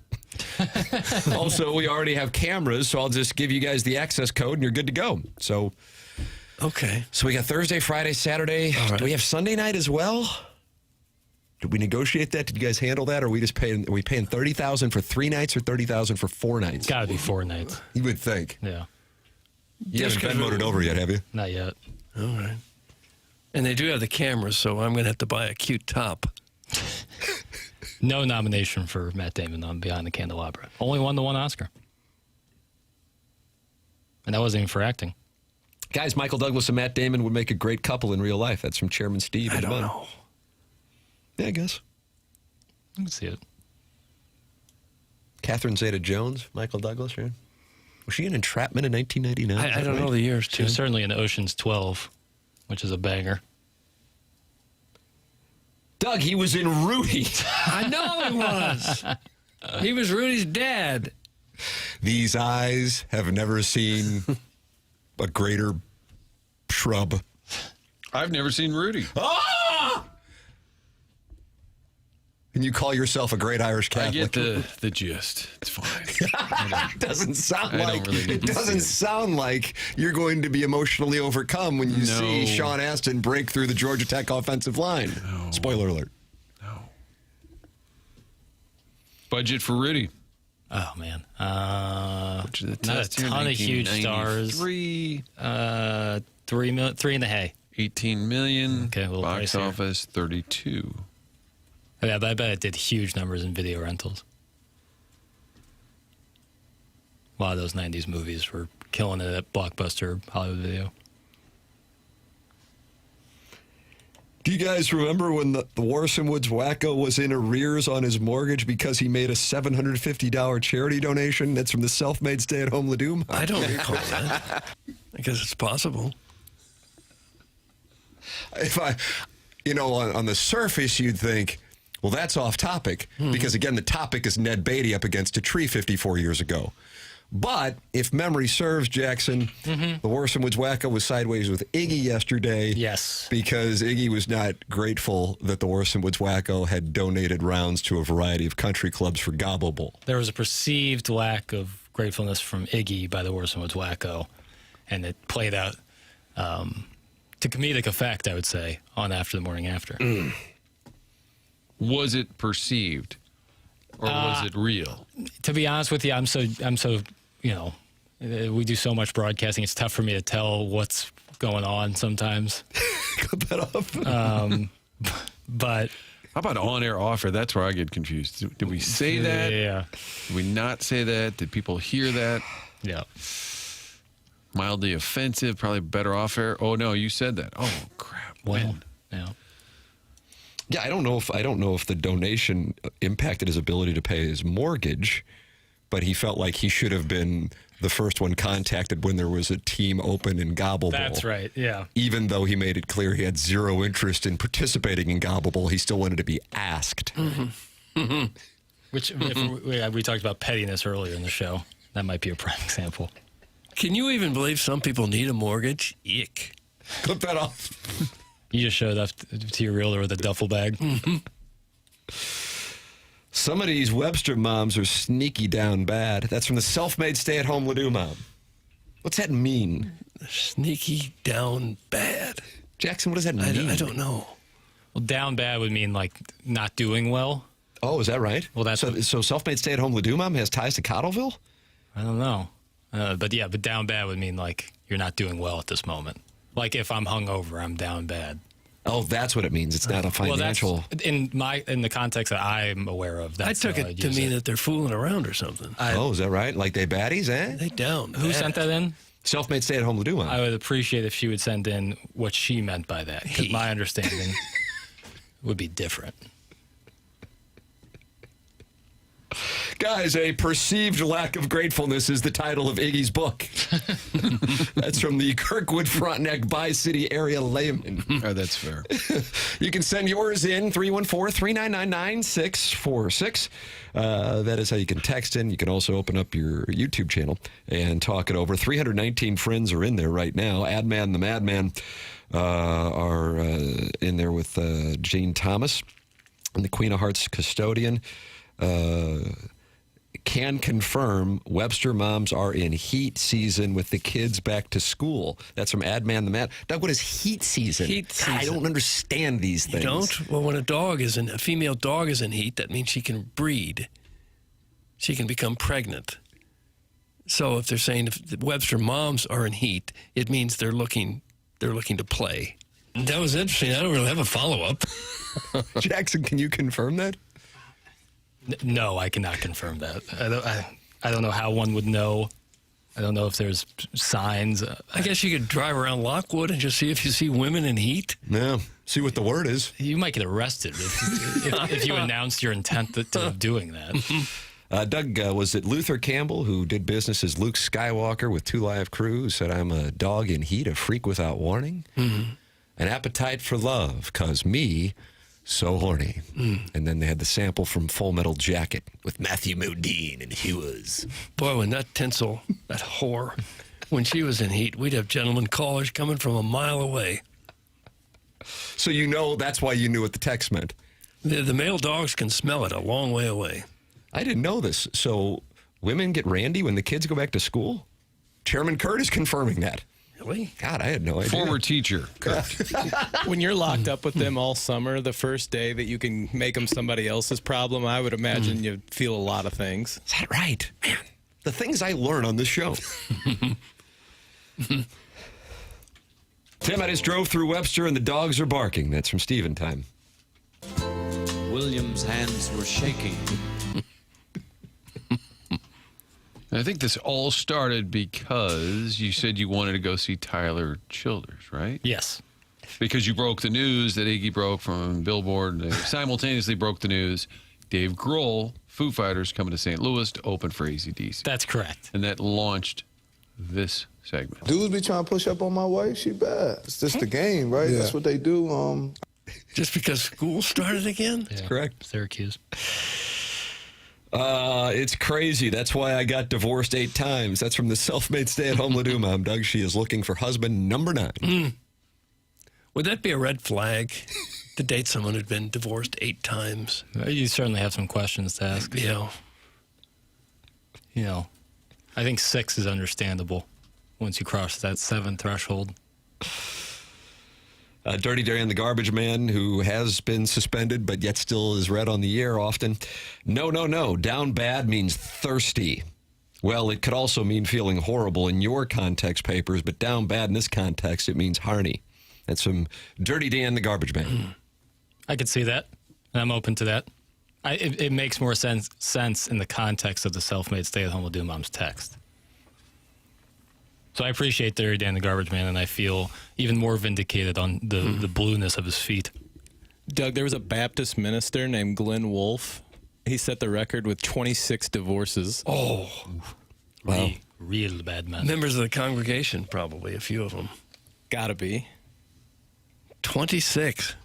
Also, we already have cameras, so I'll just give you guys the access code and you're good to go. So, okay. So we got Thursday, Friday, Saturday. Right. Do we have Sunday night as well? Did we negotiate that? Did you guys handle that? Or are we just paying? Are we paying $30,000 for 3 nights or $30,000 for 4 nights? It's got to be 4 nights. You would think. Yeah. You haven't Venmoed it over yet, have you? Not yet. All right. And they do have the cameras, so I'm going to have to buy a cute top. No nomination for Matt Damon on Behind the Candelabra. Only won the 1 Oscar. And that wasn't even for acting. Guys, Michael Douglas and Matt Damon would make a great couple in real life. That's from Chairman Steve. I don't know. Yeah, I guess. I can see it. Catherine Zeta-Jones, Michael Douglas, right? Was she in Entrapment in 1999? I don't know the years, She was certainly in Ocean's 12, which is a banger. Doug, he was in Rudy. I know he was. He was Rudy's dad. These eyes have never seen a greater shrub. I've never seen Rudy. Ah! And you call yourself a great Irish Catholic? I get the gist. It's fine. It doesn't sound like you're going to be emotionally overcome when you see Sean Astin break through the Georgia Tech offensive line. No. Spoiler alert. No. Budget for Rudy. Oh, man. Not a ton of huge stars. 3 in the hay. 18 million. Okay, a little box pricier. office 32. Yeah, but I bet it did huge numbers in video rentals. A lot of those 90s movies were killing it at Blockbuster Hollywood Video. Do you guys remember when the Warson Woods wacko was in arrears on his mortgage because he made a $750 charity donation? That's from the self-made stay-at-home Ledoux. I don't recall that. I guess it's possible. If on the surface, you'd think, well, that's off topic because, again, the topic is Ned Beatty up against a tree 54 years ago. But if memory serves, Jackson, the Warson Woods wacko was sideways with Iggy yesterday. Yes. Because Iggy was not grateful that the Warson Woods wacko had donated rounds to a variety of country clubs for Gobble Bowl. There was a perceived lack of gratefulness from Iggy by the Warson Woods wacko, and it played out to comedic effect, I would say, on After the Morning After. Was it perceived, or was it real? To be honest with you, I'm so we do so much broadcasting. It's tough for me to tell what's going on sometimes. Cut that off. But how about on-air, off-air? That's where I get confused. Did we say that? Yeah. Did we not say that? Did people hear that? Yeah. Mildly offensive, probably better off-air. Oh no, you said that. Oh crap. Well, yeah. Yeah, I don't know if the donation impacted his ability to pay his mortgage, but he felt like he should have been the first one contacted when there was a team open in Gobble Bowl. That's right, yeah. Even though he made it clear he had zero interest in participating in Gobble Bowl, he still wanted to be asked. Which, if we talked about pettiness earlier in the show. That might be a prime example. Can you even believe some people need a mortgage? Ick. Clip that off. You just showed up to your realtor with a duffel bag. Some of these Webster moms are sneaky down bad. That's from the self-made stay-at-home Ledoux mom. What's that mean? Sneaky down bad. Jackson, what does that mean? I don't know. Well, down bad would mean like not doing well. Oh, is that right? Well, that's so self-made stay-at-home Ledoux mom has ties to Cottleville? I don't know. But down bad would mean like you're not doing well at this moment. Like if I'm hungover, I'm down bad. Oh, that's what it means. It's not a financial. Well, in the context that I'm aware of. That's I took it to mean that they're fooling around or something. Is that right? Like they baddies, eh? They down. Who sent that in? Self-made stay-at-home Ledoux mom. I would appreciate if she would send in what she meant by that, because my understanding would be different. Guys, a perceived lack of gratefulness is the title of Iggy's book. That's from the Kirkwood Frontenac Bi-City area layman. Oh, that's fair. You can send yours in 314-399-9646. That is how you can text in. You can also open up your YouTube channel and talk it over. 319 friends are in there right now. Adman the Madman are in there with Gene Thomas and the Queen of Hearts custodian. can confirm Webster moms are in heat season with the kids back to school. That's from Adman the Man. Doug, what is heat season? Heat season. God, I don't understand these things. You don't? Well, when a female dog is in heat, that means she can breed. She can become pregnant. So if they're saying if the Webster moms are in heat, it means they're looking to play. That was interesting. I don't really have a follow-up. Jackson, can you confirm that? No, I cannot confirm that. I don't know how one would know. I don't know if there's signs. I guess you could drive around Lockwood and just see if you see women in heat. Yeah, see what the word is. You might get arrested if you announce your intent of doing that. Doug, was it Luther Campbell who did business as Luke Skywalker with Two Live Crew, who said, I'm a dog in heat, a freak without warning? Mm-hmm. An appetite for love, 'cause me... so horny. And then they had the sample from Full Metal Jacket with Matthew Modine, and he was... Boy, when that tinsel, that whore, when she was in heat, we'd have gentlemen callers coming from a mile away. So that's why you knew what the text meant. The male dogs can smell it a long way away. I didn't know this. So women get randy when the kids go back to school? Chairman Kurt is confirming that. Really? God, I had no idea. Former teacher. When you're locked up with them all summer, the first day that you can make them somebody else's problem, I would imagine you'd feel a lot of things. Is that right? Man, the things I learn on this show. Tim, I just drove through Webster and the dogs are barking. That's from Steven time. William's hands were shaking. I think this all started because you said you wanted to go see Tyler Childers, right? Yes. Because you broke the news that Iggy broke from Billboard. They simultaneously broke the news. Dave Grohl, Foo Fighters, coming to St. Louis to open for AC/DC. That's correct. And that launched this segment. Dudes be trying to push up on my wife. She bad. It's just the game, right? Yeah. That's what they do. Just because school started again? That's correct. Syracuse. It's crazy. That's why I got divorced 8 times. That's from the self-made stay-at-home Ladue mom, Doug. She is looking for husband number 9. Would that be a red flag to date someone who'd been divorced 8 times? You certainly have some questions to ask. Yeah. I think 6 is understandable once you cross that 7 threshold. Dirty Dan the Garbage Man, who has been suspended but yet still is read on the air often. No. Down bad means thirsty. Well, it could also mean feeling horrible in your context papers, but down bad in this context, it means harny. That's from Dirty Dan the Garbage Man. I could see that. I'm open to that. It makes more sense in the context of the self-made stay-at-home Ladue mom's text. So I appreciate Dirty Dan the Garbage Man, and I feel even more vindicated on the blueness of his feet. Doug, there was a Baptist minister named Glenn Wolfe. He set the record with 26 divorces. Oh. Wow. Real bad man. Members of the congregation, probably, a few of them. Gotta be. 26.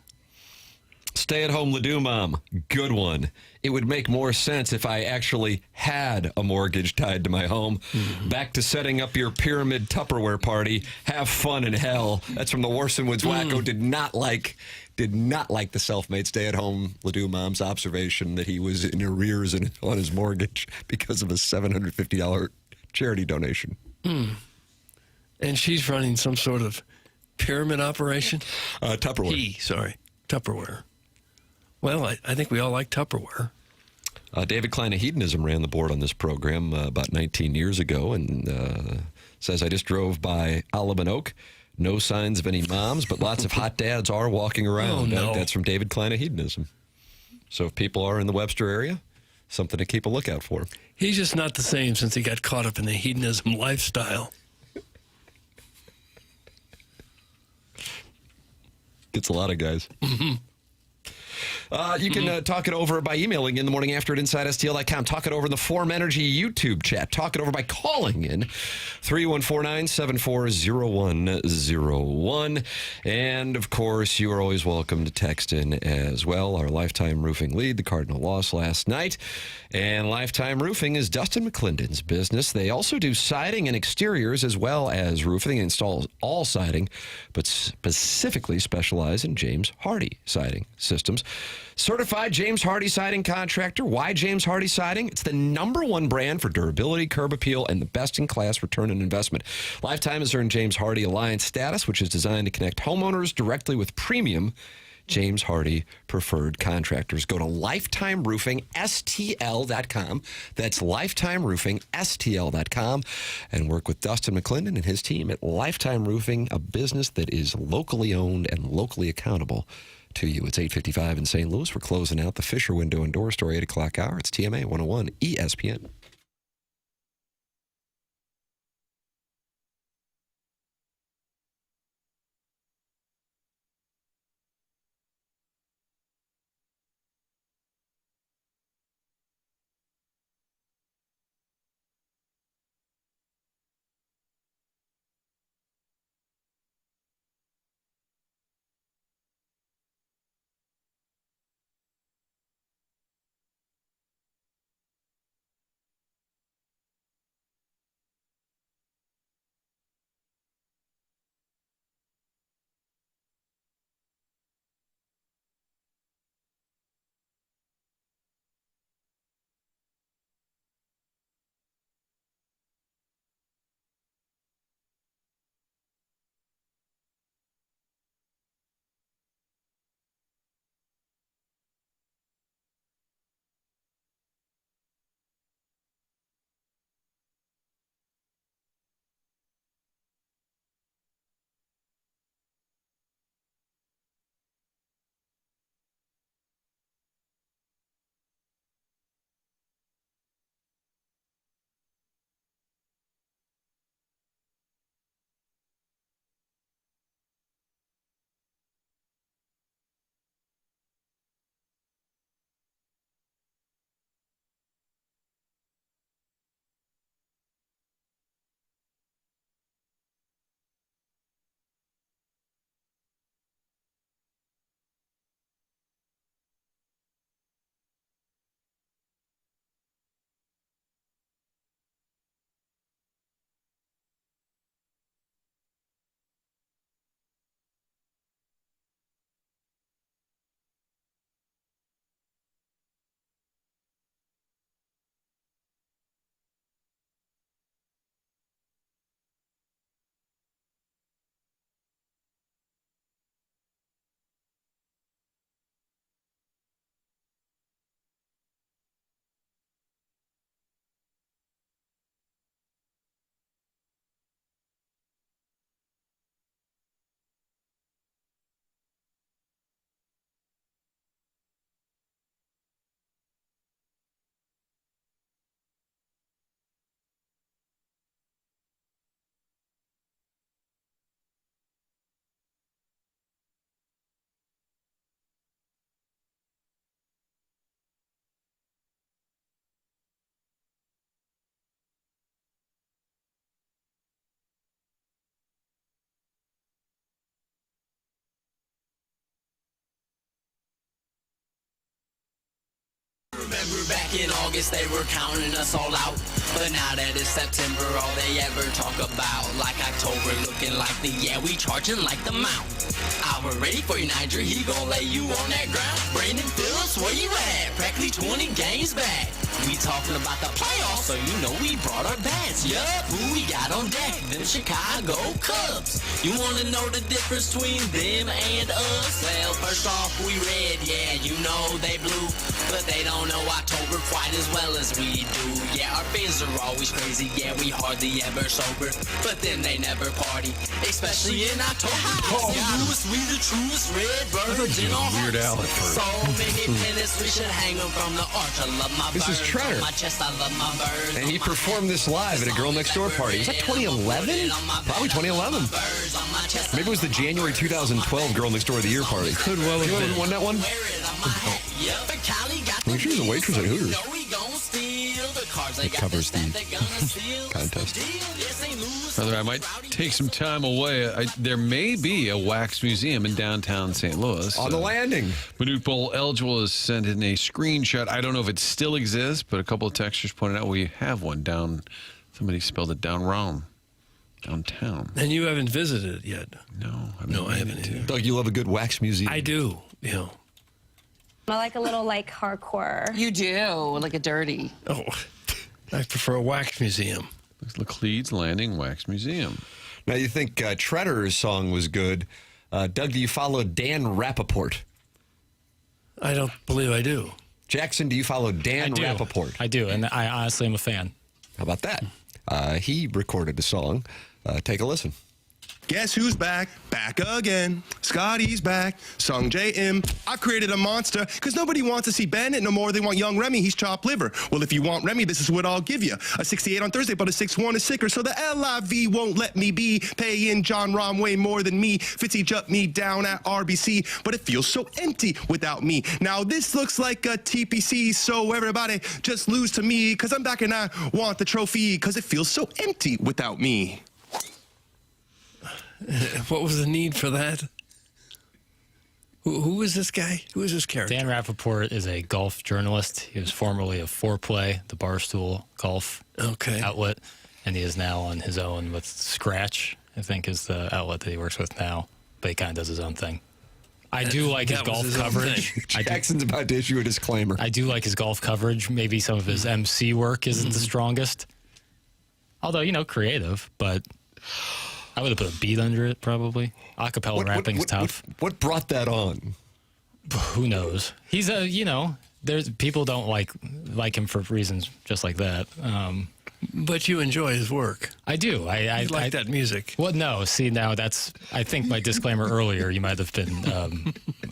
Stay-at-home Ladue mom, good one. It would make more sense if I actually had a mortgage tied to my home. Back to setting up your pyramid Tupperware party. Have fun in hell. That's from the Warson Woods Wacko. Did not like the self-made stay-at-home Ladue mom's observation that he was in arrears on his mortgage because of a $750 charity donation. And she's running some sort of pyramid operation? Tupperware. Tupperware. Well, I think we all like Tupperware. David Klein of Hedonism ran the board on this program about 19 years ago and says, I just drove by Olive and Oak. No signs of any moms, but lots of hot dads are walking around. Oh, no. That's from David Klein of Hedonism. So if people are in the Webster area, something to keep a lookout for. He's just not the same since he got caught up in the hedonism lifestyle. Gets a lot of guys. You can talk it over by emailing in the morning after at InsideSTL.com. Talk it over in the Form Energy YouTube chat. Talk it over by calling in 314-974-0101. And, of course, you are always welcome to text in as well. Our Lifetime Roofing lead, the Cardinal lost last night. And Lifetime Roofing is Dustin McClendon's business. They also do siding and exteriors as well as roofing. They install all siding, but specifically specialize in James Hardy siding systems. Certified James Hardie Siding Contractor. Why James Hardie Siding? It's the #1 brand for durability, curb appeal, and the best-in-class return on investment. Lifetime has earned James Hardie Alliance status, which is designed to connect homeowners directly with premium James Hardie preferred contractors. Go to lifetimeroofingstl.com. That's lifetimeroofingstl.com, and work with Dustin McClendon and his team at Lifetime Roofing, a business that is locally owned and locally accountable to you. It's 8:55 in St. Louis. We're closing out the Fisher Window and Door Store 8 o'clock hour. It's TMA 101 ESPN. Remember back in August they were counting us all out, but now that it's September all they ever talk about, like October looking like the we charging like the mount. We're ready for you, Niger, he gon' lay you on that ground. Brandon Phillips, where you at? Practically 20 games back. We talking about the playoffs, so you know we brought our bats. Yup, who we got on deck? Them Chicago Cubs. You wanna know the difference between them and us? Well, first off, we red, yeah, you know they blue, but they don't know October quite as well as we do. Yeah, our fans are always crazy, yeah, we hardly ever sober, but then they never party, especially in October. Louis, we the truest red birds in our Weird Al at hearts. first. So many pennants, we should hang them from the arch. I love my This is birds Treader. on my chest, I love my birds. And he performed this live at a Girl Next Door party. Was that 2011? Probably 2011. Maybe it was the January 2012 Girl Next Door of the Year party. Could well have been. Won that one? I'm sure she was a waitress at Hooters. It covers the contest. Brother, I might take some time away. There may be a wax museum in downtown St. Louis. On the landing. Manute Bowl eligible has sent in a screenshot. I don't know if it still exists, but a couple of texters pointed out we have one down. Somebody spelled it down wrong. Downtown. And you haven't visited it yet? No, I haven't either. Doug, you love a good wax museum. I do. You know, I like a little like hardcore. You do, like a dirty. Oh, I prefer a wax museum. Laclede's Landing Wax Museum. Now, you think Treader's song was good. Doug, do you follow Dan Rapaport? I don't believe I do. Jackson, do you follow Dan Rapaport? I do, and I honestly am a fan. How about that? He recorded a song. Take a listen. Guess who's back? Back again. Scotty's back. Sung J.M. I created a monster because nobody wants to see Bennett no more. They want young Remy. He's chopped liver. Well, if you want Remy, this is what I'll give you. A 68 on Thursday, but a 6-1 is sicker. So the LIV won't let me be. Paying John Rahm way more than me. Fitzy jumped me down at RBC, but it feels so empty without me. Now this looks like a TPC, so everybody just lose to me because I'm back and I want the trophy because it feels so empty without me. What was the need for that? Who is this guy? Who is this character? Dan Rapaport is a golf journalist. He was formerly of Foreplay, the Barstool golf outlet, and he is now on his own with Scratch, I think is the outlet that he works with now, but he kind of does his own thing. I do like his golf coverage. Jackson's about to issue a disclaimer. I do like his golf coverage. Maybe some of his MC work isn't the strongest. Although, creative, but I would have put a beat under it, probably. Acapella rapping's tough. What brought that on? Who knows? He's there's people don't like him for reasons just like that. But you enjoy his work. I do. I like that music. Well, no. See, now I think my disclaimer earlier, you might have been,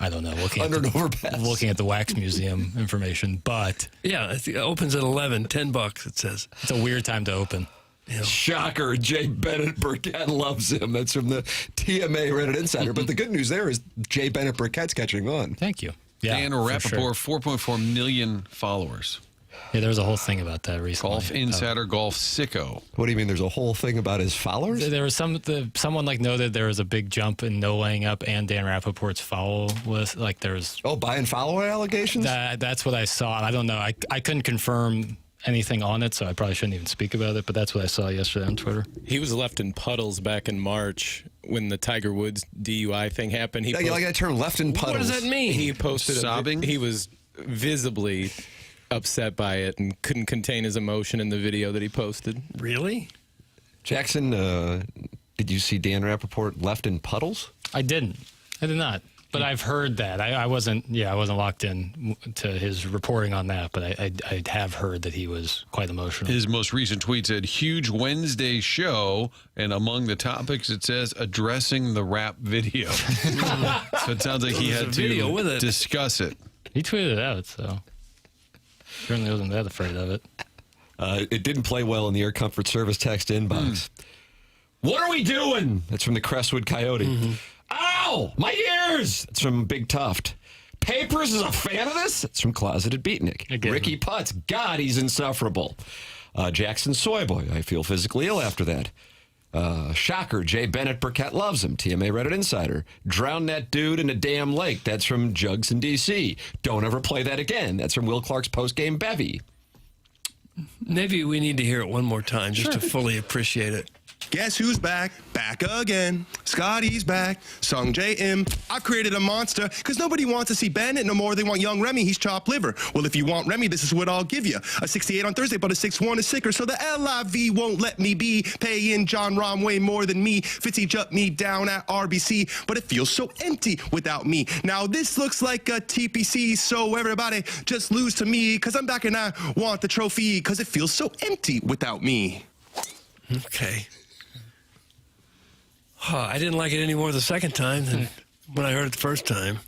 I don't know, looking at the Wax Museum information. But yeah, it opens at 11, $10. It says it's a weird time to open. Yeah. Shocker, Jay Bennett Burkett loves him. That's from the TMA Reddit Insider. But the good news there is Jay Bennett Burkett's catching on. Thank you. Yeah, Dan Rapaport, 4.4 million followers. Yeah, there was a whole thing about that recently. Golf Insider, Golf Sicko. What do you mean there's a whole thing about his followers? There was someone noted there was a big jump in no laying up and Dan Rapaport's follow list. Buy and follow allegations? That's what I saw. I don't know. I couldn't confirm anything on it, so I probably shouldn't even speak about it, but that's what I saw yesterday on Twitter. He was left in puddles back in March when the Tiger Woods DUI thing happened. You like that term, left in puddles? What does that mean? He posted sobbing. He was visibly upset by it and couldn't contain his emotion in the video that he posted. Really? Jackson, did you see Dan Rapaport left in puddles? I didn't. I did not. But I've heard that. I wasn't locked in to his reporting on that, but I have heard that he was quite emotional. His most recent tweet said, huge Wednesday show, and among the topics it says, addressing the rap video. So it sounds like he had to discuss it. He tweeted it out, so certainly wasn't that afraid of it. It didn't play well in the Air Comfort Service text inbox. What are we doing? That's from the Crestwood Coyote. Mm-hmm. Ow! My ears! That's from Big Tuft. Papers is a fan of this? It's from Closeted Beatnik. Ricky Putz. God, he's insufferable. Jackson Soyboy. I feel physically ill after that. Shocker. Jay Bennett Burkett loves him. TMA Reddit Insider. Drown that dude in a damn lake. That's from Jugs in D.C. Don't ever play that again. That's from Will Clark's postgame bevy. Maybe we need to hear it one more time just to fully appreciate it. Guess who's back? Back again. Scotty's back. Sung J.M. I created a monster because nobody wants to see Bennett no more. They want young Remy. He's chopped liver. Well, if you want Remy, this is what I'll give you. A 68 on Thursday, but a 6-1 is sicker. So the LIV won't let me be. Paying John Rahm way more than me. Fitzy jumped me down at RBC, but it feels so empty without me. Now this looks like a TPC, so everybody just lose to me because I'm back and I want the trophy because it feels so empty without me. Okay. I didn't like it any more the second time than when I heard it the first time.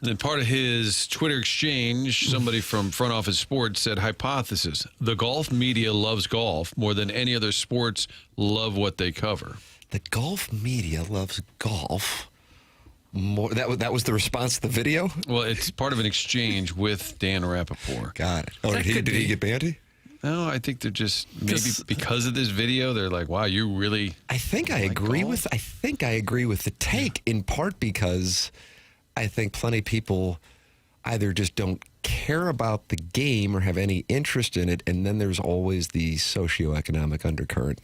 And then part of his Twitter exchange, somebody from Front Office Sports said, hypothesis, the golf media loves golf more than any other sports love what they cover. The golf media loves golf more. That was the response to the video? Well, it's part of an exchange with Dan Rapaport. Got it. Oh, did he get banty? No, I think they're just maybe because of this video, they're like, "Wow, you really." I think I agree with the take in part because I think plenty of people either just don't care about the game or have any interest in it, and then there's always the socioeconomic undercurrent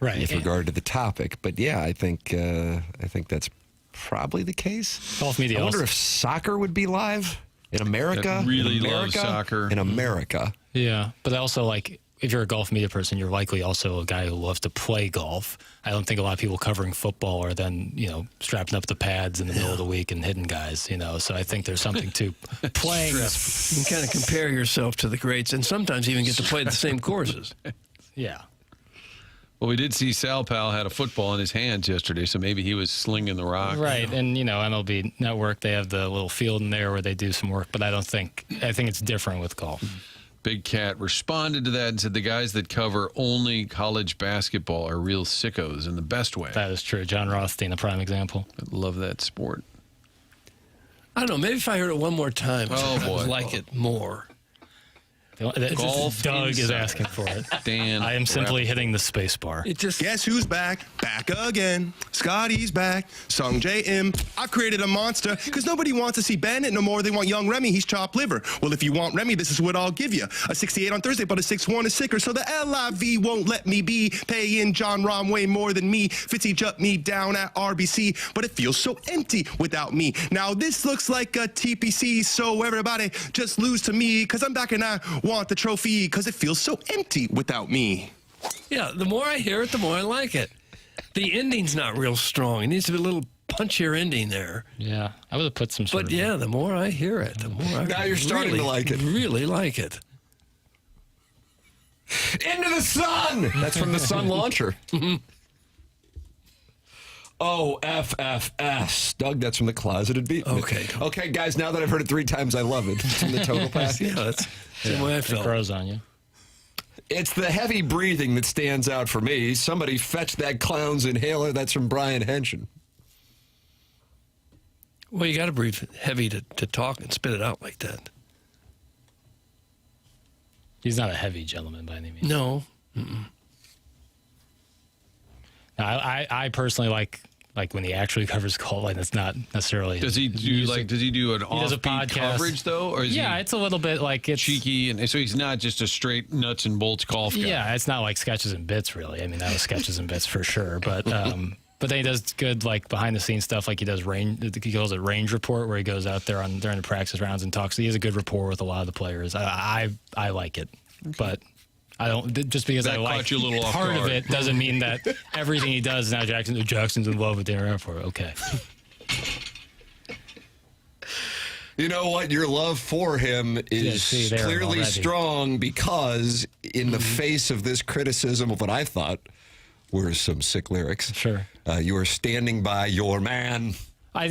with regard to the topic. But yeah, I think that's probably the case. Golf media I wonder also- if soccer would be live in America. That really in loves America, soccer. in America. Yeah, but also, like, if you're a golf media person, you're likely also a guy who loves to play golf. I don't think a lot of people covering football are then, strapping up the pads in the middle of the week and hitting guys, So I think there's something to playing this. You can kind of compare yourself to the greats and sometimes even get to play the same courses. Yeah. Well, we did see Sal Pal had a football in his hands yesterday, so maybe he was slinging the rock. Right, and MLB Network, they have the little field in there where they do some work, but I think it's different with golf. Big Cat responded to that and said the guys that cover only college basketball are real sickos in the best way. That is true. John Rothstein, a prime example. I love that sport. I don't know. Maybe if I heard it one more time, Oh, I boy. would like it more. Golf Doug is inside. asking for it. Dan I am simply Rapaport. hitting the space bar. It just Guess who's back? Back again. Scotty's back. Sung J.M. I created a monster because nobody wants to see Bennett no more. They want young Remy. He's chopped liver. Well, if you want Remy, this is what I'll give you. A 68 on Thursday, but a 6-1 is sicker. So the LIV won't let me be paying John Rahm way more than me. Fitzy jumped me down at RBC, but it feels so empty without me. Now this looks like a TPC, so everybody just lose to me because I'm back and I want the trophy because it feels so empty without me. Yeah, the more I hear it, the more I like it. The ending's not real strong. It needs to be a little punchier ending there. Yeah, I would have put some sort But of... yeah, the more I hear it, the more I Now you're starting really, to like it. Really like it. Into the sun! That's from the Sun launcher. OFFS. Doug, that's from the Closeted Beat. Okay. Okay, guys, now that I've heard it 3 times, I love it. It's in the total package. Yeah, that's the way I It felt. grows on you. It's the heavy breathing that stands out for me. Somebody fetch that clown's inhaler. That's from Brian Henshin. Well, you got to breathe heavy to talk and spit it out like that. He's not a heavy gentleman by any means. No. Now, I personally like when he actually covers golf. Like, that's not necessarily. Does he do Does he do an does a offbeat podcast. coverage though, or is Yeah, he it's a little bit like it's cheeky, and so he's not just a straight nuts and bolts golf guy? Yeah, it's not like sketches and bits really. I mean, that was sketches and bits for sure. But then he does good like behind the scenes stuff. Like he does he calls it range report, where he goes out there during the practice rounds and talks. He has a good rapport with a lot of the players. I like it, but. I don't just because That I like caught you a little off part of guard. it doesn't mean that everything he does now Jackson's in love with Dan Rapaport. Okay. You know what? Your love for him is there clearly already. strong because in the face of this criticism of what I thought were some sick lyrics, Sure. You are standing by your man. I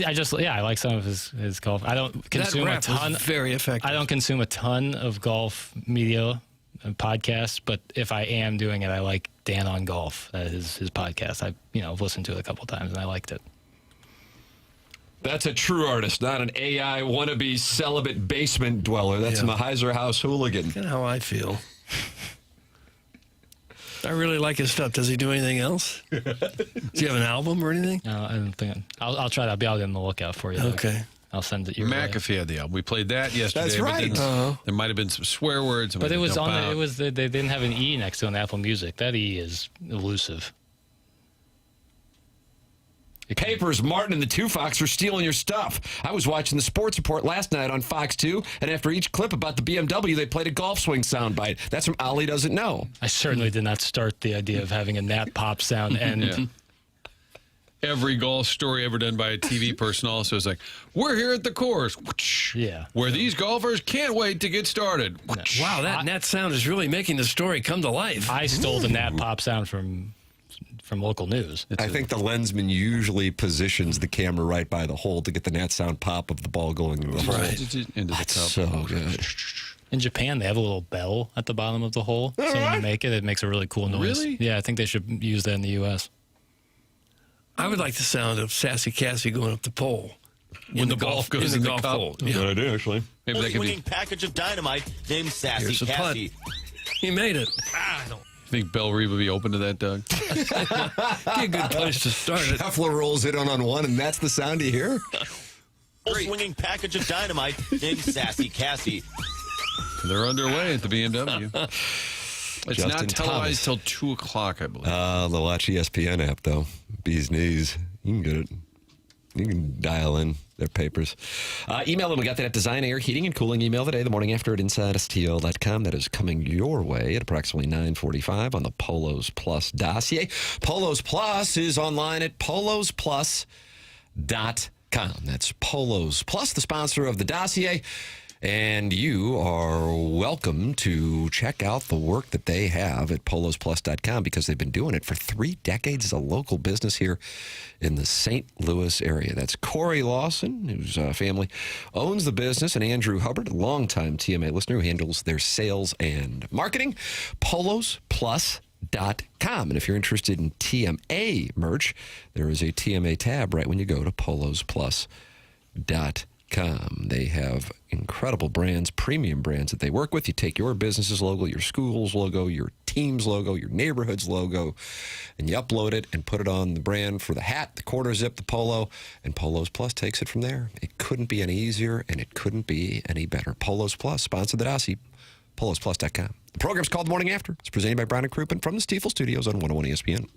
like some of his golf. I don't consume a rap was ton. very effective. I don't consume a ton of golf media and podcasts, but if I am doing it, I like Dan on Golf. That is his podcast. I've listened to it a couple times and I liked it. That's a true artist, not an AI wannabe celibate basement dweller. That's a Heiser House hooligan. Kind of how I feel. I really like his stuff. Does he do anything else? Does he have an album or anything? No, I don't think. I'll try that. I'll be on the lookout for you. Okay. I'll send it your way. McAfee had the album. We played that yesterday. That's but right. then there might have been some swear words. But it was on. It was. They didn't have an E next to it on Apple Music. That E is elusive. Papers, Martin and the Two Fox are stealing your stuff. I was watching the sports report last night on Fox 2, and after each clip about the BMW, they played a golf swing soundbite. That's from Ollie Doesn't Know. I certainly did not start the idea of having a Nat Pop sound and. Yeah. Every golf story ever done by a TV person also is like, we're here at the course. Yeah. Where these golfers can't wait to get started. Wow, that Nat sound is really making the story come to life. I stole the Nat Pop sound from local news. I think the lensman usually positions the camera right by the hole to get the nat sound pop of the ball going into the hole. Into the That's cup. so good. In Japan, they have a little bell at the bottom of the hole. So when you make it, it makes a really cool noise. Really? Yeah, I think they should use that in the U.S. I would like the sound of Sassy Cassie going up the pole. When the golf goes in the cup. hole. Yeah. Good idea, actually. Maybe that could be. Swinging package of dynamite named Sassy Here's the putt. Cassie. He made it. Think Bell Reeve would be open to that, Doug? Be a good place to start it. Scheffler rolls it on one, and that's the sound you hear? Swinging package of dynamite named Sassy Cassie. They're underway at the BMW. It's Justin not televised Thomas. till 2 o'clock, I believe. The Watch ESPN app, though. Bee's knees. You can get it. You can dial in their papers. Email them. We got that at Design Air Heating and Cooling. Email today, the morning after at InsideSTL.com. That is coming your way at approximately 9:45 on the Polos Plus dossier. Polos Plus is online at polosplus.com. That's Polos Plus, the sponsor of the dossier. And you are welcome to check out the work that they have at polosplus.com because they've been doing it for 3 decades as a local business here in the St. Louis area. That's Corey Lawson, whose family owns the business, and Andrew Hubbard, a longtime TMA listener who handles their sales and marketing. polosplus.com. And if you're interested in TMA merch, there is a TMA tab right when you go to polosplus.com. They have incredible brands, premium brands that they work with. You take your business's logo, your school's logo, your team's logo, your neighborhood's logo, and you upload it and put it on the brand for the hat, the quarter zip, the polo, and Polos Plus takes it from there. It couldn't be any easier, and it couldn't be any better. Polos Plus, sponsor the dossier, polosplus.com. The program's called The Morning After. It's presented by Brown and Crouppen from the Stiefel Studios on 101 ESPN.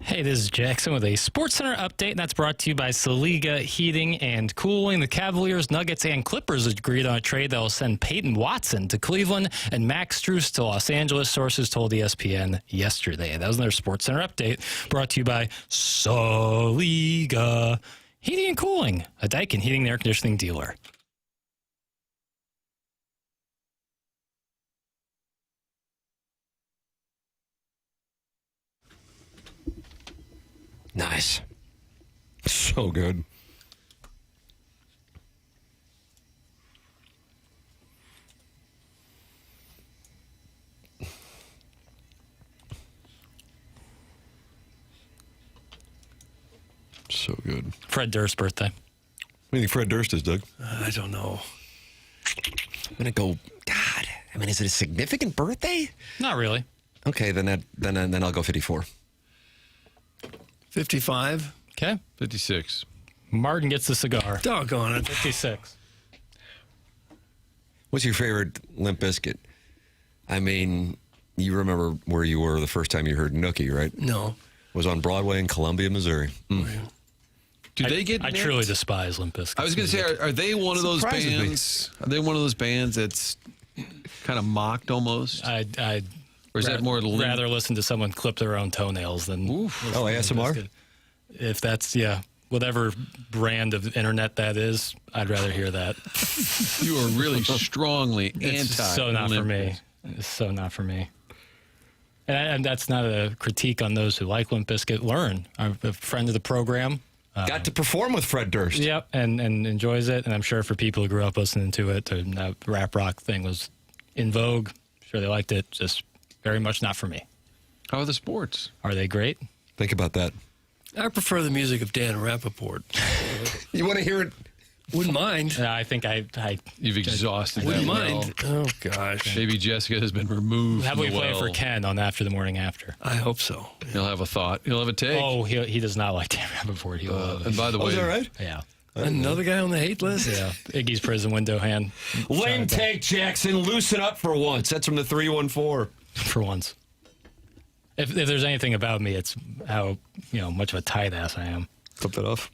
Hey, this is Jackson with a SportsCenter update, and that's brought to you by Saliga Heating and Cooling. The Cavaliers, Nuggets, and Clippers agreed on a trade that will send Peyton Watson to Cleveland and Max Strus to Los Angeles, sources told ESPN yesterday. That was their SportsCenter update, brought to you by Saliga Heating and Cooling, a Daikin heating and air conditioning dealer. Nice. So good. So good. Fred Durst's birthday. What do you think Fred Durst is, Doug? I don't know. I'm going to go, God, I mean, is it a significant birthday? Not really. Okay, then I'll go 54. 55. Okay. 56. Martin gets the cigar. Doggone it. 56. What's your favorite Limp Bizkit? I mean, you remember where you were the first time you heard Nookie, right? No. It was on Broadway in Columbia, Missouri. Do they get I nicked? truly despise Limp Bizkit. I was going to say, are they one of those Surprises me. bands? Are they one of those bands that's kind of mocked almost? I'd Or is that more rather listen to someone clip their own toenails than listen to ASMR? Bizkit. If that's whatever brand of internet that is, I'd rather hear that. You are really strongly It's anti. so not for me. It's so not for me. And that's not a critique on those who like Limp Bizkit. Learn. I'm a friend of the program. Got to perform with Fred Durst. Yep, and enjoys it. And I'm sure for people who grew up listening to it, that rap rock thing was in vogue. Sure, they liked it. Just very much not for me. How are the sports? Are they great? Think about that. I prefer the music of Dan Rapaport. You want to hear it? Wouldn't mind. I think You've exhausted Wouldn't that mind. well. Oh, gosh. Maybe Jessica has been removed How from about we the play it well. for Ken on After the Morning After? I hope so. He'll have a thought. He'll have a take. Oh, he does not like Dan Rapaport. He loves it. And by the way, is that right? Yeah. Another guy on the hate list? Yeah. Iggy's prison window hand. Lame take, Jackson. Loosen up for once. That's from the 314. For once. If there's anything about me, it's how much of a tight ass I am. Clip that off.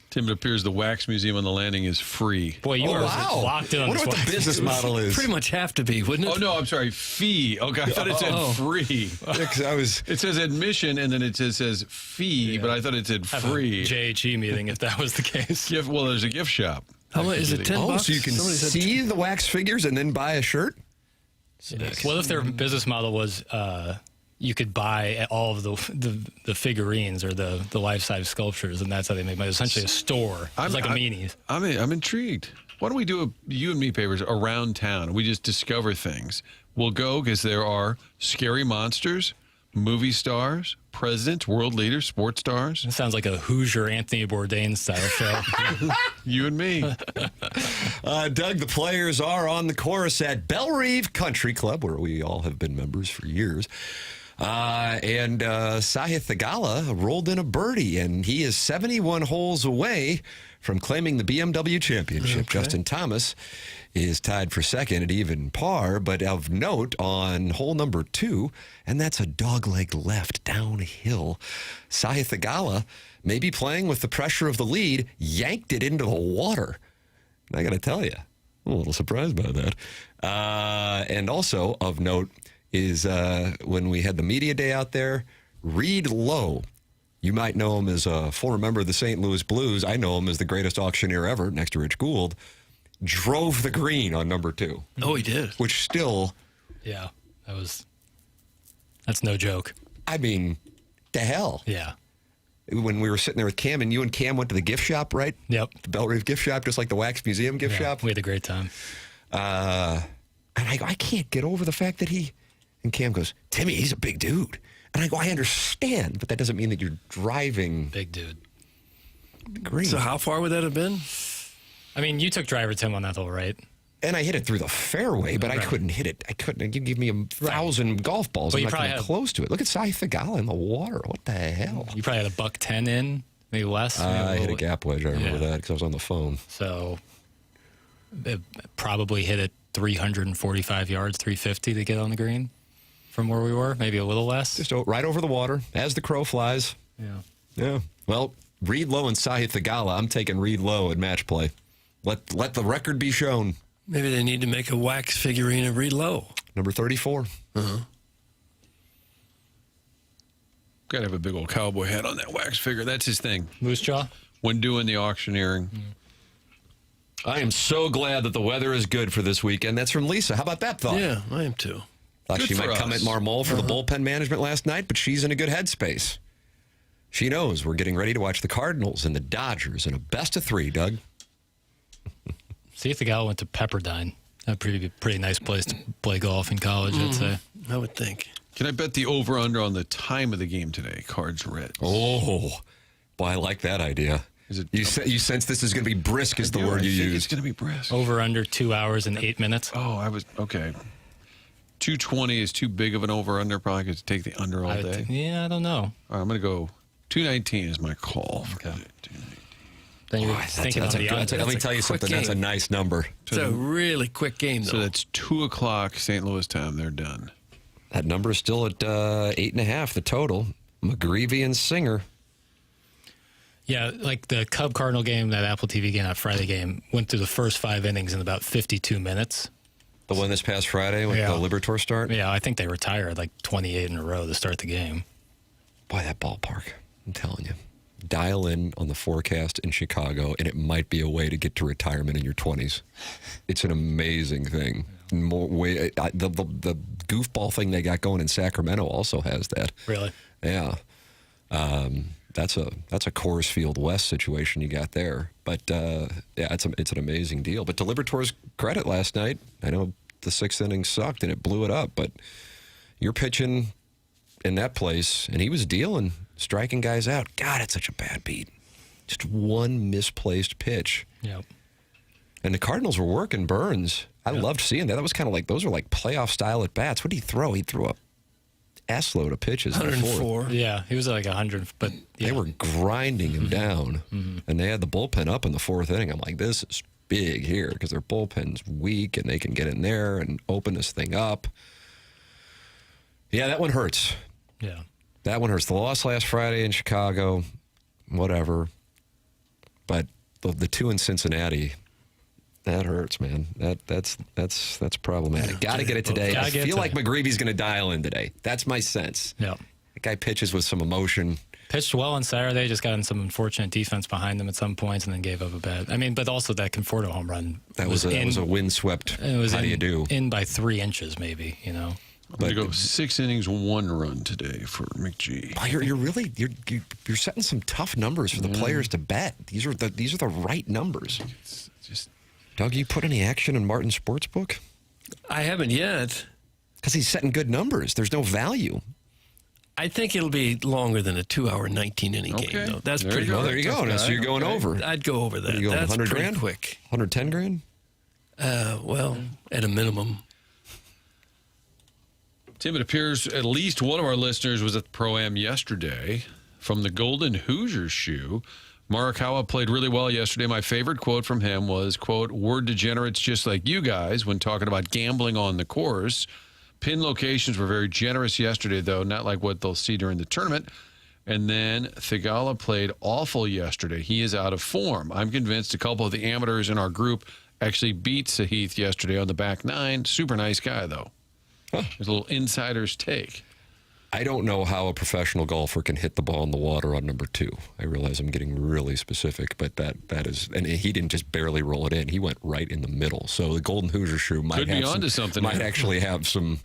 Tim, it appears the Wax Museum on the Landing is free. Boy, you are locked in on I wonder this what one. the business model is. Pretty much have to be, wouldn't it? Oh, no, I'm sorry. Fee. Okay, I thought it said free. Yeah, 'cause I was... It says admission, and then it says fee, but I thought it said Have a free. JHE meeting if that was the case. Well, there's a gift shop. How much is it? $10? Oh, so you can Somebody said see the wax figures and then buy a shirt? What if their business model was you could buy all of the figurines or the life-size sculptures, and that's how they make money? Essentially a store. It's like a meanies. I'm intrigued. Why don't we do you and me papers around town? We just discover things. We'll go because there are scary monsters, movie stars, presidents, world leaders, sports stars. It sounds like a Hoosier Anthony Bourdain style show. You and me. Doug, the players are on the chorus at Bellerive Country Club, where we all have been members for years. And Sahith Theegala rolled in a birdie, and he is 71 holes away from claiming the BMW Championship. Okay. Justin Thomas is tied for second at even par, but of note on hole number 2, and that's a dogleg left downhill. Sahith Theegala, maybe playing with the pressure of the lead, yanked it into the water. And I got to tell you, I'm a little surprised by that. And also of note is when we had the media day out there, Reed Lowe, you might know him as a former member of the St. Louis Blues. I know him as the greatest auctioneer ever, next to Rich Gould, drove the green on number 2. Oh, he did. Which still... Yeah, that's no joke. I mean, the hell. Yeah. When we were sitting there with Cam, and you and Cam went to the gift shop, right? Yep. The Bellerive gift shop, just like the Wax Museum gift shop. We had a great time. And I go, I can't get over the fact that he... And Cam goes, Timmy, he's a big dude. And I go, I understand, but that doesn't mean that you're driving... Big dude. The green. So how far would that have been? I mean, you took driver Tim on that hole, right? And I hit it through the fairway, but I couldn't hit it. I couldn't. You give me 1,000 golf balls. Well, I'm you not probably getting had- close to it. Look at Sahith Theegala in the water. What the hell? You probably had a $110 in, maybe less. I hit a gap wedge. I remember Yeah. that because I was on the phone. So it probably hit it 345 yards, 350 to get on the green. from where we were, maybe a little less. Just right over the water as the crow flies. Yeah. Yeah. Well, Reed Lowe and Sahith Theegala. I'm taking Reed Lowe at match play. Let the record be shown. Maybe they need to make a wax figurine of Reed Lowe. Number 34. Uh-huh. Got to have a big old cowboy hat on that wax figure. That's his thing. Moose jaw? When doing the auctioneering. I am so glad that the weather is good for this weekend. That's from Lisa. How about that thought? Yeah, I am too. Thought Good she for might come us. at Marmol for the bullpen management last night, but she's in a good headspace. She knows we're getting ready to watch the Cardinals and the Dodgers in a best-of-3, Doug. See if the guy went to Pepperdine. A pretty nice place to play golf in college, I'd say. I would think. Can I bet the over-under on the time of the game today? Cards-Reds. Oh, boy, I like that idea. Is it? You sense this is going to be brisk is the word you use. It's going to be brisk. Over under 2 hours and 8 minutes. Oh, okay. 220 is too big of an over-under. Probably could take the under all day. Yeah, I don't know. All right, I'm going to go 219 is my call. Okay. Then you're thinking on the under. Let me tell you something. game. That's a nice number. It's a really quick game, though. So that's 2 o'clock St. Louis time. They're done. That number is still at 8.5, the total. McGreevy and Singer. Yeah, like the Cub Cardinal game, that Apple TV game, that Friday game, went through the first 5 innings in about 52 minutes. The one this past Friday with the Libertor start? Yeah, I think they retired like 28 in a row to start the game. Boy, that ballpark, I'm telling you. Dial in on the forecast in Chicago, and it might be a way to get to retirement in your 20s. It's an amazing thing. The goofball thing they got going in Sacramento also has that. Really? Yeah. That's a Coors Field West situation you got there. But, yeah, it's an amazing deal. But to Libertor's credit last night, I know the 6th inning sucked and it blew it up, but you're pitching in that place, and he was dealing, striking guys out. God, it's such a bad beat. Just one misplaced pitch. Yep. And the Cardinals were working Burns. I loved seeing that. That was kind of like, those were like playoff style at bats. What did he throw? He threw a S-load of pitches. 104. Yeah, he was like 100, but yeah. They were grinding him down, and they had the bullpen up in the 4th inning. I'm like, this is big here because their bullpen's weak, and they can get in there and open this thing up. Yeah, that one hurts. Yeah. That one hurts. The loss last Friday in Chicago, whatever. But the 2 in Cincinnati, that hurts, man. That's problematic. Got to get it today. I feel like McGreevy's going to dial in today. That's my sense. Yeah. The guy pitches with some emotion. Pitched well on Saturday, just got in some unfortunate defense behind them at some points and then gave up a bad. I mean, but also that Conforto home run. That was a windswept. It was how do you do? In by 3 inches, maybe, you know. I'm going to go 6 innings, 1 run today for McGee. Wow, you're setting some tough numbers for the players to bet. These are the right numbers. It's just Doug, you put any action in Martin's sportsbook? I haven't yet. Because he's setting good numbers. There's no value. I think it'll be longer than a 2-hour 19-inning game, though. That's pretty good. Oh, there you go. Now, so you're going over. I'd go over that. You going That's 100 pretty grand? quick. 110 grand? Well, at a minimum. Tim, it appears at least one of our listeners was at the Pro-Am yesterday from the Golden Hoosiers shoe. Morikawa played really well yesterday. My favorite quote from him was, quote, "We're degenerates just like you guys," when talking about gambling on the course. Pin locations were very generous yesterday, though, not like what they'll see during the tournament. And then Theegala played awful yesterday. He is out of form. I'm convinced a couple of the amateurs in our group actually beat Sahith yesterday on the back nine. Super nice guy, though. There's a little insider's take. I don't know how a professional golfer can hit the ball in the water on number 2. I realize I'm getting really specific, but that is, and he didn't just barely roll it in. He went right in the middle. So the Golden Hoosier shoe might actually have some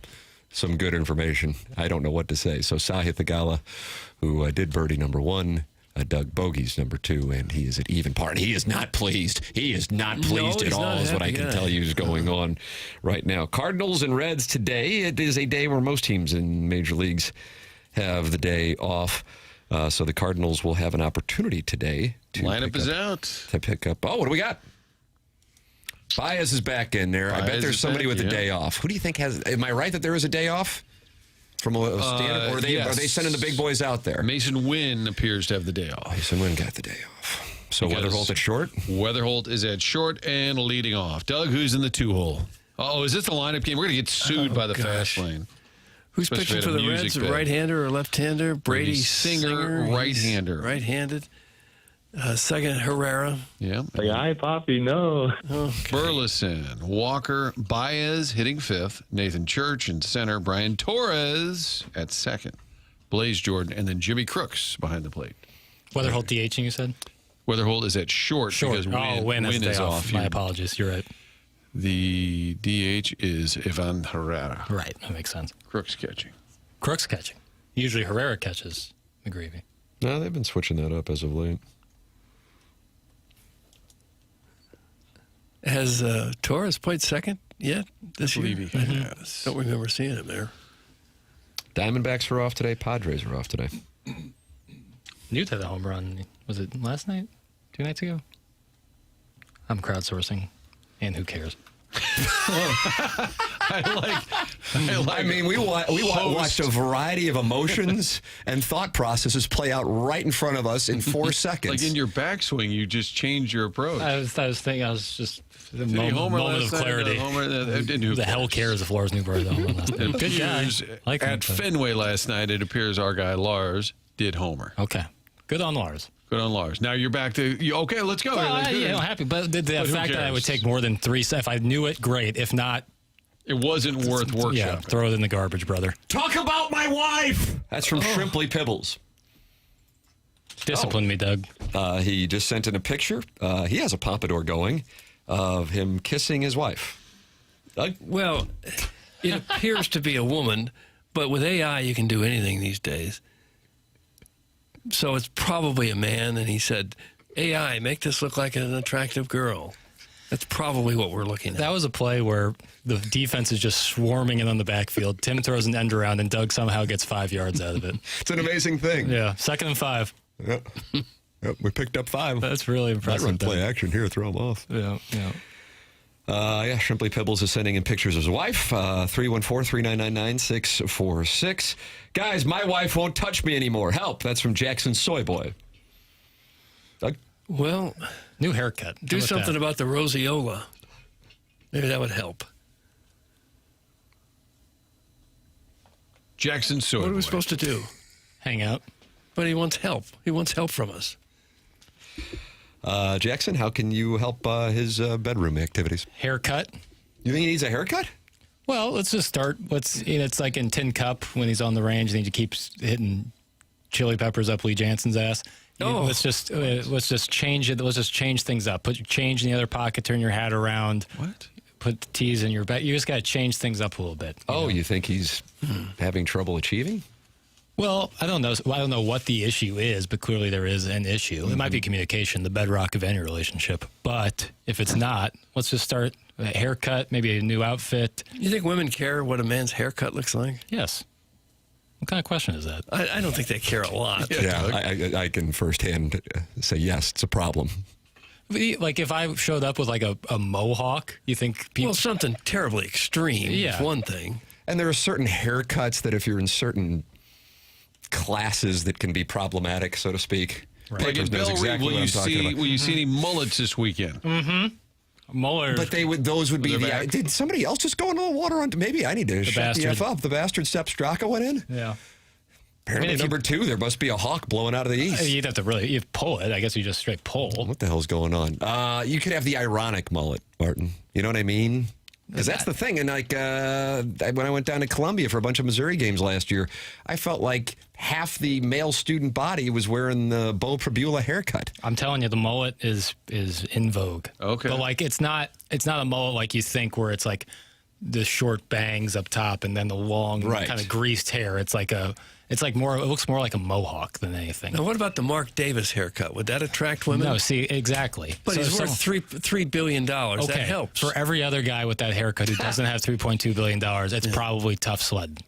good information. I don't know what to say. So Sahith Theegala, who did birdie number 1, Doug Bogey's number 2, and he is at even par. And he is not pleased. He is not pleased at all, is what I can tell you is going on right now. Cardinals and Reds today. It is a day where most teams in major leagues have the day off. So the Cardinals will have an opportunity today to lineup is out. To pick up. Oh, what do we got? Baez is back in there. I bet there's somebody with a day off. Who do you think has? Am I right that there is a day off? From a standard, or are they sending the big boys out there? Mason Wynn appears to have the day off. Mason Wynn got the day off. So Weatherholt at short? Weatherholt is at short and leading off. Doug, who's in the 2-hole? Oh, is this the lineup game? We're going to get sued by the fast lane. Who's Especially pitching for at a the Reds? music A bed. right-hander or left-hander? Brady Singer, right-hander. Right-handed. Second, Herrera. Yeah. Hi, Poppy. No. Burleson, Walker, Baez hitting fifth, Nathan Church in center, Brian Torres at second, Blaze Jordan, and then Jimmy Crooks behind the plate. Weatherholt DHing, you said? Weatherholt is at short. Because Wynn has a day is off. My apologies. You're right. The DH is Ivan Herrera. Right. That makes sense. Crooks catching. Crooks catching. Usually Herrera catches McGreevy. No, they've been switching that up as of late. Has Torres played second yet this year? I believe he has. Don't remember seeing him there. Diamondbacks are off today. Padres are off today. Newt had a home run. Was it last night? 2 nights ago? I'm crowdsourcing. And who cares? I mean, we watched a variety of emotions and thought processes play out right in front of us in 4 seconds. Like in your backswing, you just changed your approach. I was just the Did he homer moment of last night? clarity. Who the hell cares if Lars Newberg hit a home run last night? Good guy. Like him, at Fenway last night, it appears our guy Lars did homer. Okay. Good on Lars. Good on Lars. Now you're back to, okay, let's go. Well, I'm happy. But the fact that I would take more than 3 seconds, if I knew it, great. If not, it wasn't worth workshopping. Yeah, throw it in the garbage, brother. Talk about my wife! That's from Shrimply Pibbles. Discipline me, Doug. He just sent in a picture. He has a pompadour going of him kissing his wife. Doug? Well, it appears to be a woman, but with AI, you can do anything these days. So it's probably a man, and he said, AI, make this look like an attractive girl. That's probably what we're looking at. That was a play where the defense is just swarming in on the backfield. Tim throws an end around, and Doug somehow gets 5 yards out of it. It's an amazing thing. Yeah, 2nd and 5. Yep. Yep, we picked up 5. That's really impressive. I run play action here, throw him off. Yeah. Shrimply Pibbles is sending in pictures of his wife. 314-399-9646. Guys, my wife won't touch me anymore. Help. That's from Jackson Soy Boy. Doug? Well, new haircut. Do something about the roseola. Maybe that would help. Jackson Soy Boy. What are we supposed to do? Hang out. But he wants help. He wants help from us. Jackson, how can you help his bedroom activities? Haircut. You think he needs a haircut? Well, let's just start. It's like in Tin Cup when he's on the range and he keeps hitting chili peppers up Lee Jansen's ass. Let's just change it. Let's just change things up. Put your change in the other pocket. Turn your hat around. What? Put the tees in your back. You just got to change things up a little bit. You think he's having trouble achieving? Well, I don't know. I don't know what the issue is, but clearly there is an issue. It might be communication, the bedrock of any relationship. But if it's not, let's just start a haircut, maybe a new outfit. You think women care what a man's haircut looks like? Yes. What kind of question is that? I don't think they care a lot. Yeah, I can firsthand say yes, it's a problem. Like if I showed up with like a mohawk, you think people... Well, something terribly extreme is one thing. And there are certain haircuts that if you're in certain classes that can be problematic, so to speak. Right. Like in Bell Reeve, will you see any mullets this weekend? Mm-hmm. Muller. But those would be the... Did somebody else just go into the water? Maybe I need to shut the F up. The bastard Sepp Straka went in? Yeah. Apparently, number 2, there must be a hawk blowing out of the east. You'd have to you pull it. I guess you just straight pull. What the hell's going on? You could have the ironic mullet, Martin. You know what I mean? Because that's the thing. And like when I went down to Columbia for a bunch of Missouri games last year, I felt like half the male student body was wearing the Bo Prabula haircut. I'm telling you, the mullet is in vogue. Okay. But like it's not a mullet like you think where it's like the short bangs up top and then the long kind of greased hair. It looks more like a mohawk than anything. Now, what about the Mark Davis haircut? Would that attract women? No, see, exactly. But he's worth $3 billion. Okay. That helps. For every other guy with that haircut who doesn't have $3.2 billion, it's probably tough sledding.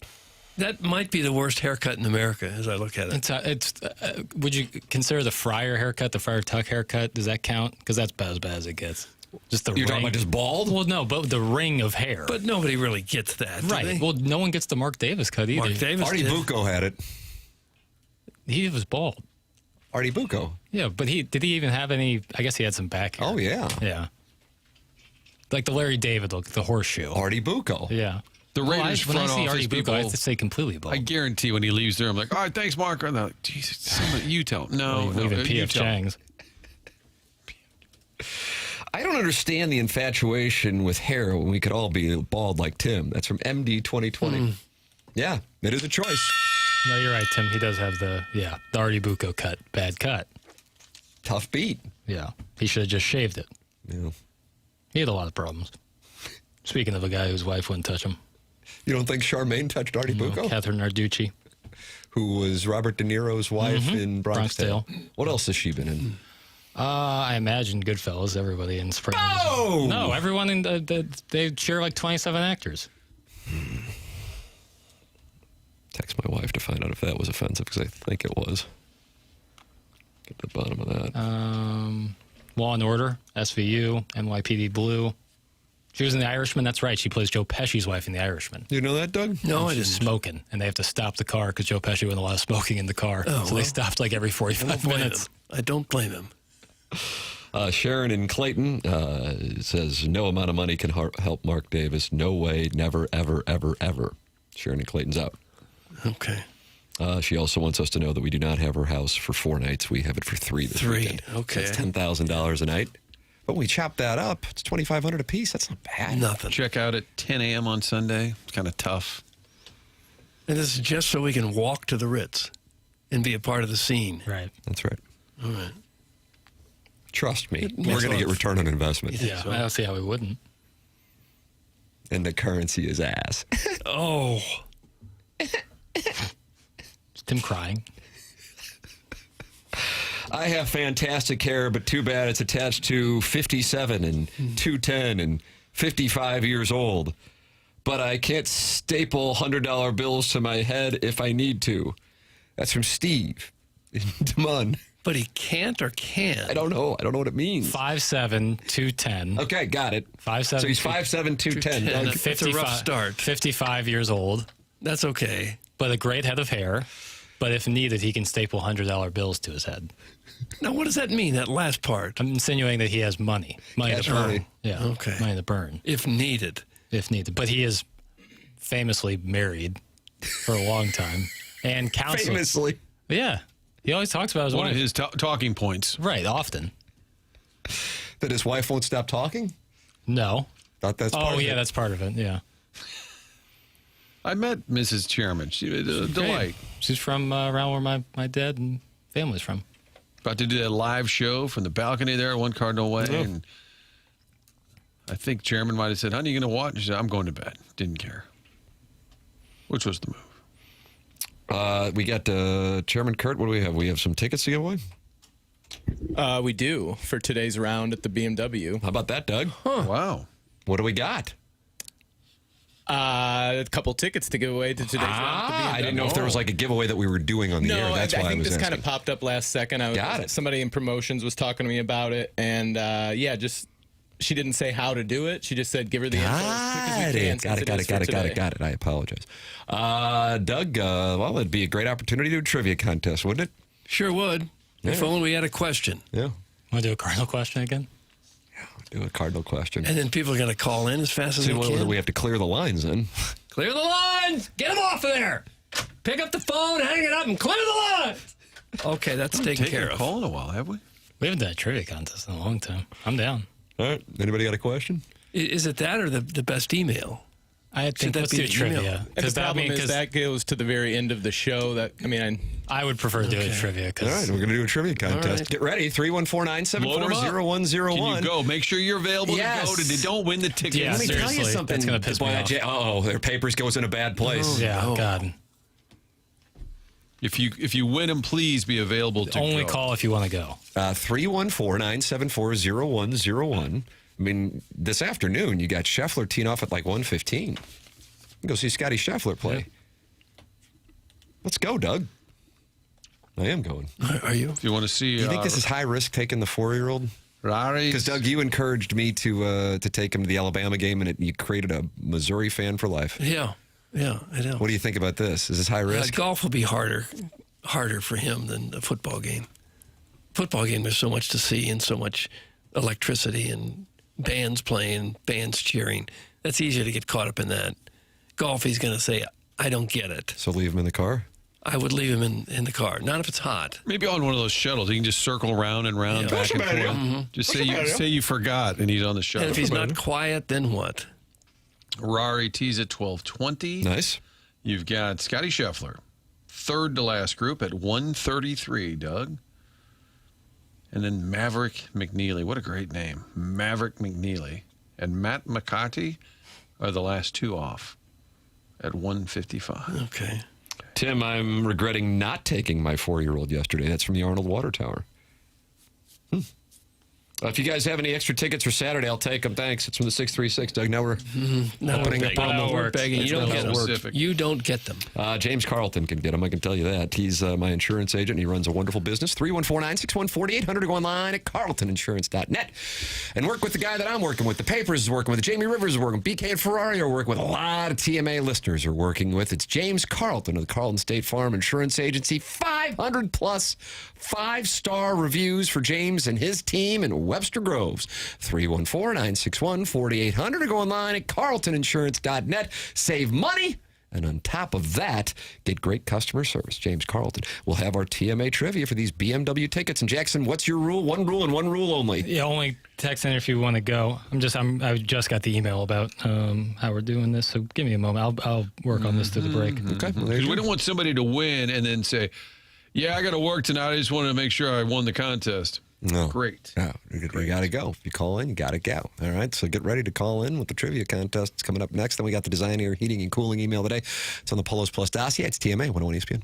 That might be the worst haircut in America as I look at it. Would you consider the Friar haircut, the Friar Tuck haircut, does that count? Because that's about as bad as it gets. Just the You're talking about just bald? Well, no, but the ring of hair. But nobody really gets that, do right. they? Well, no one gets the Mark Davis cut either. Mark Davis Artie Bucco had it. He was bald. Artie Bucco. Yeah, but did he even have any? I guess he had some back hair. Oh, yeah. Yeah. Like the Larry David look, the horseshoe. Artie Bucco. Yeah. The Raiders when I front see office Artie Bucco, people, I have to say completely bald. I guarantee when he leaves there, I'm like, all right, thanks, Mark. And they're like, Jesus, somebody, you tell him. No, Well, even P.F. Chang's. I don't understand the infatuation with hair when we could all be bald like Tim. That's from MD 2020. Yeah, it is a choice. No, you're right, Tim. He does have the Artie Bucco cut. Bad cut. Tough beat. Yeah. He should have just shaved it. Yeah. He had a lot of problems. Speaking of a guy whose wife wouldn't touch him. You don't think Charmaine touched Artie Bucco? Catherine Narducci. Who was Robert De Niro's wife in Bronx Tale. What else has she been in? I imagine Goodfellas, everybody in Spring. Oh! No, everyone in they share like 27 actors. Text my wife to find out if that was offensive, because I think it was. Get to the bottom of that. Law and Order, SVU, NYPD Blue. She was in The Irishman. That's right. She plays Joe Pesci's wife in The Irishman. You know that, Doug? No, I didn't. Smoking, and they have to stop the car because Joe Pesci wouldn't allow smoking in the car. So they stopped like every 45 minutes. I don't blame him. Sharon in Clayton says, no amount of money can help Mark Davis. No way, never, ever, ever, ever. Sharon in Clayton's out. Okay. She also wants us to know that we do not have her house for 4 nights. We have it for 3 this weekend. Okay. That's $10,000 a night. But when we chop that up, it's $2,500 a piece. That's not bad. Nothing. Check out at 10 a.m. on Sunday. It's kind of tough. And this is just so we can walk to the Ritz and be a part of the scene. Right. That's right. All right. Trust me, we're going to get return on investment. Yeah, I don't see how we wouldn't. And the currency is ass. Oh. Is Tim crying? I have fantastic hair, but too bad it's attached to 57 and 210 and 55 years old. But I can't staple $100 bills to my head if I need to. That's from Steve in Des Moines. But he can't or can? I don't know. I don't know what it means. 5'7", 210. Okay, got it. 5'7". So he's 5'7", 210. That's a rough start. 55 years old. That's okay. But a great head of hair. But if needed, he can staple $100 bills to his head. Now, what does that mean, that last part? I'm insinuating that he has money. Money Cash to burn. money. Yeah. Okay. Money to burn. If needed. If needed. But he is famously married for a long time. And counseled. Famously. Yeah. He always talks about his One wife. of his talking points. Right, often. That his wife won't stop talking? No. Thought that's part of it. That's part of it, yeah. I met Mrs. Chairman. She was a delight. She's from around where my dad and family's from. About to do that live show from the balcony there at One Cardinal Way. And I think Chairman might have said, honey, you going to watch? She said, I'm going to bed. Didn't care. Which was the move. We got Chairman Kurt. What do we have? We have some tickets to give away? We do for today's round at the BMW. How about that, Doug? Huh. Wow. What do we got? A couple tickets to give away to today's round at the BMW. I didn't know if there was like a giveaway that we were doing on the air. That's why I think was this asking. kind of popped up last second. Somebody in promotions was talking to me about it, and she didn't say how to do it. She just said give her the info as quick as we can. Got it. I apologize. Doug, well, it'd be a great opportunity to do a trivia contest, wouldn't it? Sure would. Yeah. If only we had a question. Yeah. Want to do a Cardinal question again? Do a Cardinal question. And then people are going to call in as fast as they can. We have to clear the lines then. Clear the lines! Get them off of there! Pick up the phone, hang it up, and clear the lines! Okay, that's taken care of. Call in a while, have we? We haven't done a trivia contest in a long time. I'm down. All right. Anybody got a question? Is it that or the best email? I think let's do trivia. And the problem is that goes to the very end of the show. I would prefer doing trivia. All right, we're going to do a trivia contest. Right. Get ready, 314-974-0101. Can you go? Make sure you're available to go. Don't win the tickets. Yeah, Let me tell you something. That's going to piss me off. Uh-oh, their papers goes in a bad place. God. If you win them, please be available to Only go. call if you want to go. 314-974-0101. I mean, this afternoon, you got Scheffler teeing off at like 1:15. Go see Scotty Scheffler play. Yeah. Let's go, Doug. I am going. Are you? If you want to see... Do you think this is high risk taking the 4-year-old? Because, Doug, you encouraged me to take him to the Alabama game, and you created a Missouri fan for life. Yeah, I know. What do you think about this? Is this high risk? Golf will be harder for him than a football game. Football game, there's so much to see and so much electricity and bands playing, bands cheering. That's easier to get caught up in that. golf, he's going to say, I don't get it. So leave him in the car? I would leave him in the car. Not if it's hot. Maybe on one of those shuttles. He can just circle round and round, back and forth. Mm-hmm. Just say you forgot, and he's on the shuttle. And if he's not quiet, then what? Rari tees at 12:20. Nice. You've got Scotty Scheffler, third to last group at 1:33, Doug. And then Maverick McNeely. What a great name. Maverick McNeely. And Matt McCarthy are the last two off at 1:55. Okay. Tim, I'm regretting not taking my 4-year-old yesterday. That's from the Arnold Water Tower. If you guys have any extra tickets for Saturday, I'll take them. Thanks. It's from the 636. Doug, now we're opening up on the begging. You don't get them. James Carlton can get them. I can tell you that. He's my insurance agent. He runs a wonderful business. 314-961-4800 to go online at carltoninsurance.net and work with the guy that I'm working with. The Papers is working with. Jamie Rivers is working with. BK and Ferrari are working with. A lot of TMA listeners are working with. It's James Carlton of the Carlton State Farm Insurance Agency. 500 plus 5-star reviews for James and his team in Webster Groves. 314-961-4800 to go online at carltoninsurance.net. Save money. And on top of that, get great customer service. James Carlton. We'll have our TMA trivia for these BMW tickets. And Jackson, what's your rule? One rule and one rule only. Yeah, only text in if you want to go. I just got the email about how we're doing this, so give me a moment. I'll work on this through the break. Okay. Because we don't want somebody to win and then say, yeah, I got to work tonight. I just wanted to make sure I won the contest. No. Great. No, you got to go. If you call in, you got to go. All right, so get ready to call in with the trivia contest. It's coming up next. Then we got the Design Air Heating and Cooling email today. It's on the Polos Plus dossier. It's TMA 101 ESPN.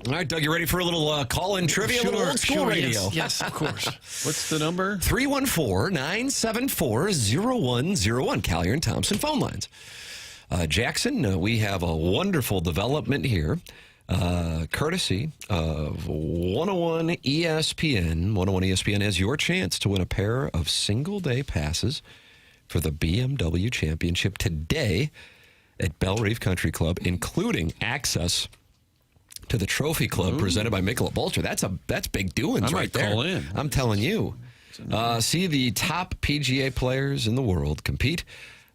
All right, Doug, you ready for a little call-in trivia? A little old school radio. Yes, of course. What's the number? 314-974-0101. Callier and Thompson phone lines. Jackson, we have a wonderful development here, courtesy of 101 ESPN. 101 ESPN has your chance to win a pair of single-day passes for the BMW Championship today at Belle Reve Country Club, including access to the Trophy Club presented by Michelob Ultra. That's big doings right there. Call in. I'm telling you. See the top PGA players in the world compete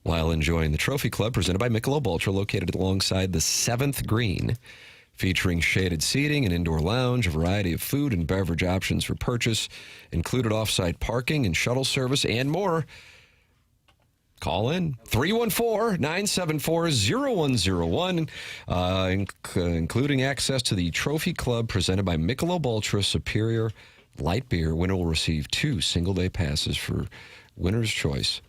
while enjoying the Trophy Club presented by Michelob Ultra, located alongside the 7th green, featuring shaded seating, an indoor lounge, a variety of food and beverage options for purchase, included off-site parking and shuttle service, and more. Call in 314-974-0101, including access to the Trophy Club presented by Michelob Ultra Superior Light Beer. Winner will receive 2 single-day passes for winner's choice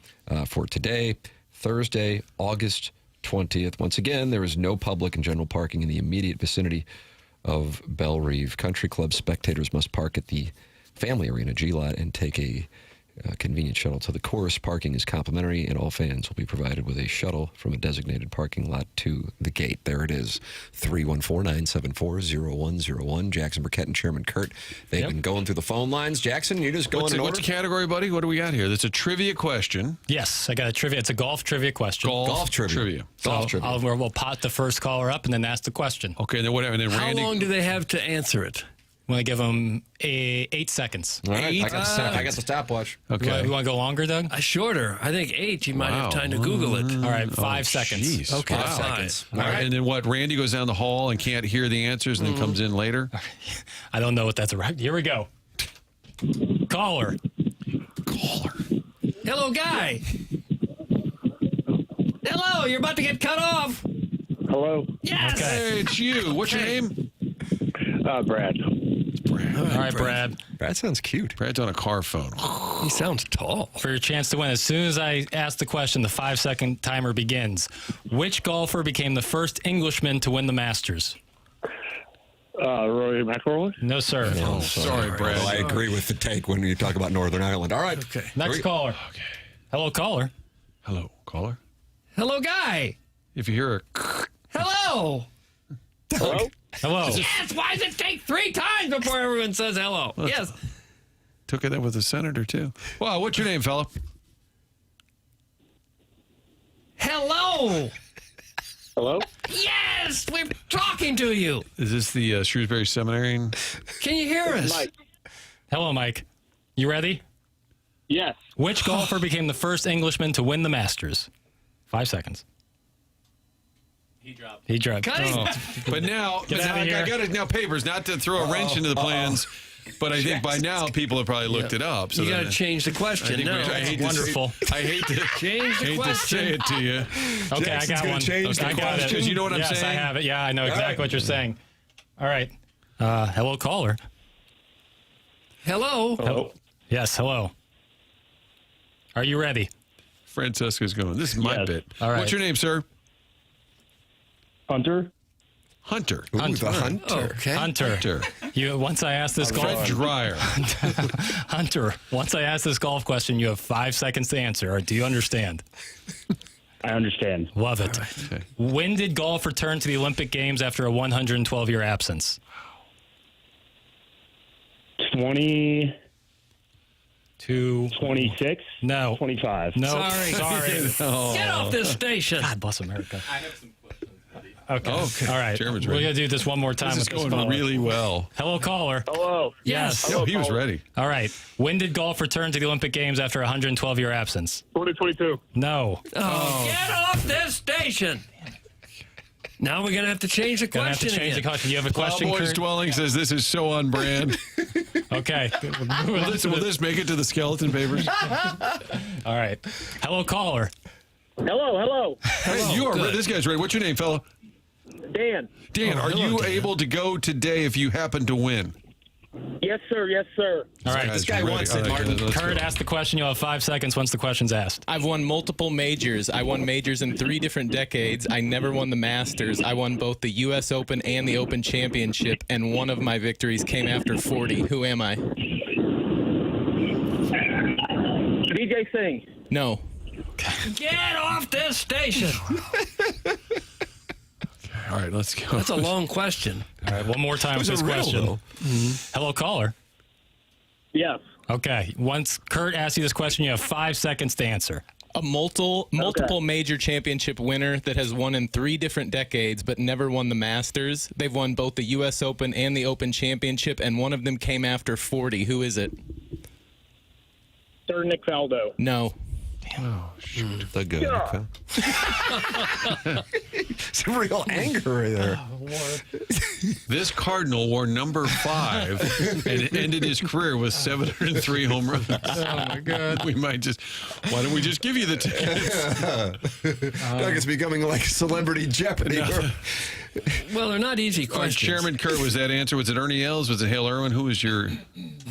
for today, Thursday, August 20th. Once again, there is no public and general parking in the immediate vicinity of Belle Reve Country Club. Spectators must park at the Family Arena G-Lot and take a convenient shuttle to the course. Parking is complimentary, and all fans will be provided with a shuttle from a designated parking lot to the gate. There it is, 314-974-0101. Jackson Burkett and Chairman Kurt, they've been going through the phone lines. Jackson, you're just going in order? What's the category, buddy? What do we got here? That's a trivia question. Yes, I got a trivia. It's a golf trivia question. Golf trivia. So we'll pot the first caller up and then ask the question. Okay, then whatever. And then How long do they have to answer it? I'm going to give them 8 seconds. All right, I got the stopwatch. Okay. You want to go longer, Doug? Shorter. I think 8. You might have time to Google it. All right, 5 seconds. Geez. Okay, 5 seconds. All right. And then what? Randy goes down the hall and can't hear the answers and then comes in later? I don't know what that's about. Here we go. Caller. Hello, guy. Hello, you're about to get cut off. Hello. Yes. Okay. Hey, it's you. What's your name? Brad. All right, Brad. Brad sounds cute. Brad's on a car phone. He sounds tall. For your chance to win, as soon as I ask the question, the 5-second timer begins. Which golfer became the first Englishman to win the Masters? Rory McIlroy? No, sir. Oh, sorry, Brad. Well, I agree with the take when you talk about Northern Ireland. All right. Okay. Next caller. Okay. Hello, caller. Hello, caller. Hello, guy. If you hear a... Hello. Hello? Hello. Yes. Why does it take 3 times before everyone says hello? Yes. Took it up with the senator, too. Wow, what's your name, fella? Hello. Hello? Yes, we're talking to you. Is this the Shrewsbury Seminary? Can you hear us? Mike. Hello, Mike. You ready? Yes. Which golfer became the first Englishman to win the Masters? 5 seconds. He dropped. Cutting. But now, Get out of here. I got it now. Papers, not to throw a wrench into the plans, but I think by now people have probably looked it up. So You got to change the question. No. I hate Wonderful. I hate to Change the hate to question. say it to you. Okay, Jackson's I got gonna one. change the I got it. question. You know what I'm yes, saying? I have it. Yeah, I know exactly right. what you're saying. All right. Hello, caller. Hello. Hello? Yes, hello. Are you ready? Francesca's going, this is my Yes. bit. All right. What's your name, sir? Hunter? Hunter. Ooh, the Hunter. Okay. Hunter. You once I ask this Fred golf Dreyer. Hunter, once I ask this golf question, you have 5 seconds to answer. Do you understand? I understand. Love it. Okay. When did golf return to the Olympic Games after a 112-year absence? 20... 26? No. 25. No. Sorry. Oh. Get off this station. God bless America. I have some questions. Okay. Okay. All right. Chairman's We're ready. going to do this one more time This is with this going caller. really well. Hello, caller. Hello. Yes. No, he was ready. All right. When did golf return to the Olympic Games after a 112-year absence? 2022. No. Oh, get off this station. Now we're going to have to change the Gonna have to question change the again. question. You have a question, Plowboy's Kurt? Dwelling says this is so on brand. Okay. will this make it to the skeleton papers? All right. Hello, caller. Hello. Hey, you are good. this guy's ready. What's your name, fella? Dan. Dan, are hello, you Dan. able to go today if you happen to win? Yes. Yes, sir. Yes, sir. All right, This guy wants it, Martin. Kurt, ask the question. You'll have 5 seconds once the question's asked. I've won multiple majors. I won majors in 3 different decades. I never won the Masters. I won both the U.S. Open and the Open Championship, and one of my victories came after 40. Who am I? DJ Singh. No. Get off this station. All right, let's go. That's a long question. All right, one more time with this question. Hello, caller. Yes. Okay, once Kurt asks you this question, you have 5 seconds to answer. A multiple major championship winner that has won in 3 different decades but never won the Masters. They've won both the U.S. Open and the Open Championship, and one of them came after 40. Who is it? Sir Nick Faldo. No. Oh, shoot. The good. Some real anger there. This Cardinal wore number 5 and ended his career with 703 home runs. Oh, my God. Why don't we just give you the tickets? Doug, it's becoming like Celebrity Jeopardy. Well, they're not easy questions. Chairman Kurt, was that answer? Was it Ernie Els? Was it Hale Irwin? Who was your...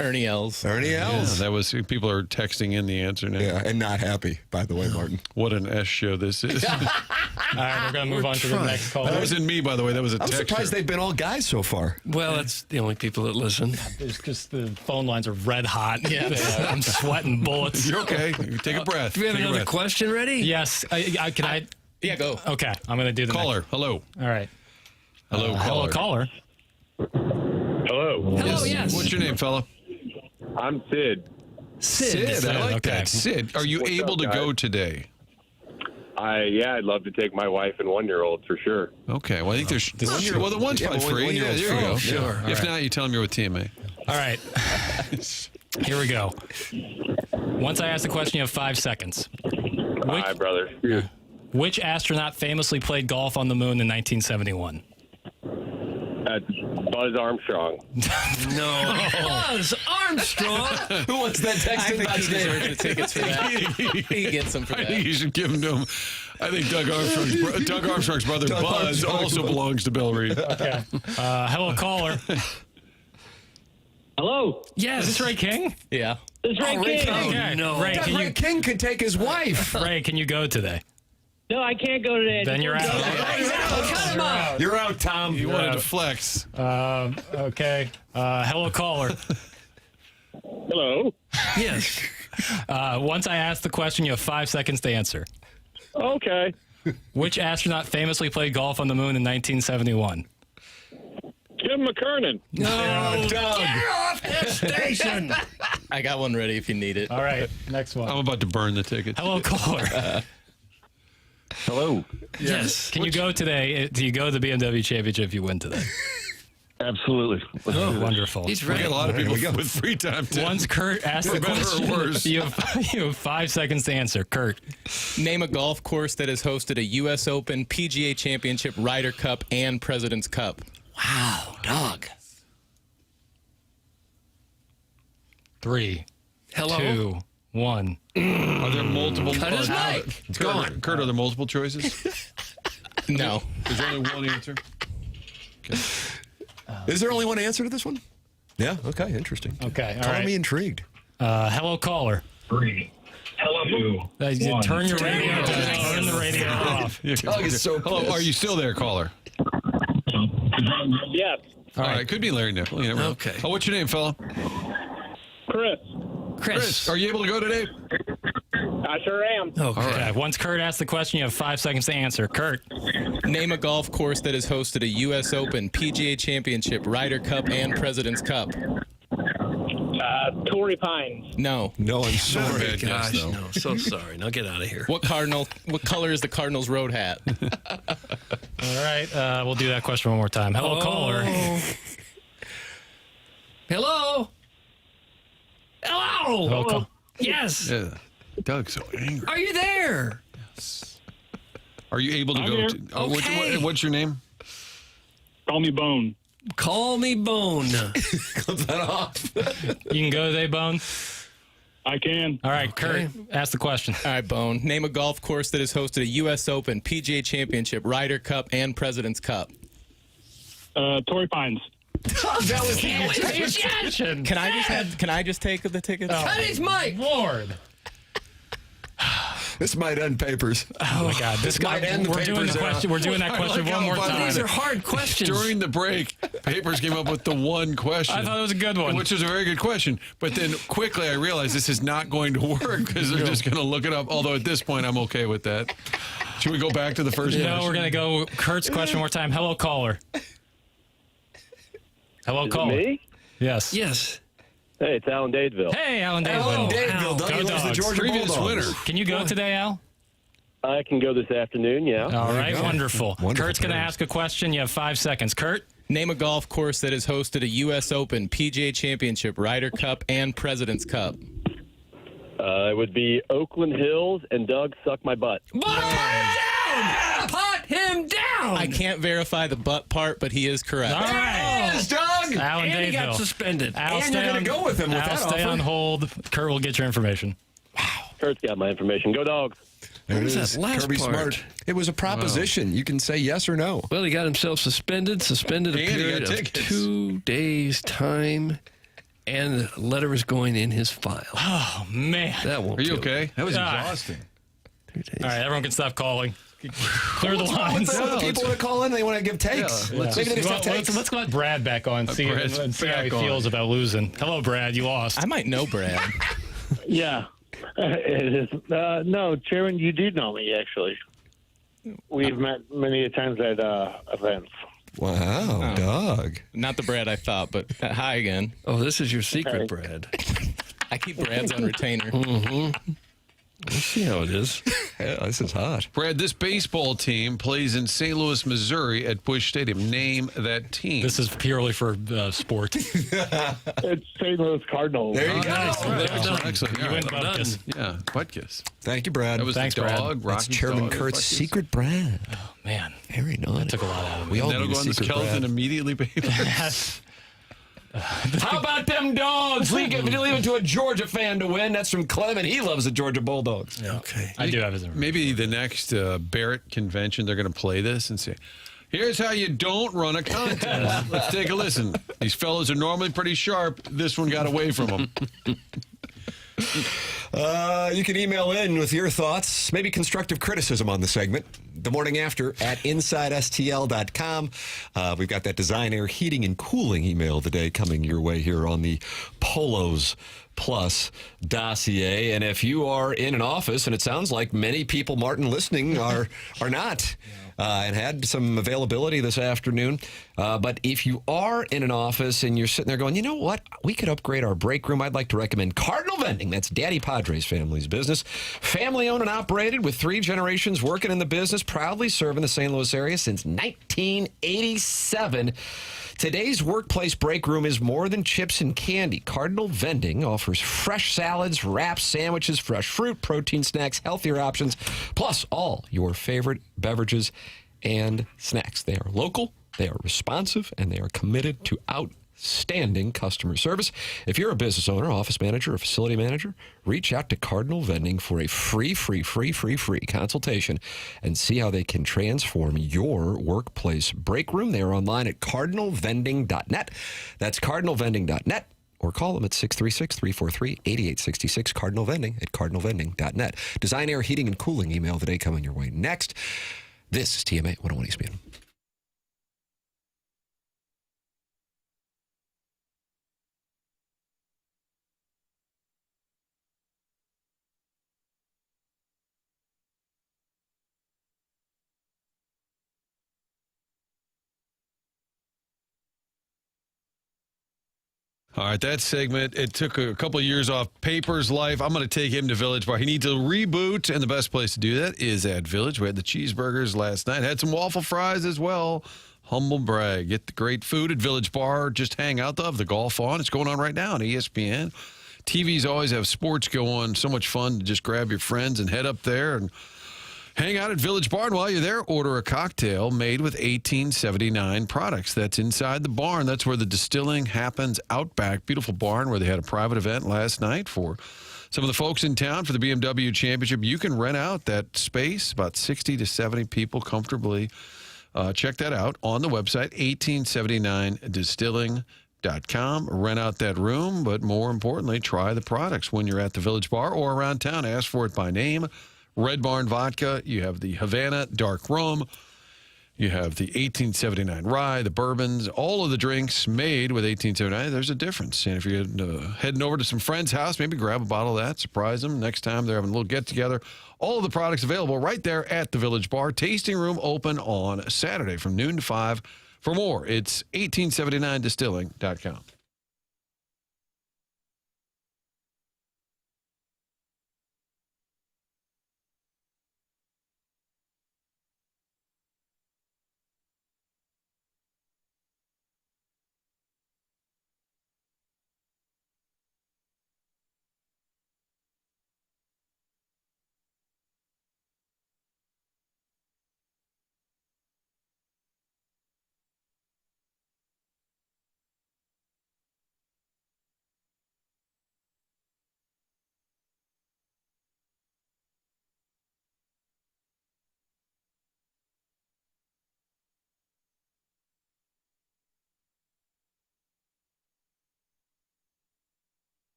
Ernie Els. Ernie Els. Yeah, that was... People are texting in the answer now. Yeah, and not happy, by the way, Martin. What an S show this is. All right, we're going to move on to the next call. That wasn't me, by the way. That was a I'm texter. surprised they've been all guys so far. Well, that's the only people that listen. It's just the phone lines are red hot. Yeah, I'm sweating bullets. You're okay. Take a breath. Do we have Take a another breath. question ready? Yes. Can I? Yeah, go. Okay, I'm going to do the Caller, next. hello. All right. Hello, Hello, caller. Hello. Hello, yes. What's your name, fella? I'm Sid. Sid. I like okay. that. Sid, are you What's able up, to guys? go today? I'd love to take my wife and 1-year-old for sure. Okay. Well, I think there's... Well, the one's probably free. Yeah, there you go. Sure. If not, you tell them you're with TMA. All right. Here we go. Once I ask the question, you have 5 seconds. Hi, brother. Which astronaut famously played golf on the moon in 1971? That's Buzz Armstrong. No. Buzz Armstrong. Who wants that text I in think by he deserves the tickets for that. He gets them for I that. think you should give them to him. I think Doug Armstrong's brother Buzz also belongs to Bill Reed. Okay. Hello, caller. Hello. Yes. Is this Ray King? Yeah. This is Ray King. Okay. no. Ray, Doug, can Ray you? King could take his wife. Ray, can you go today? No, I can't go today. Then you're out. Cut him out. You're out, Tom. You wanted to flex. Okay. Hello, caller. Hello. Yes. Once I ask the question, you have 5 seconds to answer. Okay. Which astronaut famously played golf on the moon in 1971? Jim McKernan. No, Doug. Get off this station. I got one ready if you need it. All right. Next one. I'm about to burn the tickets. Hello, caller. Hello. Yes. Can you go today? Do you go to the BMW Championship if you win today? Absolutely. Oh, wonderful. He's We ready. got a lot of people with free time. Once Kurt asks the better or question, worse. you have 5 seconds to answer. Kurt. Name a golf course that has hosted a U.S. Open, PGA Championship, Ryder Cup, and President's Cup. Wow, Doug. 3, Hello. 2, 1. Are there multiple... Cut his mic. It's gone. Kurt, are there multiple choices? No. Is there only one answer? Okay. Is there only one answer to this one? Yeah. Okay. Interesting. Okay. All Tell right. me intrigued. Hello, caller. 3. Hello. Turn your radio down. Turn the radio off. Doug is so Hello, pissed. are you still there, caller? Yes. All right. Could be Larry Nichol. You never know. Okay. Oh, what's your name, fella? Chris. Chris. Are you able to go today? I sure am. Okay. Once Kurt asks the question, you have 5 seconds to answer. Kurt. Name a golf course that has hosted a U.S. Open, PGA Championship, Ryder Cup, and President's Cup. Torrey Pines. No. No, I'm sorry. Bad guess, Gosh, though. no. So sorry. Now get out of here. What color is the Cardinals road hat? All right. We'll do that question one more time. Hello, caller. Hello. Hello. Hello, call- Yes. Yeah. Doug's so angry. Are you there? Are you able to I'm go? here. Okay. What's your name? Call me Bone. Call me Bone. Cut that off. You can go today, Bone. I can. All right, Kurt, ask the question. All right, Bone. Name a golf course that has hosted a U.S. Open, PGA Championship, Ryder Cup, and President's Cup. Torrey Pines. That was Can I just take the tickets? Cut his mic. Lord. This might end papers. Oh my God! This might end the we're doing papers. the question. We're doing that question one more time. These are hard questions. During the break, Papers came up with the one question. I thought it was a good one. Which was a very good question. But then quickly I realized this is not going to work because they're just going to look it up. Although at this point, I'm okay with that. Should we go back to the first question? No, we're going to go Kurt's question one more time. Hello, caller. Hello, caller. Me? Yes. Yes. Hey, it's Alan Dadeville. Hey, Alan Dadeville. Alan Dadeville. Go He loves the Dogs. Georgia Previous Bulldogs. winner. Can you go today, Al? I can go this afternoon, yeah. All right, wonderful. Wonderful. Kurt's going to ask a question. You have 5 seconds. Kurt? Name a golf course that has hosted a U.S. Open, PGA Championship, Ryder Cup, and President's Cup. It would be Oakland Hills and Doug Suck My Butt. Put him down. I can't verify the butt part, but he is correct. All right. Yes, Doug. Alan and he got Dadeville. suspended. Al, And you're going to go with him with Al, that stay offer. on hold. Kurt will get your information. Kurt's got my information. Go Dogs. There it was is. that last Kirby part? Smart. It was a proposition. You can say yes or no. Well, he got himself suspended a And he period got of tickets. 2 days' time, and the letter is going in his file. Oh, man. That won't Are you kill okay? That was Ah. exhausting. 2 days. All right, everyone can stop calling. Clear the What's wrong lines. with the people that call in? They want to give takes. Yeah, Let's Maybe they just have takes. let's let Brad back on, see Brad's how he back on. feels about losing. Hello, Brad. You lost. I might know Brad. Yeah. It is. No, Chairman, you do know me, actually. We've met many times at events. Wow, Doug. Not the Brad I thought, but hi again. Oh, this is your secret, Brad. I keep Brad's on retainer. Let's see how it is. Yeah, this is hot. Brad, this baseball team plays in St. Louis, Missouri at Busch Stadium. Name that team. This is purely for sport. It's St. Louis Cardinals. There you go. Excellent. You All win right. Butkus. Yeah, Butkus. Thank you, Brad. That was Thanks, the Brad. dog. That's Rocky's Chairman dog, Kurt's Butkus. secret Brad. Man, Very naughty. that took a lot out of me. We all That'll need go a on the secret skeleton Brad. immediately, baby. How about them dogs? Leave it to a Georgia fan to win. That's from Clement. He loves the Georgia Bulldogs. Okay. I do have his information. Maybe the next Barrett convention, they're going to play this and say, here's how you don't run a contest. Let's take a listen. These fellows are normally pretty sharp. This one got away from them. You can email in with your thoughts, maybe constructive criticism on the segment. The morning after at InsideSTL.com. We've got that Design Air Heating and Cooling email today coming your way here on the Polos Plus dossier. And if you are in an office, and it sounds like many people, Martin, listening are not, and had some availability this afternoon. But if you are in an office and you're sitting there going, you know what, we could upgrade our break room, I'd like to recommend Cardinal Vending. That's Daddy Padres family's business. Family owned and operated with 3 generations working in the business, proudly serving the St. Louis area since 1987. Today's workplace break room is more than chips and candy. Cardinal Vending offers fresh salads, wraps, sandwiches, fresh fruit, protein snacks, healthier options, plus all your favorite beverages and snacks. They are local, they are responsive, and they are committed to outstanding customer service. If you're a business owner, office manager, or facility manager, reach out to Cardinal Vending for a free consultation and see how they can transform your workplace break room. They are online at cardinalvending.net. That's cardinalvending.net. Or call them at 636-343-8866, Cardinal Vending at cardinalvending.net. Design Air Heating and Cooling email today coming your way next. This is TMA 101 ESPN. All right, that segment, it took a couple of years off Paper's life. I'm going to take him to Village Bar. He needs a reboot, and the best place to do that is at Village. We had the cheeseburgers last night. Had some waffle fries as well. Humble brag. Get the great food at Village Bar. Just hang out. They'll have the golf on. It's going on right now on ESPN. TVs always have sports go on. So much fun to just grab your friends and head up there and hang out at Village Barn. While you're there, order a cocktail made with 1879 products. That's inside the barn. That's where the distilling happens out back. Beautiful barn where they had a private event last night for some of the folks in town for the BMW Championship. You can rent out that space, about 60 to 70 people comfortably Check that out on the website, 1879distilling.com. Rent out that room, but more importantly, try the products when you're at the Village Bar or around town. Ask for it by name. Red Barn Vodka. You have the Havana Dark Rum. You have the 1879 Rye, the bourbons, all of the drinks made with 1879. There's a difference. And if you're heading over to some friend's house, maybe grab a bottle of that, surprise them. Next time they're having a little get-together. All of the products available right there at the Village Bar. Tasting room open on Saturday from noon to 5. For more, it's 1879distilling.com.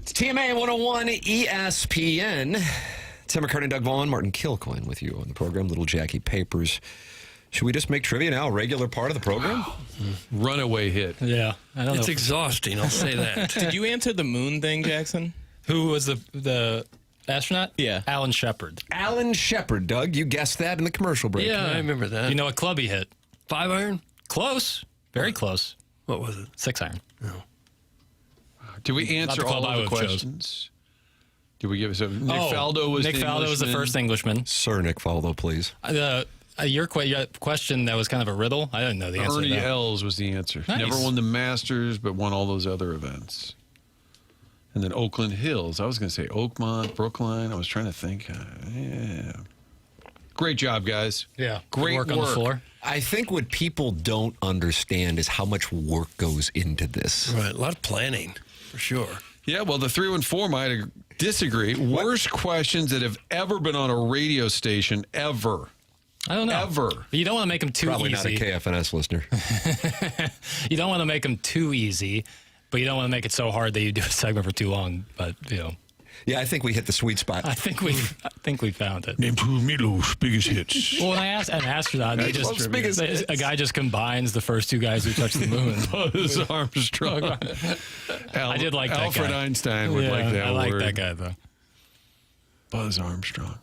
It's TMA 101 ESPN. Tim McKernan, Doug Vaughn, Martin Kilcoyne with you on the program. Little Jackie Papers. Should we just make trivia now a regular part of the program? Runaway hit. Yeah. I don't know. It's exhausting, I'll say that. Did you answer the moon thing, Jackson? Who was the astronaut? Yeah. Alan Shepard. Alan Shepard, Doug. You guessed that in the commercial break. Yeah, I remember that. You know what club he hit? 5-iron? Close. Very close. What was it? 6-iron. No. Did we answer all of the questions? Did we give us a... Nick Faldo was Nick the Faldo was the first Englishman. Sir Nick Faldo, please. Your question that was kind of a riddle. I didn't know the answer. Ernie Els was the answer. Nice. Never won the Masters, but won all those other events. And then Oakland Hills. I was going to say Oakmont, Brookline. I was trying to think. Yeah. Great job, guys. Yeah. Great work on the floor. I think what people don't understand is how much work goes into this. Right. A lot of planning, for sure. Yeah, well, the 3 and 4 might disagree. Worst questions that have ever been on a radio station, ever. I don't know. Ever. You don't want to make them too Probably easy. Probably not a KFNS listener. You don't want to make them too easy, but you don't want to make it so hard that you do a segment for too long. But, you know. Yeah, I think we hit the sweet spot. I think we found it. Name 2 of Milo's biggest hits. Well, when I asked an astronaut, a guy just combines the first 2 guys who touched the moon. Buzz Armstrong. I did like that guy. Alfred Einstein would like that I like word. that guy, though. Buzz Armstrong.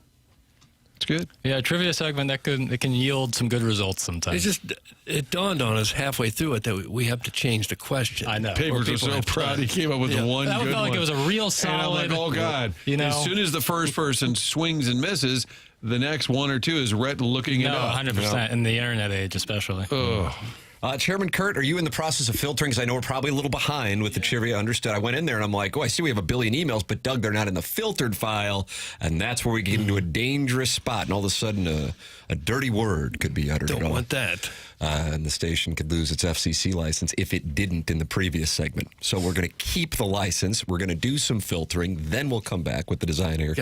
It's good. Yeah, a trivia segment it can yield some good results sometimes. It dawned on us halfway through it that we have to change the question. I know. Papers were so proud he came up with the one that good felt like one. it was a real solid. And I'm like, oh God! You know, as soon as the first person swings and misses, the next 1 or 2 is Rhett looking it up. 100%, in the internet age especially. Chairman Kurt, are you in the process of filtering? Because I know we're probably a little behind with the trivia. Understood. I went in there and I'm like, I see we have a billion emails, but Doug, they're not in the filtered file. And that's where we get into a dangerous spot. And all of a sudden, a dirty word could be uttered. Don't want that. And the station could lose its FCC license if it didn't in the previous segment. So we're going to keep the license. We're going to do some filtering. Then we'll come back with the Design Air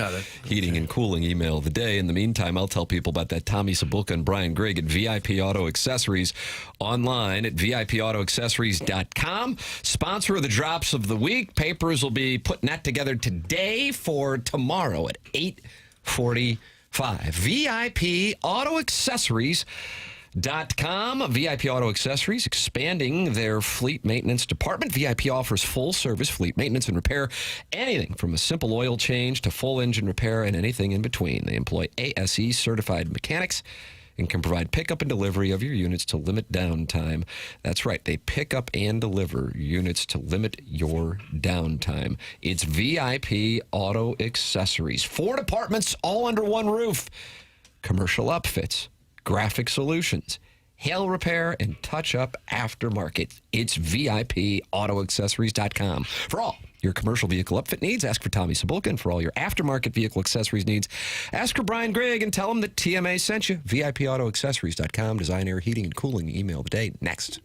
Heating and Cooling email of the day. In the meantime, I'll tell people about that Tommy Sabulka and Brian Grigg at VIP Auto Accessories online at VIPAutoAccessories.com. Sponsor of the Drops of the Week. Papers will be putting that together today for tomorrow at 8:45. VIP Auto Accessories.com. VIP Auto Accessories expanding their fleet maintenance department. VIP offers full service fleet maintenance and repair. Anything from a simple oil change to full engine repair and anything in between. They employ ASE certified mechanics and can provide pickup and delivery of your units to limit downtime. That's right. They pick up and deliver units to limit your downtime. It's VIP Auto Accessories. 4 departments all under one roof. Commercial upfits, graphic solutions, hail repair, and touch-up aftermarket. It's VIPAutoAccessories.com. For all your commercial vehicle upfit needs, ask for Tommy Cebulka. And for all your aftermarket vehicle accessories needs, ask for Brian Gregg and tell him that TMA sent you. VIPAutoAccessories.com. Design, air, heating, and cooling. Email the day. Next.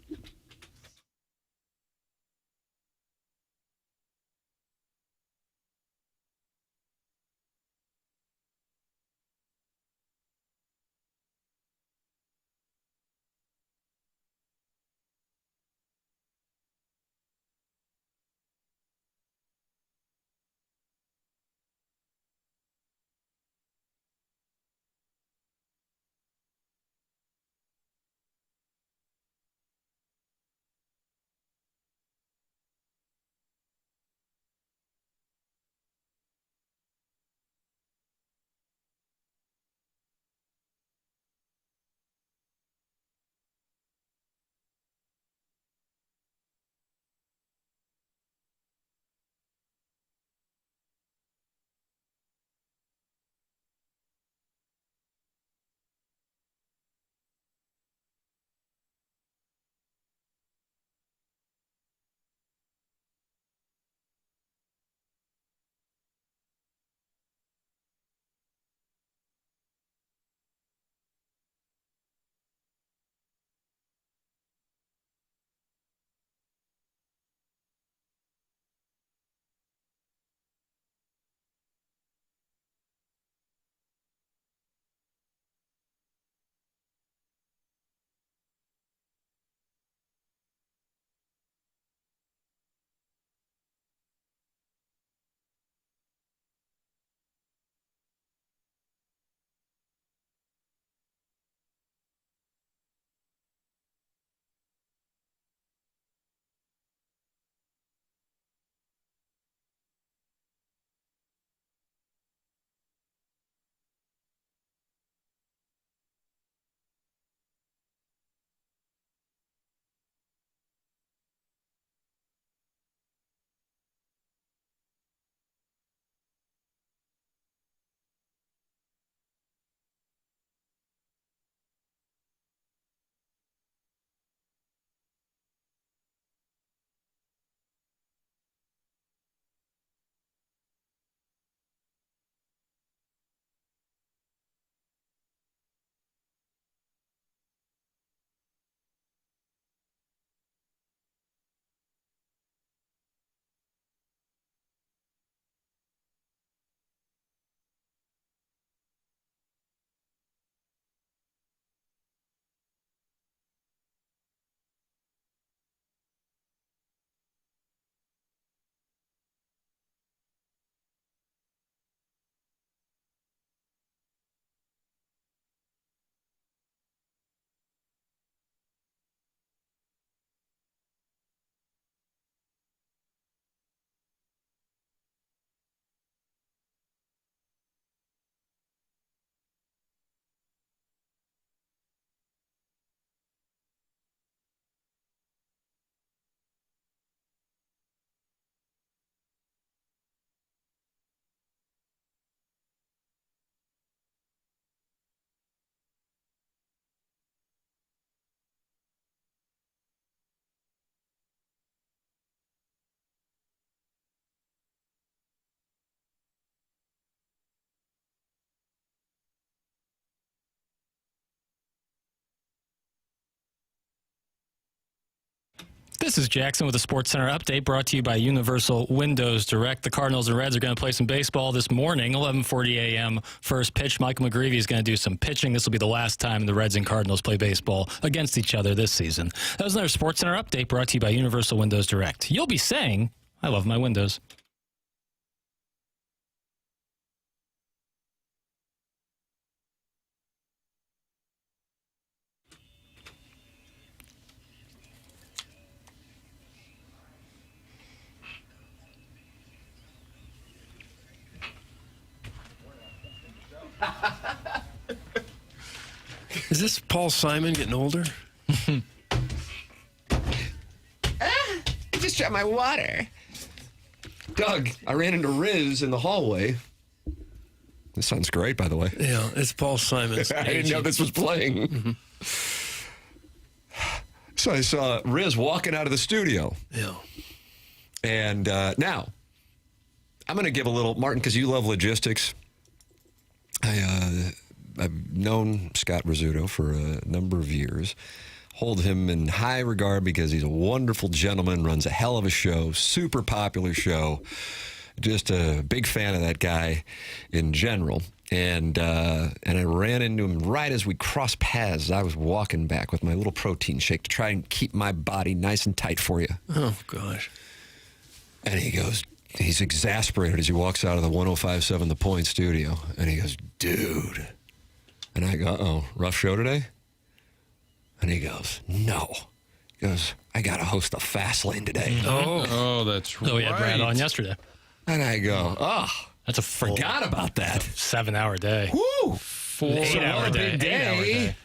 This is Jackson with a Sports Center update brought to you by Universal Windows Direct. The Cardinals and Reds are going to play some baseball this morning, 11:40 a.m. First pitch. Michael McGreevy is going to do some pitching. This will be the last time the Reds and Cardinals play baseball against each other this season. That was another Sports Center update brought to you by Universal Windows Direct. You'll be saying, I love my windows. Is this Paul Simon getting older? Just dropped my water. Doug, I ran into Riz in the hallway. This sounds great, by the way. Yeah, it's Paul Simon. I didn't know this was playing. So I saw Riz walking out of the studio. Yeah. And now, I'm going to give a little, Martin, because you love logistics. I've known Scott Rizzuto for a number of years. Hold him in high regard because he's a wonderful gentleman, runs a hell of a show, super popular show. Just a big fan of that guy in general. And I ran into him right as we crossed paths. I was walking back with my little protein shake to try and keep my body nice and tight for you. Oh, gosh. And he goes, he's exasperated as he walks out of the 105.7 The Point studio. And he goes, dude. And I go, uh-oh, rough show today? And he goes, no. He goes, I got to host a fast lane today. Oh, that's right. Oh, we had Brad on yesterday. And I go, oh. That's a full, forgot about that. 7-hour day. Woo! 8-hour day. 8-hour day.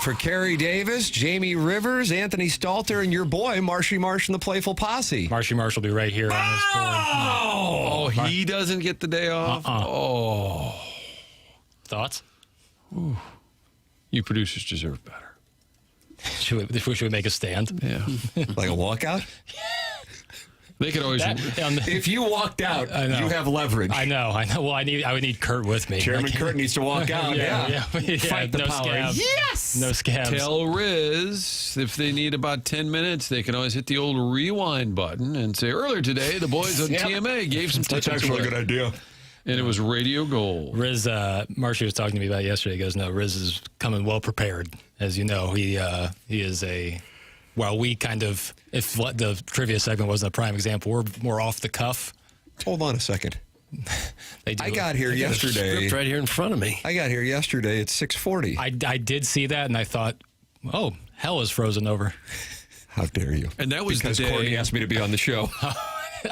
For Kerry Davis, Jamie Rivers, Anthony Stalter, and your boy, Marshy Marsh and the Playful Posse. Marshy Marsh will be right here on this board. Oh, he doesn't get the day off? Oh. Thoughts? Ooh. You producers deserve better. Should we make a stand? Yeah. Like a walkout? They could always. If you walked out, you have leverage. I know. Well, I would need Kurt with me. Chairman Kurt needs to walk out. Yeah. Fight the no power. Scabs. Yes. No scabs. Tell Riz if they need about 10 minutes, they can always hit the old rewind button and say, earlier today, the boys on TMA gave some tips. That's actually a good idea. And it was radio gold. Riz, Marshy was talking to me about it yesterday. He goes, no, Riz is coming well prepared. As you know, he is a... Well, we kind of, if the trivia segment wasn't a prime example, we're more off the cuff. Hold on a second. I got here yesterday. Script right here in front of me. I got here yesterday at 6:40. I did see that, and I thought, oh, hell is frozen over. How dare you? And that was because the day Courtney asked me to be on the show.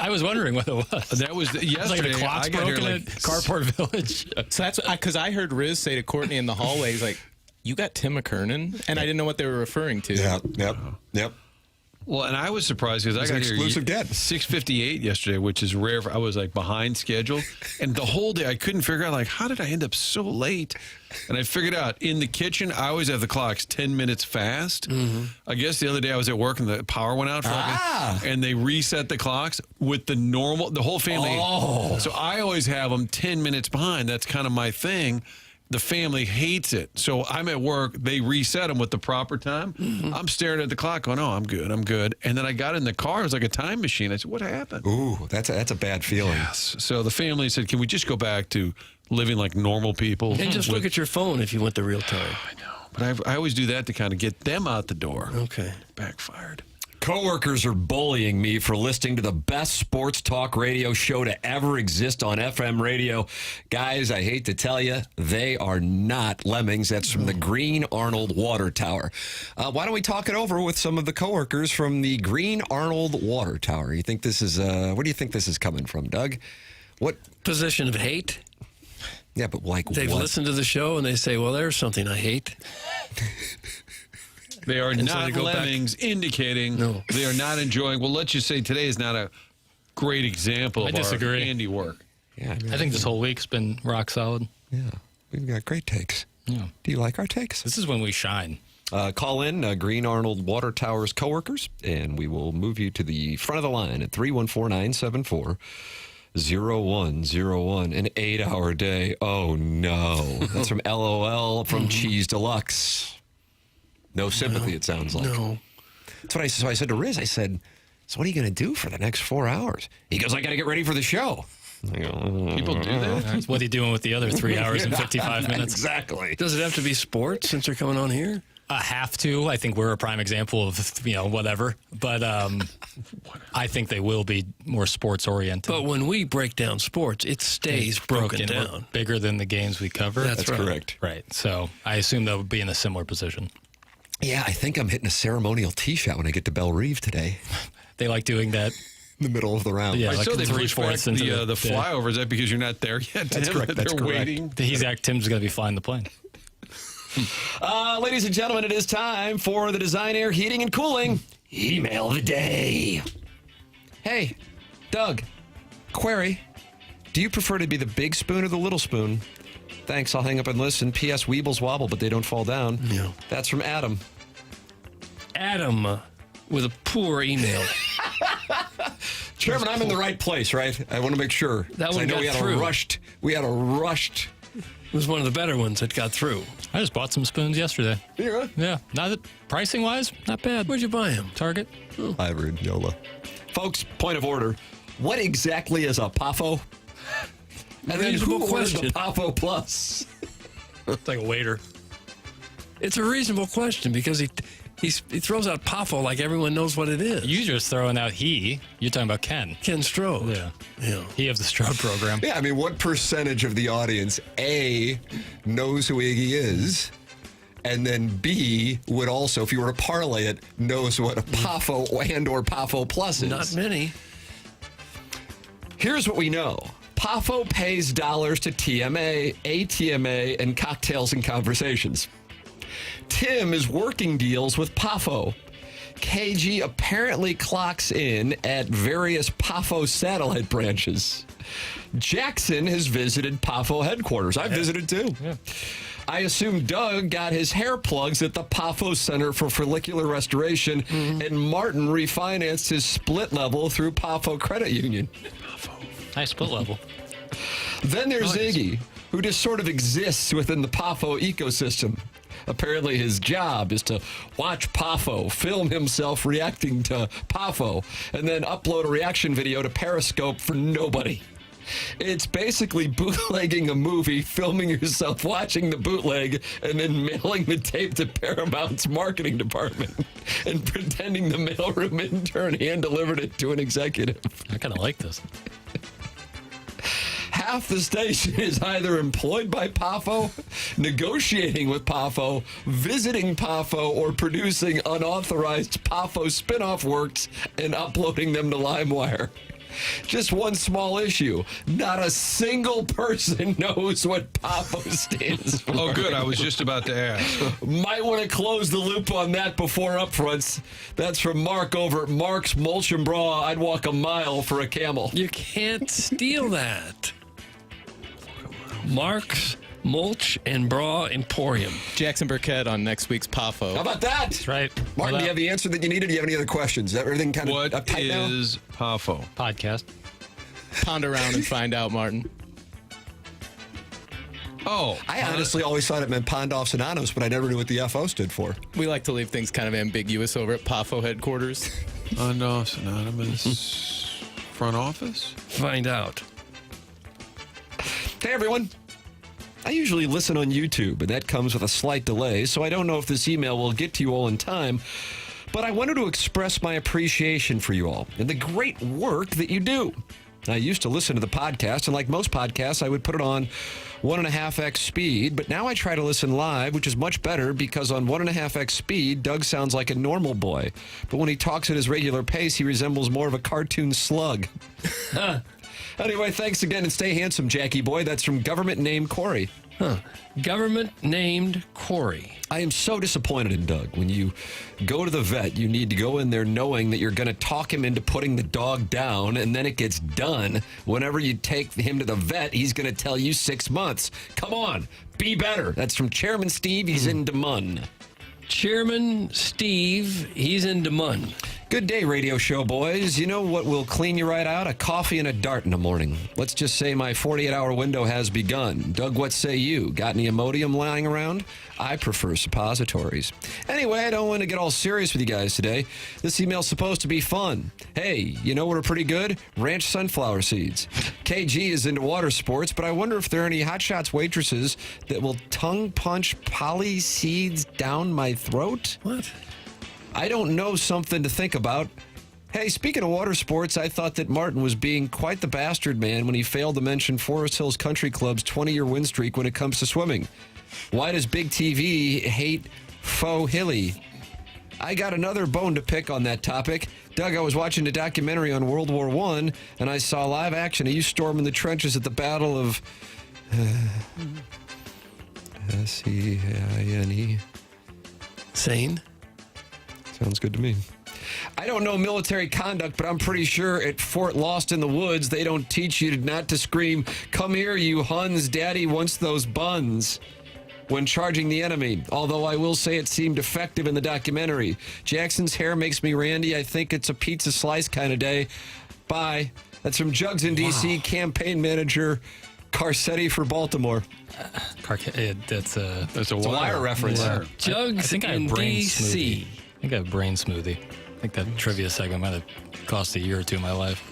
I was wondering what it was. That was yesterday. Like the clock's broken at Carport Village. So that's because I heard Riz say to Courtney in the hallway, he's like, you got Tim McKernan? And I didn't know what they were referring to. Yep. Well, and I was surprised because I got here exclusive debt. 6:58 yesterday, which is rare. I was like behind schedule, and the whole day I couldn't figure out like how did I end up so late. And I figured out in the kitchen I always have the clocks 10 minutes fast. Mm-hmm. I guess the other day I was at work and the power went out for and they reset the clocks with the whole family. Oh. So I always have them 10 minutes behind. That's kind of my thing. The family hates it. So I'm at work. They reset them with the proper time. Mm-hmm. I'm staring at the clock going, oh, I'm good. And then I got in the car. It was like a time machine. I said, what happened? Ooh, that's a bad feeling. Yes. So the family said, can we just go back to living like normal people? And just look at your phone if you went to real time. I know. But I always do that to kind of get them out the door. Okay. Backfired. Coworkers are bullying me for listening to the best sports talk radio show to ever exist on FM radio. Guys, I hate to tell you, they are not lemmings. That's from the Green Arnold Water Tower. Why don't we talk it over with some of the coworkers from the Green Arnold Water Tower? You think this is? Where do you think this is coming from, Doug? What position of hate? Yeah, but like they've listened to the show and they say, "Well, there's something I hate." They are not lemmings, indicating they are not enjoying. Well, let's just say today is not a great example of our handiwork. Yeah, I think this whole week's been rock solid. Yeah, we've got great takes. Yeah. Do you like our takes? This is when we shine. Call in Green Arnold Water Tower's coworkers, and we will move you to the front of the line at 314-974-0101. An 8-hour day. Oh, no. That's from LOL from Cheese Deluxe. No sympathy, it sounds like. No. That's what I said to Riz. I said, so what are you going to do for the next 4 hours? He goes, I got to get ready for the show. I go, people do that? What are you doing with the other 3 hours and 55 minutes? Exactly. Does it have to be sports since they're coming on here? Have to. I think we're a prime example of, whatever. But I think they will be more sports-oriented. But when we break down sports, it stays broken down. We're bigger than the games we cover. That's right. Correct. Right. So I assume they'll be in a similar position. Yeah, I think I'm hitting a ceremonial tee shot when I get to Belle Reve today. They like doing that. In the middle of the round. Yeah, I saw they pushed back into the flyover. Is that because you're not there yet? That's correct. They're waiting. Tim's going to be flying the plane. Ladies and gentlemen, it is time for the Design Air Heating and Cooling Email of the Day. Hey, Doug, query. Do you prefer to be the big spoon or the little spoon? Thanks, I'll hang up and listen. P.S. Weebles wobble, but they don't fall down. No. That's from Adam. Adam with a poor email. Chairman, I'm in the right place, right? I want to make sure. That one I know got we had through. We had a rushed. It was one of the better ones that got through. I just bought some spoons yesterday. Yeah. Not that pricing wise, not bad. Where'd you buy them? Target. Hybrid Yola. Folks, point of order. What exactly is a PAFO? And then who ordered the PAFO Plus? It's like a waiter. It's a reasonable question because he throws out PAFO like everyone knows what it is. You just throwing out he. You're talking about Ken. Ken Strode. Yeah. He of the Strode program. Yeah, I mean, what percentage of the audience, A, knows who Iggy is, and then B, would also, if you were to parlay it, knows what a PAFO and or PAFO Plus is? Not many. Here's what we know. PAFO pays dollars to TMA, ATMA, and cocktails and conversations. Tim is working deals with PAFO. KG apparently clocks in at various PAFO satellite branches. Jackson has visited PAFO headquarters. I've visited too. Yeah. I assume Doug got his hair plugs at the PAFO Center for Follicular Restoration, and Martin refinanced his split level through PAFO Credit Union. Nice split level. Then there's Iggy, who just sort of exists within the PAFO ecosystem. Apparently his job is to watch PAFO, film himself reacting to PAFO, and then upload a reaction video to Periscope for nobody. It's basically bootlegging a movie, filming yourself watching the bootleg, and then mailing the tape to Paramount's marketing department and pretending the mailroom intern hand-delivered it to an executive. I kind of like this. Half the station is either employed by PAFO, negotiating with PAFO, visiting PAFO, or producing unauthorized PAFO spin-off works and uploading them to LimeWire. Just one small issue. Not a single person knows what PAFO stands for. Oh, good. I was just about to ask. Might want to close the loop on that before upfronts. That's from Mark over at Mark's Mulch and Bra. I'd walk a mile for a camel. You can't steal that. Mark's Mulch and Bra Emporium. Jackson Burkett on next week's PAFO. How about that? That's right. Martin, do you have the answer that you needed? Do you have any other questions? Is that everything kind of What uptight now? is PAFO? Podcast. Ponder around and find out, Martin. Oh. I honestly always thought it meant Pond Offs Anonymous, but I never knew what the FO stood for. We like to leave things kind of ambiguous over at PAFO headquarters. Pond Offs Anonymous front office? Find out. Hey, everyone. I usually listen on YouTube, and that comes with a slight delay, so I don't know if this email will get to you all in time. But I wanted to express my appreciation for you all and the great work that you do. I used to listen to the podcast, and like most podcasts, I would put it on 1.5x speed, but now I try to listen live, which is much better because on 1.5x speed, Doug sounds like a normal boy. But when he talks at his regular pace, he resembles more of a cartoon slug. Anyway, thanks again, and stay handsome, Jackie boy. That's from government named Corey. Government named Corey. I am so disappointed in Doug. When you go to the vet, you need to go in there knowing that you're going to talk him into putting the dog down, and then it gets done. Whenever you take him to the vet, he's going to tell you 6 months. Come on, be better. That's from Chairman Steve. He's in Des Moines. Chairman Steve, he's in Des Moines. Good day, radio show boys. You know what will clean you right out? A coffee and a dart in the morning. Let's just say my 48-hour window has begun. Doug, what say you? Got any Imodium lying around? I prefer suppositories. Anyway, I don't want to get all serious with you guys today. This email's supposed to be fun. Hey, you know what are pretty good? Ranch sunflower seeds. KG is into water sports, but I wonder if there are any Hot Shots waitresses that will tongue punch poly seeds down my throat? What? I don't know, something to think about. Hey, speaking of water sports, I thought that Martin was being quite the bastard man when he failed to mention Forest Hills Country Club's 20-year win streak when it comes to swimming. Why does Big TV hate Faux Hilly? I got another bone to pick on that topic. Doug, I was watching a documentary on World War I, and I saw live action of you storming the trenches at the Battle of... S-E-I-N-E. Sane? Sounds good to me. I don't know military conduct, but I'm pretty sure at Fort Lost in the Woods, they don't teach you not to scream, "Come here, you Huns, Daddy wants those buns." when charging the enemy, although I will say it seemed effective in the documentary. Jackson's hair makes me Randy. I think it's a pizza slice kind of day. Bye. That's from Jugs in D.C., campaign manager Carcetti for Baltimore. That's a Wire reference. Yeah. Jugs I think I in have brain D.C. smoothie. I think I have brain smoothie. I think that trivia segment might have cost a year or two of my life.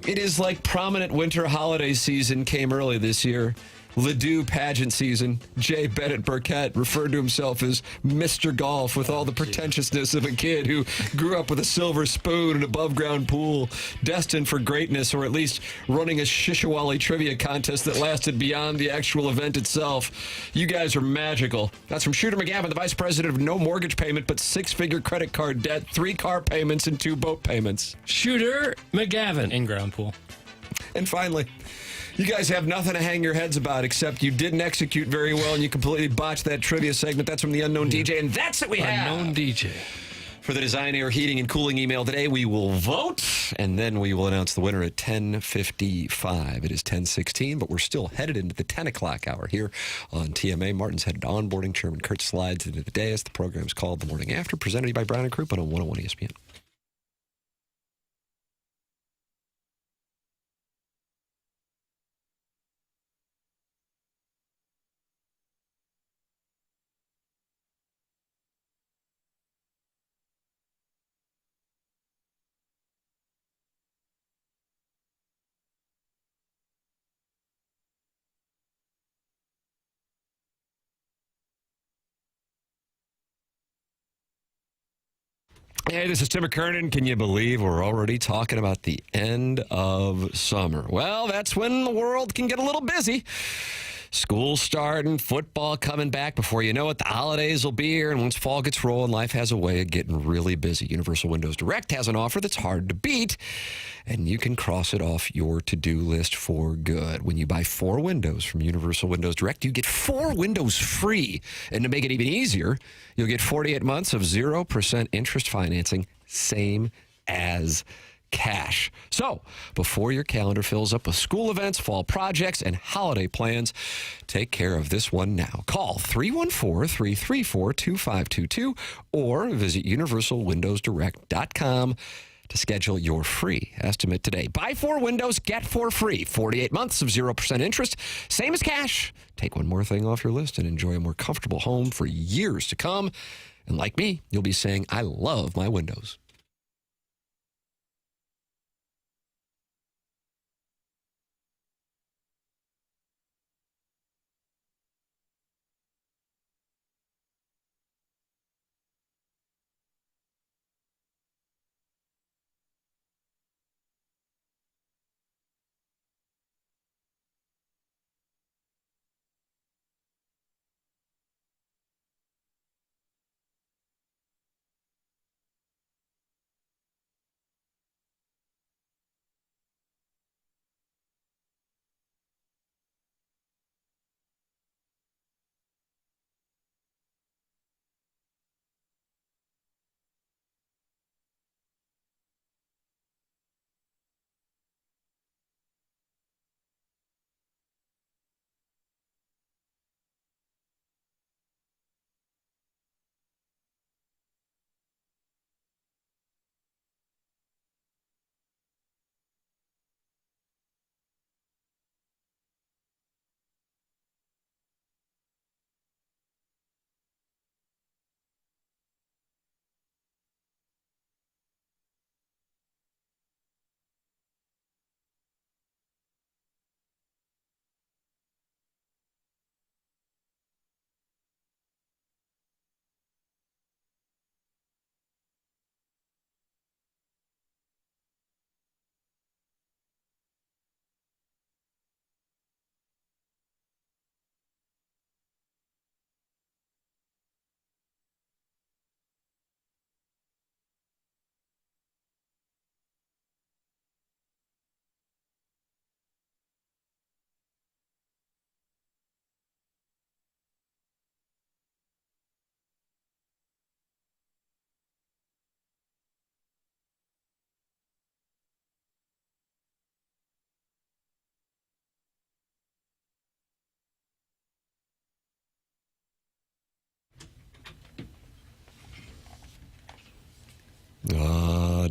It is like prominent winter holiday season came early this year. Ledoux pageant season. Jay Bennett Burkett referred to himself as Mr. Golf with all the pretentiousness of a kid who grew up with a silver spoon and above ground pool, destined for greatness, or at least running a Shishawali trivia contest that lasted beyond the actual event itself. You guys are magical. That's from Shooter McGavin, the vice president of no mortgage payment but 6-figure credit card debt, 3 car payments, and 2 boat payments. Shooter McGavin. In-ground pool. And finally, you guys have nothing to hang your heads about except you didn't execute very well and you completely botched that trivia segment. That's from the Unknown DJ, and that's what we have. Unknown DJ. For the Design, Air, Heating, and Cooling email today, we will vote, and then we will announce the winner at 10:55. It is 10:16, but we're still headed into the 10 o'clock hour here on TMA. Martin's headed to onboarding. Chairman Kurt slides into the dais. The program's called The Morning After, presented by Brown & Crouppen on 101 ESPN. Hey, this is Tim McKernan. Can you believe we're already talking about the end of summer? Well, that's when the world can get a little busy. School starting, football coming back. Before you know it, the holidays will be here. And once fall gets rolling, life has a way of getting really busy. Universal Windows Direct has an offer that's hard to beat, and you can cross it off your to-do list for good. When you buy 4 windows from Universal Windows Direct, you get 4 windows free. And to make it even easier, you'll get 48 months of 0% interest financing, same as cash. So, before your calendar fills up with school events, fall projects, and holiday plans, take care of this one now. Call 314-334-2522 or visit universalwindowsdirect.com to schedule your free estimate today. Buy 4 windows, get 4 free. 48 months of 0% interest, same as cash. Take one more thing off your list and enjoy a more comfortable home for years to come. And like me, you'll be saying, I love my windows.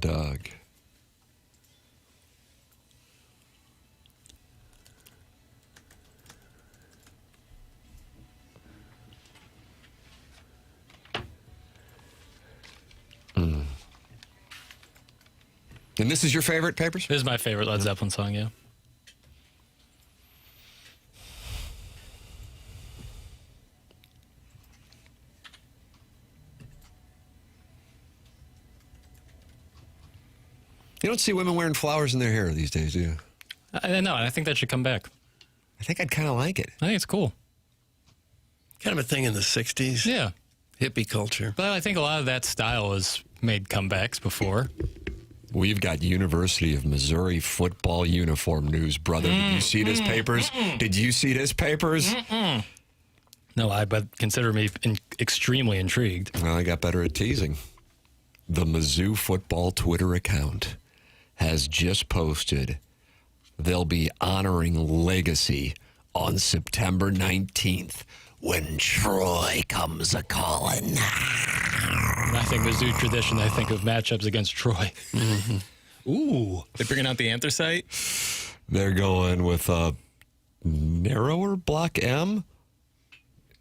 Doug. And this is your favorite, Papers? This is my favorite Led Zeppelin song, yeah. You don't see women wearing flowers in their hair these days, do you? I know, and I think that should come back. I think I'd kind of like it. I think it's cool. Kind of a thing in the 60s. Yeah. Hippie culture. But I think a lot of that style has made comebacks before. We've got University of Missouri football uniform news, brother. Did you see this, Papers? Did you see this, Papers? No, but consider me extremely intrigued. Well, I got better at teasing. The Mizzou football Twitter account has just posted they'll be honoring legacy on September 19th when Troy comes a-calling. When I think Mizzou tradition, I think of matchups against Troy. Ooh. They're bringing out the anthracite? They're going with a narrower block M.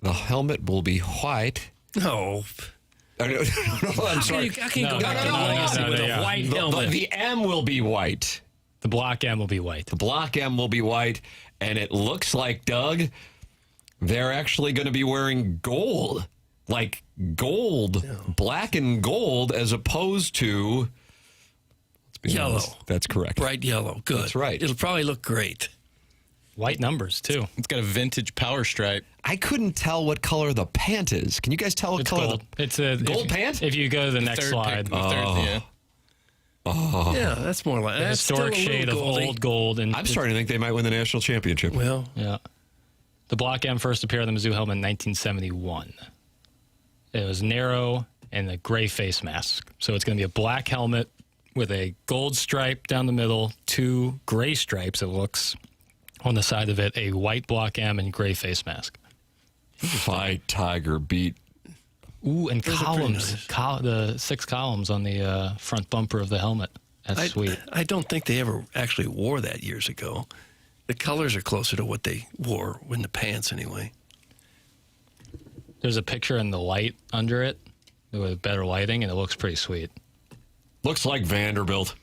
The helmet will be white. No. No, I'm sorry. I can't go back to Nazi with a white helmet. The M will be white. The block M will be white. The block M will be white, and it looks like, Doug, they're actually going to be wearing gold. Like gold, black and gold, as opposed to... Yellow. That's correct. Bright yellow. Good. That's right. It'll probably look great. White numbers, too. It's got a vintage power stripe. I couldn't tell what color the pant is. Can you guys tell what color? Gold. It's a gold pant? If you go to the next slide. Yeah, that's more like a that's historic still a shade of goldy. old gold. And I'm starting to think they might win the national championship. Well, yeah. The block M first appeared on the Mizzou helmet in 1971. It was narrow and a gray face mask. So it's going to be a black helmet with a gold stripe down the middle, 2 gray stripes, it looks, on the side of it, a white block M and gray face mask. Fight Tiger beat. Ooh, and Those are columns. pretty The 6 columns on the front bumper of the helmet. That's sweet. I don't think they ever actually wore that years ago. The colors are closer to what they wore in the pants anyway. There's a picture in the light under it with better lighting, and it looks pretty sweet. Looks like Vanderbilt.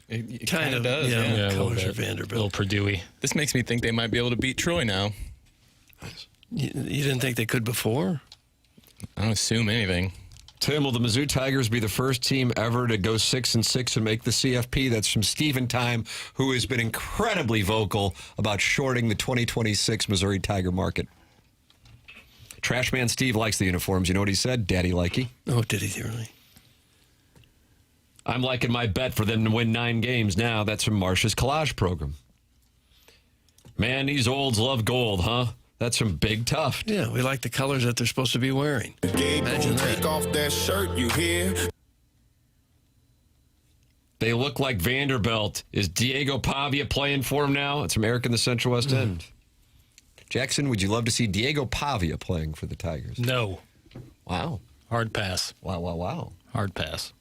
It kind of does. Yeah, a colors little are Vanderbilt. A little Purdue-y. This makes me think they might be able to beat Troy now. You didn't think they could before? I don't assume anything. Tim, will the Mizzou Tigers be the first team ever to go 6-6 and make the CFP? That's from Stephen Time, who has been incredibly vocal about shorting the 2026 Missouri Tiger market. Trashman Steve likes the uniforms. You know what he said? Daddy likey. Oh, did he really? I'm liking my bet for them to win 9 games now. That's from Marcia's collage program. Man, these olds love gold, huh? That's from Big Tough. Yeah, we like the colors that they're supposed to be wearing. Imagine that. Take off that shirt, you hear? They look like Vanderbilt. Is Diego Pavia playing for him now? It's from Eric in the Central West End. Jackson, would you love to see Diego Pavia playing for the Tigers? No. Wow. Hard pass. Wow. Hard pass.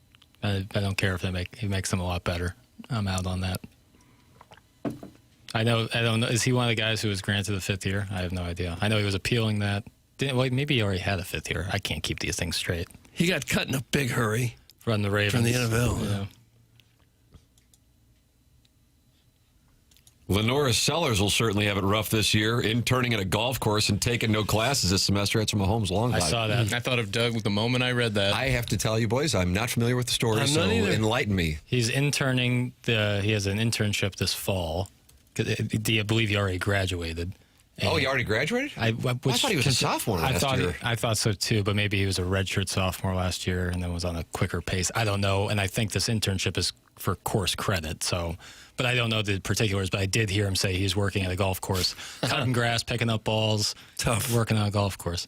I don't care if he makes them a lot better. I'm out on that. I don't know. Is he one of the guys who was granted the 5th year? I have no idea. I know he was appealing that. Maybe he already had a 5th year. I can't keep these things straight. He got cut in a big hurry. From the Ravens. From the NFL. Yeah. Lenora Sellers will certainly have it rough this year, interning at a golf course and taking no classes this semester. That's from Mahomes' long I saw that. I thought of Doug the moment I read that. I have to tell you, boys, I'm not familiar with the story, so enlighten me. He's interning. He has an internship this fall. I believe he already graduated. Oh, he already graduated? I thought he was a sophomore last year. I thought so too, but maybe he was a redshirt sophomore last year and then was on a quicker pace. I don't know, and I think this internship is for course credit. So, but I don't know the particulars. But I did hear him say he's working at a golf course, cutting grass, picking up balls, working on a golf course.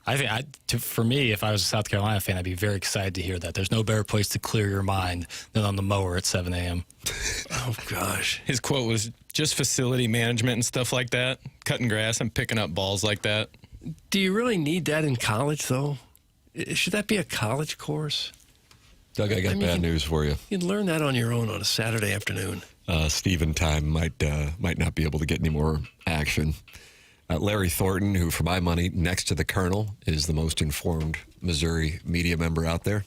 I think for me, if I was a South Carolina fan, I'd be very excited to hear that. There's no better place to clear your mind than on the mower at 7 a.m. Oh, gosh. His quote was just facility management and stuff like that, cutting grass and picking up balls like that. Do you really need that in college, though? Should that be a college course? Doug, I got bad news for you. You can learn that on your own on a Saturday afternoon. Stephen Time might not be able to get any more action. Larry Thornton, who, for my money, next to the Colonel, is the most informed Missouri media member out there,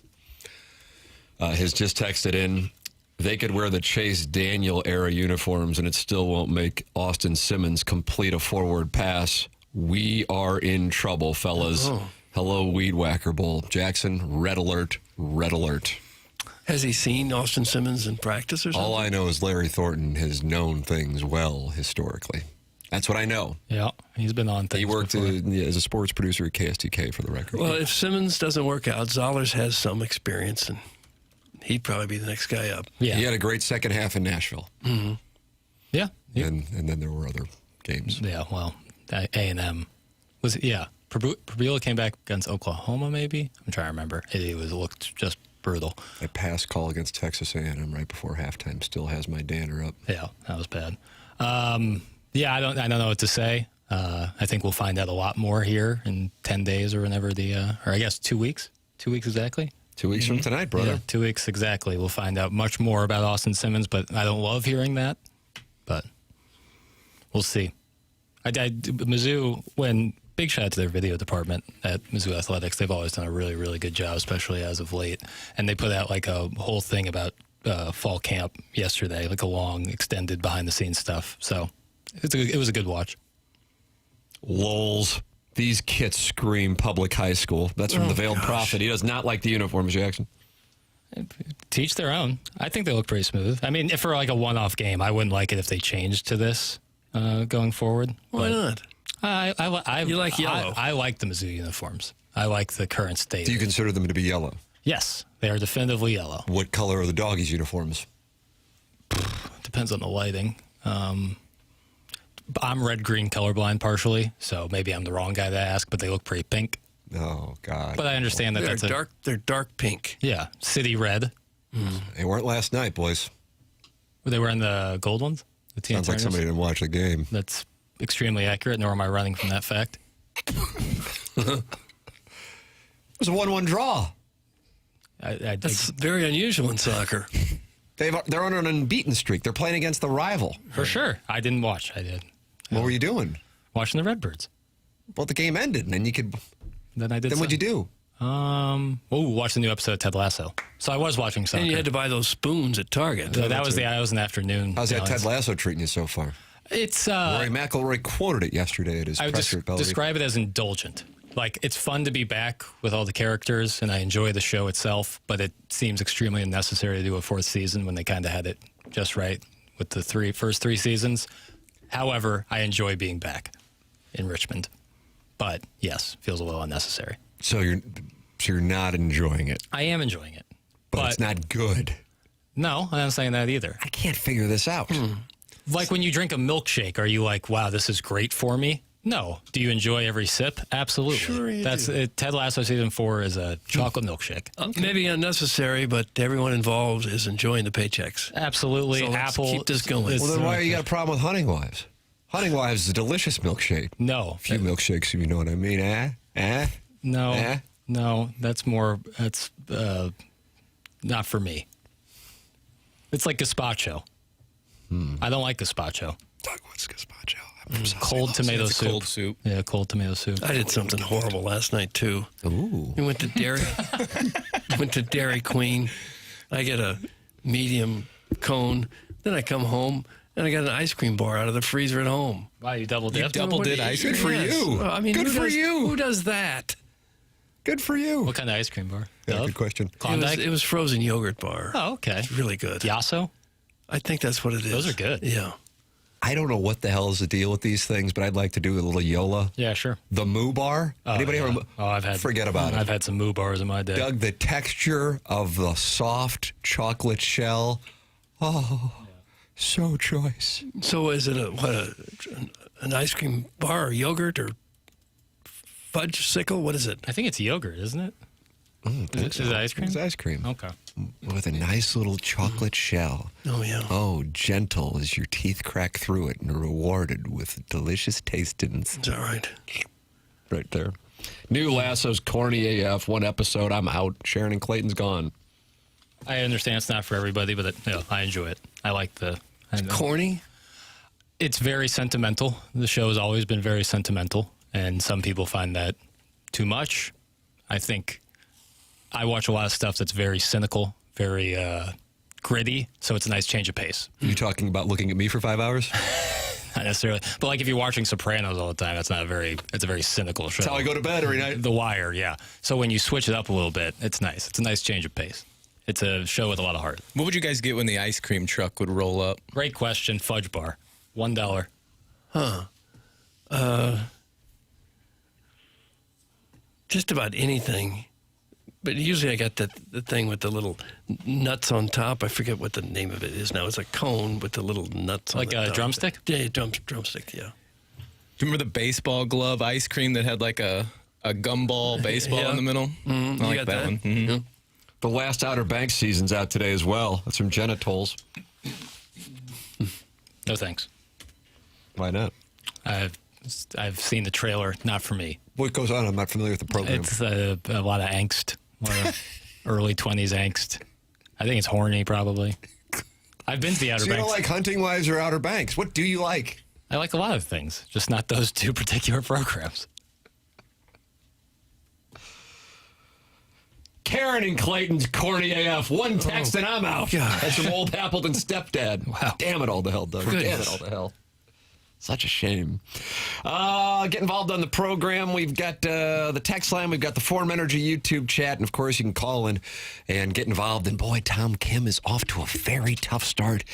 has just texted in, they could wear the Chase Daniel era uniforms and it still won't make Austin Simmons complete a forward pass. We are in trouble, fellas. Oh. Hello, Weed Whacker Bowl. Jackson, red alert, red alert. Has he seen Austin Simmons in practice or something? All I know is Larry Thornton has known things well historically. That's what I know. Yeah, he's been on things. He worked as a sports producer at KSTK, for the record. Well, if Simmons doesn't work out, Zollers has some experience, and he'd probably be the next guy up. Yeah. He had a great second half in Nashville. Mm-hmm. Yeah. And then there were other games. Yeah, well, A&M was, Prabula came back against Oklahoma, maybe? I'm trying to remember. It looked just brutal. That pass call against Texas A&M right before halftime still has my Danner up. Yeah, that was bad. I don't know what to say. I think we'll find out a lot more here in 10 days or whenever or I guess 2 weeks. 2 weeks exactly. 2 weeks from tonight, brother. Yeah, 2 weeks exactly. We'll find out much more about Austin Simmons, but I don't love hearing that. But we'll see. Mizzou, big shout out to their video department at Mizzou Athletics. They've always done a really, really good job, especially as of late. And they put out like a whole thing about fall camp yesterday, like a long, extended behind-the-scenes stuff. So it was a good watch. Lols. These kits scream public high school. That's from the Veiled Prophet. He does not like the uniforms, Jackson. Teach their own. I think they look pretty smooth. I mean, if for like a one-off game, I wouldn't like it if they changed to this going forward. Why not? You like yellow. I like the Mizzou uniforms. I like the current state. Do you consider them to be yellow? Yes, they are definitively yellow. What color are the doggies' uniforms? Depends on the lighting. I'm red-green colorblind partially, so maybe I'm the wrong guy to ask, but they look pretty pink. Oh, God. But I understand that they're dark pink. Yeah, city red. They weren't last night, boys. Were they wearing the gold ones? The TN Sounds like somebody didn't watch the game. That's extremely accurate, nor am I running from that fact. It was a 1-1 draw. That's very unusual in soccer. They're on an unbeaten streak. They're playing against the rival. For sure. I didn't watch. I did. What were you doing? Watching the Redbirds. Well, the game ended, and then you could... Then I did. Then what'd you do? Watch the new episode of Ted Lasso. So I was watching soccer. And you had to buy those spoons at Target. That was an afternoon. How's that Ted Lasso treating you so far? It's Rory McIlroy quoted it yesterday at his presser. I would describe it as indulgent. Like, it's fun to be back with all the characters, and I enjoy the show itself, but it seems extremely unnecessary to do a fourth season when they kind of had it just right with the first three seasons. However, I enjoy being back in Richmond. But, yes, feels a little unnecessary. So you're not enjoying it? I am enjoying it. But it's not good. No, I'm not saying that either. I can't figure this out. Like when you drink a milkshake, are you like, wow, this is great for me? No. Do you enjoy every sip? Absolutely. Sure you do. Ted Lasso Season 4 is a chocolate milkshake. Maybe unnecessary, but everyone involved is enjoying the paychecks. Absolutely. So let's Apple. keep this going. Well, then why you got a problem with Hunting Wives? Hunting Wives is a delicious milkshake. No. A few milkshakes, if you know what I mean. No. No, that's not for me. It's like gazpacho. I don't like gazpacho. Doug, what's gazpacho? Cold tomato soup. Cold soup. Yeah, cold tomato soup. I did something horrible last night, too. Ooh. We went to Dairy Queen. I get a medium cone. Then I come home, and I got an ice cream bar out of the freezer at home. Wow, you double dipped? Did ice cream? Good for you. Well, I mean, Good for you. Who does that? Good for you. What kind of ice cream bar? Yeah, Dove? good question. Klondike? It was frozen yogurt bar. Oh, okay. It's really good. Yasso? I think that's what it is. Those are good. Yeah. I don't know what the hell is the deal with these things, but I'd like to do a little Yola. Yeah, sure. The Moo Bar. Anybody ever? Forget about it. I've had some Moo bars in my day. Doug, the texture of the soft chocolate shell. Oh, so choice. So is it an ice cream bar or yogurt or fudge sickle? What is it? I think it's yogurt, isn't it? Is it ice cream? It's ice cream. Okay. With a nice little chocolate shell. Oh, yeah. Oh, gentle as your teeth crack through it and rewarded with delicious tastings. It's all right. Right there. New Lasso's corny AF. One episode. I'm out. Sharon and Clayton's gone. I understand it's not for everybody, but I enjoy it. I like the... Corny? It's very sentimental. The show has always been very sentimental, and some people find that too much. I think I watch a lot of stuff that's very cynical, very gritty, so it's a nice change of pace. You talking about looking at me for 5 hours? Not necessarily. But like if you're watching Sopranos all the time, it's a very cynical show. That's how I go to bed every night. The Wire, yeah. So when you switch it up a little bit, it's nice. It's a nice change of pace. It's a show with a lot of heart. What would you guys get when the ice cream truck would roll up? Great question. Fudge bar. $1. Huh. Just about anything. But usually I got the thing with the little nuts on top. I forget what the name of it is now. It's a cone with the little nuts on like the top. Like a drumstick? Yeah, drumstick, yeah. Do you remember the baseball glove ice cream that had like a gumball baseball in the middle? Mm-hmm. I like that one. Mm-hmm. Yeah. The last Outer Banks season's out today as well. That's from Jenna Tolles. No thanks. Why not? I've seen the trailer. Not for me. What goes on? I'm not familiar with the program. It's a lot of angst. A lot of early 20s angst. I think it's horny, probably. I've been to the Outer So Banks. you don't like Hunting Wives or Outer Banks? What do you like? I like a lot of things, just not those two particular programs. Karen in Clayton's corny AF. One text and I'm out. God. That's from old Appleton stepdad. Wow. Damn it all to hell, Doug. Goodness. Damn it all to hell. Such a shame. Get involved on the program. We've got the text line. We've got the Forum Energy YouTube chat. And, of course, you can call in and get involved. And, boy, Tom Kim is off to a very tough start.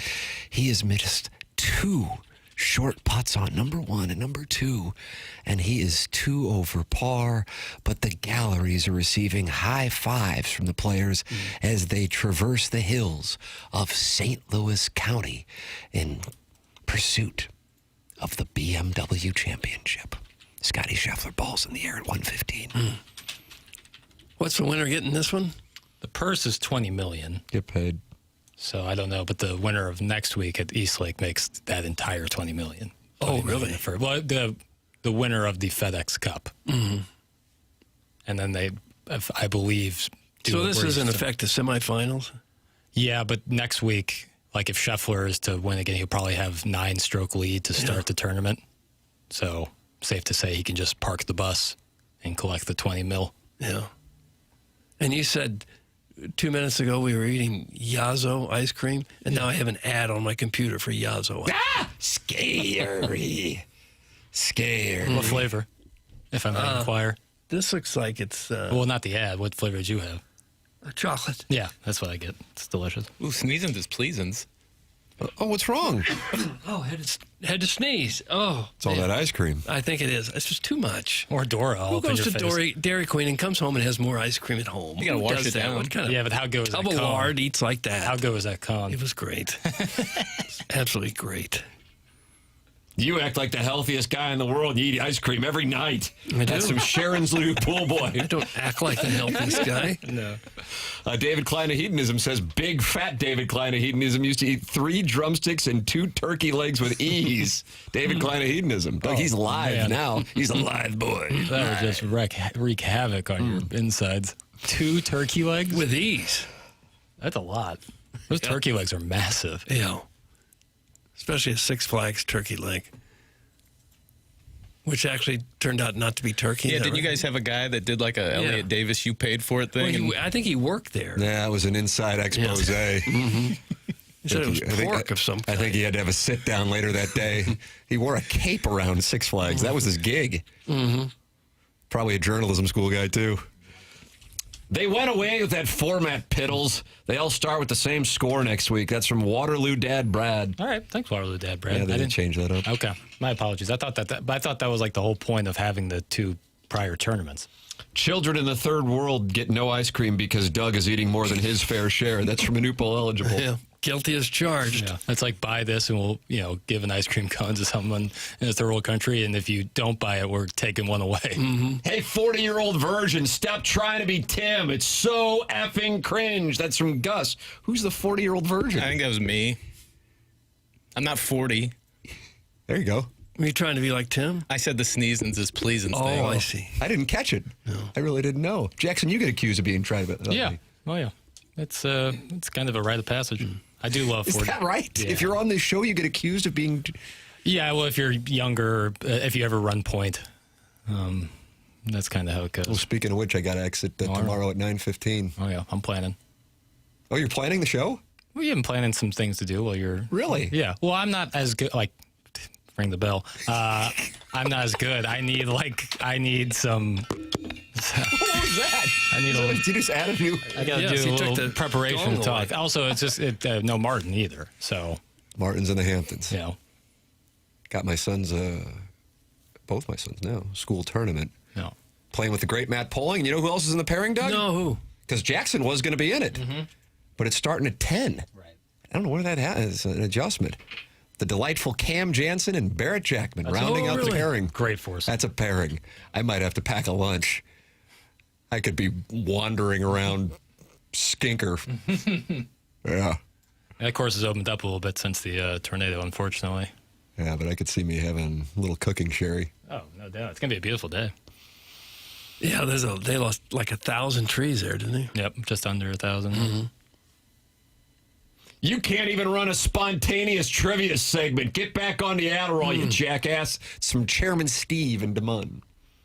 He has missed 2 short putts on number 1 and number 2. And he is 2 over par. But the galleries are receiving high fives from the players as they traverse the hills of St. Louis County in pursuit of the BMW Championship. Scotty Scheffler balls in the air at 115. What's the winner getting this one? The purse is $20 million. Get paid. So I don't know, but the winner of next week at Eastlake makes that entire $20 million. Oh, $20 really? million well, the winner of the FedEx Cup. Mm-hmm. And then they, I believe... So this is in effect the semifinals? Yeah, but next week... Like if Scheffler is to win again, he'll probably have 9-stroke lead to start the tournament. So safe to say he can just park the bus and collect the 20 mil. Yeah. And you said 2 minutes ago we were eating Yazoo ice cream, and now I have an ad on my computer for Yazoo. Ah! Scary. Scary. What flavor, if I may inquire? This looks like it's... well, not the ad. What flavor did you have? Chocolate. Yeah, that's what I get. It's delicious. Ooh, sneezing is pleasins. Oh, what's wrong? Oh, had to sneeze. Oh. It's all that ice cream. I think it is. It's just too much. Or Dora. Who goes to Dairy Queen and comes home and has more ice cream at home? You got to wash it down. What kind of yeah, but how good was that double cone? lard eats like that? How good was that cone? It was great. Absolutely great. You act like the healthiest guy in the world. You eat ice cream every night. I That's do. some Sharon's Little Pool Boy. I don't act like the healthiest guy. No. David Klein of Hedonism says, big fat David Klein of Hedonism used to eat 3 drumsticks and 2 turkey legs with ease. David Klein of Hedonism. Doug, he's live man. now. He's a live boy. That would just wreak havoc on your insides. 2 turkey legs? With ease. That's a lot. Those turkey legs are massive. Yeah. Especially a Six Flags turkey leg. Which actually turned out not to be turkey. Yeah, didn't you guys have a guy that did like a Elliot Davis, you paid for it thing? Well, I think he worked there. Yeah, it was an inside expose. He said it was pork of some kind. I think he had to have a sit down later that day. He wore a cape around Six Flags. That was his gig. Probably a journalism school guy, too. They went away with that format, Piddles. They all start with the same score next week. That's from Waterloo Dad Brad. All right. Thanks, Waterloo Dad Brad. Yeah, they didn't change that up. Okay. My apologies. I thought that was like the whole point of having the 2 prior tournaments. Children in the third world get no ice cream because Doug is eating more than his fair share. That's from Manupal Eligible. Yeah. Guilty as charged. Yeah. It's like buy this and we'll give an ice cream cone to someone in a third world country, and if you don't buy it, we're taking one away. Hey, 40-year-old virgin, stop trying to be Tim. It's so effing cringe. That's from Gus. Who's the 40-year-old virgin? I think that was me. I'm not 40. There you go. Were you trying to be like Tim? I said the sneezins is pleasins Oh, thing. I see. I didn't catch it. No. I really didn't know. Jackson, you get accused of being tried. Yeah. Oh, yeah. It's kind of a rite of passage. I do love Is 40. that right? Yeah. If you're on this show, you get accused of being... Yeah, well, if you're younger, if you ever run point, that's kind of how it goes. Well, speaking of which, I got to exit tomorrow at 9:15. Oh, yeah, I'm planning. Oh, you're planning the show? Well, you've been planning some things to do while you're... Really? Yeah. Well, I'm not as good, like, ring the bell. I'm not as good. I need some... What was that? Did you just add a new... I got to do a little preparation to talk. Also, it's just no Martin either. So Martin's in the Hamptons. Yeah. Got my sons, both my sons now, school tournament. Yeah. Playing with the great Matt Poling. You know who else is in the pairing, Doug? No, who? Because Jackson was going to be in it. Mm-hmm. But it's starting at 10. Right. I don't know where that has an adjustment. The delightful Cam Jansen and Barrett Jackman rounding out the pairing. Great force. That's a pairing. I might have to pack a lunch. I could be wandering around Skinker. Yeah. That course has opened up a little bit since the tornado, unfortunately. Yeah, but I could see me having a little cooking sherry. Oh, no doubt. It's going to be a beautiful day. Yeah, they lost like 1,000 trees there, didn't they? Yep, just under 1,000. Mm-hmm. You can't even run a spontaneous trivia segment. Get back on the Adderall, you jackass. It's from Chairman Steve in Des Moines.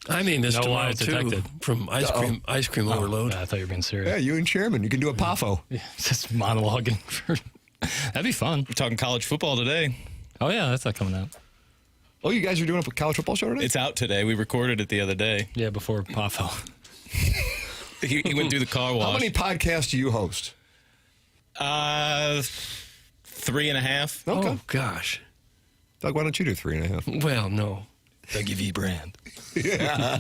I mean, this No tomorrow, lies too, detected. from Ice Cream Overload. I thought you were being serious. Yeah, you and Chairman. You can do a PAFO. Yeah, just monologuing. That'd be fun. We're talking college football today. Oh, yeah, that's not coming out. Oh, you guys are doing a college football show today? It's out today. We recorded it the other day. Yeah, before PAFO. He went through the car wash. How many podcasts do you host? 3.5. Okay. Oh, gosh. Doug, why don't you do 3.5? Well, no. Dougie V brand. Yeah.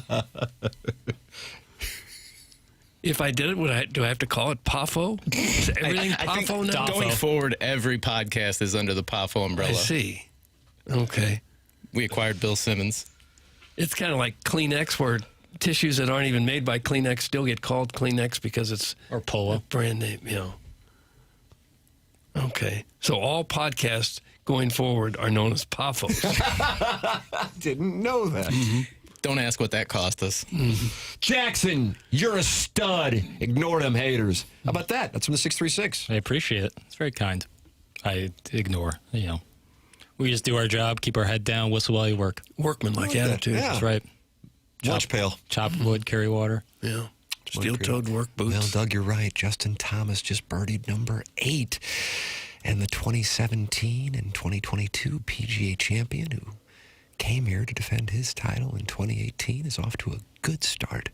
If I did it, do I have to call it PAFO? Is everything PAFO now? Going forward, every podcast is under the PAFO umbrella. I see. Okay. We acquired Bill Simmons. It's kind of like Kleenex, where tissues that aren't even made by Kleenex still get called Kleenex because it's or Polo a brand name. Okay. So all podcasts going forward are known as PAFOs. Didn't know that. Mm-hmm. Don't ask what that cost us. Jackson, you're a stud. Ignore them haters. How about that? That's from the 636. I appreciate it. It's very kind. I ignore, We just do our job, keep our head down, whistle while you work. Workman-like attitude. Yeah. That's right. Lunch pail. Chop wood, carry water. Yeah. Steel-toed work boots. Well, Doug, you're right. Justin Thomas just birdied number 8. And the 2017 and 2022 PGA champion who came here to defend his title in 2018 is off to a good start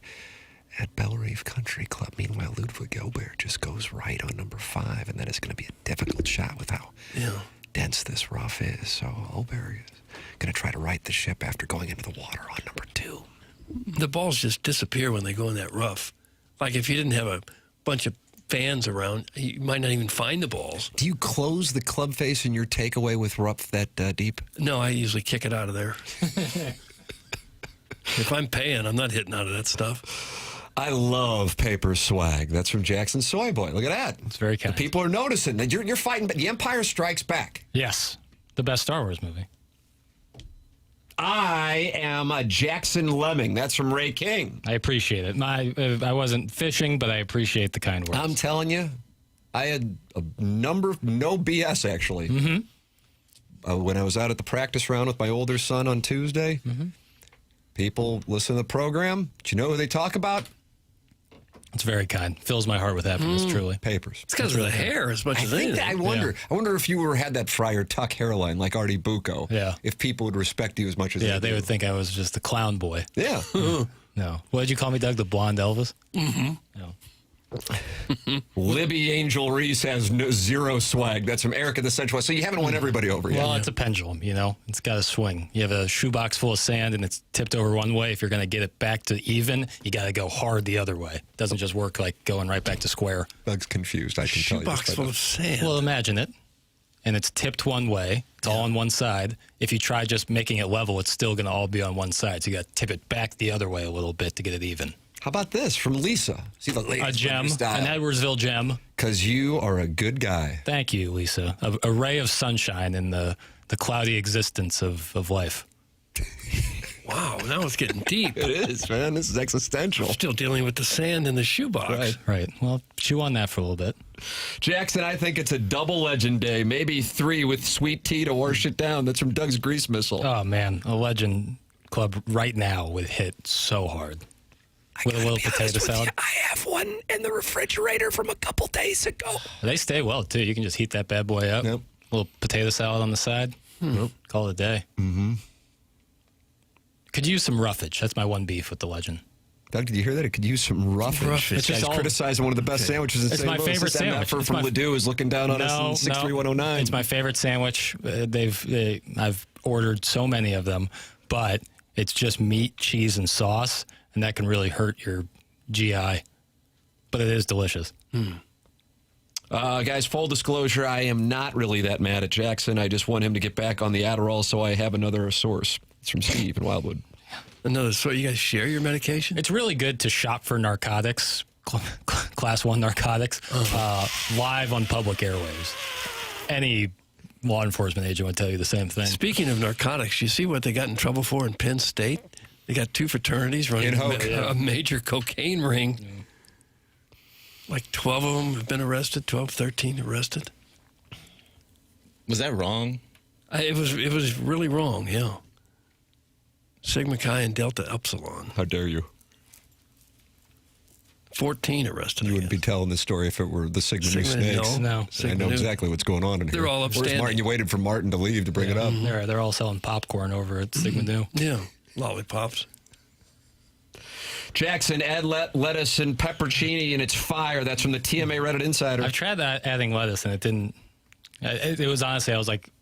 at Belle Reve Country Club. Meanwhile, Ludwig Gobert just goes right on number 5, and that is going to be a difficult shot with how dense this rough is. So Gobert is going to try to right the ship after going into the water on number 2. The balls just disappear when they go in that rough. Like if you didn't have a bunch of fans around, you might not even find the balls. Do you close the club face in your takeaway with rough that deep? No, I usually kick it out of there. If I'm paying, I'm not hitting out of that stuff. I love paper swag. That's from Jackson Soy Boy. Look at that. It's very kind. The people are noticing that you're fighting, but The Empire Strikes Back. Yes. The best Star Wars movie. I am a Jackson Lemming. That's from Ray King. I appreciate it. I wasn't fishing, but I appreciate the kind words. I'm telling you, I had a number, no BS actually. Mm-hmm. When I was out at the practice round with my older son on Tuesday, people listen to the program. Do you know who they talk about? It's very kind. Fills my heart with happiness, truly. Papers. It's because of the hair as much as anything. I wonder. I wonder if you had that Friar Tuck hairline like Artie Bucco. Yeah. If people would respect you as much as they would think I was just a clown boy. Yeah. No. What did you call me, Doug? The blonde Elvis? Mm-hmm. No. Libby Angel Reese has zero swag. That's from Eric at the Central West. So you haven't won everybody over yet. Well, it's a pendulum, It's got to swing. You have a shoebox full of sand and it's tipped over one way. If you're going to get it back to even, you got to go hard the other way. It doesn't just work like going right back to square. Doug's confused, I can tell you. Shoebox full of sand. Well, imagine it. And it's tipped one way. It's all on one side. If you try just making it level, it's still going to all be on one side. So you got to tip it back the other way a little bit to get it even. How about this from Lisa? See the A gem, an Edwardsville gem. Because you are a good guy. Thank you, Lisa. A ray of sunshine in the cloudy existence of life. Wow, now it's getting deep. It is, man. This is existential. Still dealing with the sand in the shoebox. Right. Well, chew on that for a little bit. Jackson, I think it's a double legend day, maybe 3 with sweet tea to wash it down. That's from Doug's grease missile. Oh, man. A legend club right now would hit so hard. With a little potato salad. I have one in the refrigerator from a couple days ago. They stay well, too. You can just heat that bad boy up. Yep. A little potato salad on the side. Call it a day. Mm-hmm. Could use some roughage. That's my one beef with the legend. Doug, did you hear that? It could use some roughage. This guy's criticizing one of the best sandwiches in St. Louis. It's my favorite sandwich. From Ladue is looking down on us in 63109. It's my favorite sandwich. I've ordered so many of them, but it's just meat, cheese, and sauce, and that can really hurt your GI. But it is delicious. Guys, full disclosure, I am not really that mad at Jackson. I just want him to get back on the Adderall so I have another source. It's from Steve in Wildwood. So you guys share your medication? It's really good to shop for narcotics, class 1 narcotics, live on public airwaves. Any law enforcement agent would tell you the same thing. Speaking of narcotics, you see what they got in trouble for in Penn State? They got 2 fraternities running a major cocaine ring. Yeah. Like 12 of them have been arrested, 12, 13 arrested. Was that wrong? It was really wrong, yeah. Sigma Chi and Delta Upsilon. How dare you? 14 arrested. You wouldn't be telling this story if it were the Sigma Nu Snakes. No. I know exactly what's going on in here. They're all upstanding. Where's Martin? You waited for Martin to leave to bring it up. They're all selling popcorn over at Sigma Nu. Yeah, lollipops. Jackson, add lettuce and peppercini, and it's fire. That's from the TMA Reddit Insider. I've tried that adding lettuce, and it didn't. It was honestly,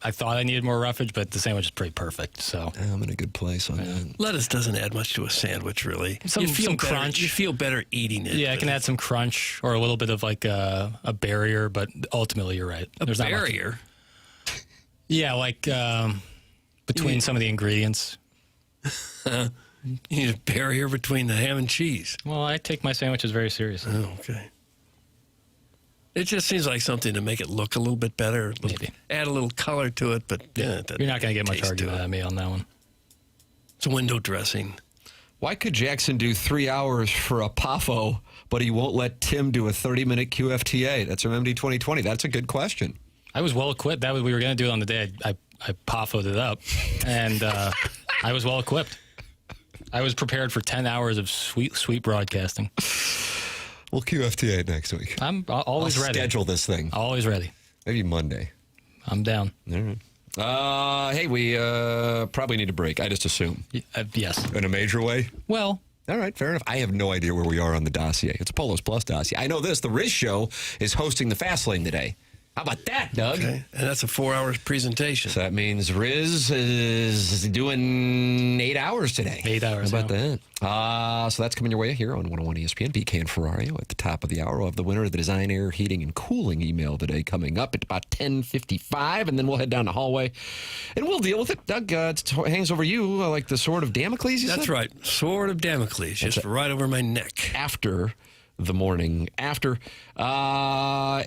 I thought I needed more roughage, but the sandwich is pretty perfect. So I'm in a good place on that. Lettuce doesn't add much to a sandwich, really. Some crunch. You feel better eating it. Yeah, I can add some crunch or a little bit of like a barrier, but ultimately you're right. There's a barrier? Yeah, like between some of the ingredients. You need a barrier between the ham and cheese. Well, I take my sandwiches very seriously. Oh, okay. It just seems like something to make it look a little bit better. Maybe. Add a little color to it, but you're not going to get much argument out of me on that one. It's window dressing. Why could Jackson do 3 hours for a PAFO, but he won't let Tim do a 30-minute QFTA? That's from MD 2020. That's a good question. I was well equipped. We were going to do it on the day I PAFO'd it up, and I was well equipped. I was prepared for 10 hours of sweet broadcasting. We'll QFTA next week. I'm always ready. Schedule this thing. Always ready. Maybe Monday. I'm down. All right. Hey, we probably need a break. I just assume. Yes. In a major way? Well. All right, fair enough. I have no idea where we are on the dossier. It's a Polos Plus dossier. I know this. The Riz Show is hosting the Fast Lane today. How about that, Doug? Okay. And that's a 4-hour presentation. So that means Riz is doing 8 hours today. 8 hours. How about that? So that's coming your way here on 101 ESPN. BK and Ferrario at the top of the hour. We'll have the winner of the Design, Air, Heating, and Cooling email today coming up at about 10:55, and then we'll head down the hallway, and we'll deal with it. Doug, it hangs over you like the sword of Damocles, you said? That's right. Sword of Damocles, just right over my neck. After the morning after. My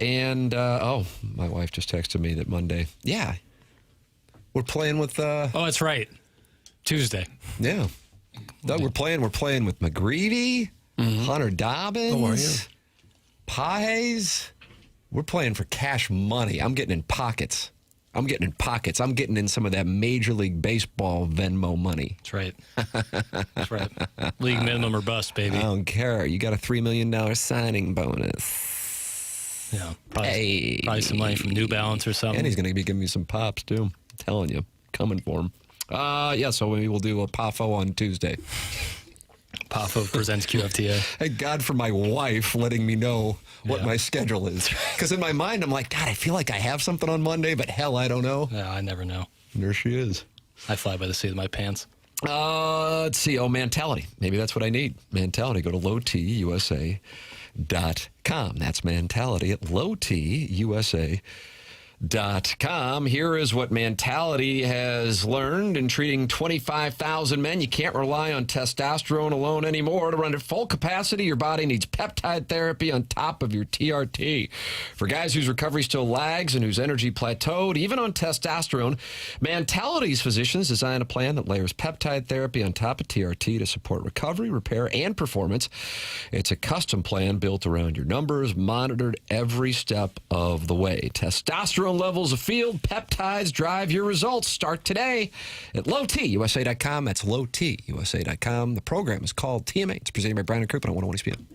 wife just texted me that Monday. Yeah. We're playing with oh, that's right. Tuesday. Yeah. Doug, we're playing with McGreevy, Hunter Dobbins. How are you? Pages. We're playing for cash money. I'm getting in pockets. I'm getting in some of that Major League Baseball Venmo money. That's right. That's right. League minimum or bust, baby. I don't care. You got a $3 million signing bonus. Yeah. Probably some money from New Balance or something. And he's going to be giving me some pops, too. I'm telling you. Coming for him. So maybe we'll do a PAFO on Tuesday. PAFO presents QFTA. Thank God for my wife letting me know what my schedule is. Because in my mind, I'm like, God, I feel like I have something on Monday, but hell, I don't know. Yeah, I never know. And there she is. I fly by the seat of my pants. Let's see. Mentality. Maybe that's what I need. Mentality. Go to lowtusa.com. That's Mentality at lowtusa.com. Here is what Mentality has learned in treating 25,000 men. You can't rely on testosterone alone anymore. To run at full capacity, your body needs peptide therapy on top of your TRT. For guys whose recovery still lags and whose energy plateaued, even on testosterone, Mentality's physicians designed a plan that layers peptide therapy on top of TRT to support recovery, repair, and performance. It's a custom plan built around your numbers, monitored every step of the way. Testosterone levels afield, peptides drive your results. Start today at lowtusa.com. That's lowtusa.com. The program is called TMA. It's presented by Brian and Crouppen on 101 ESPN.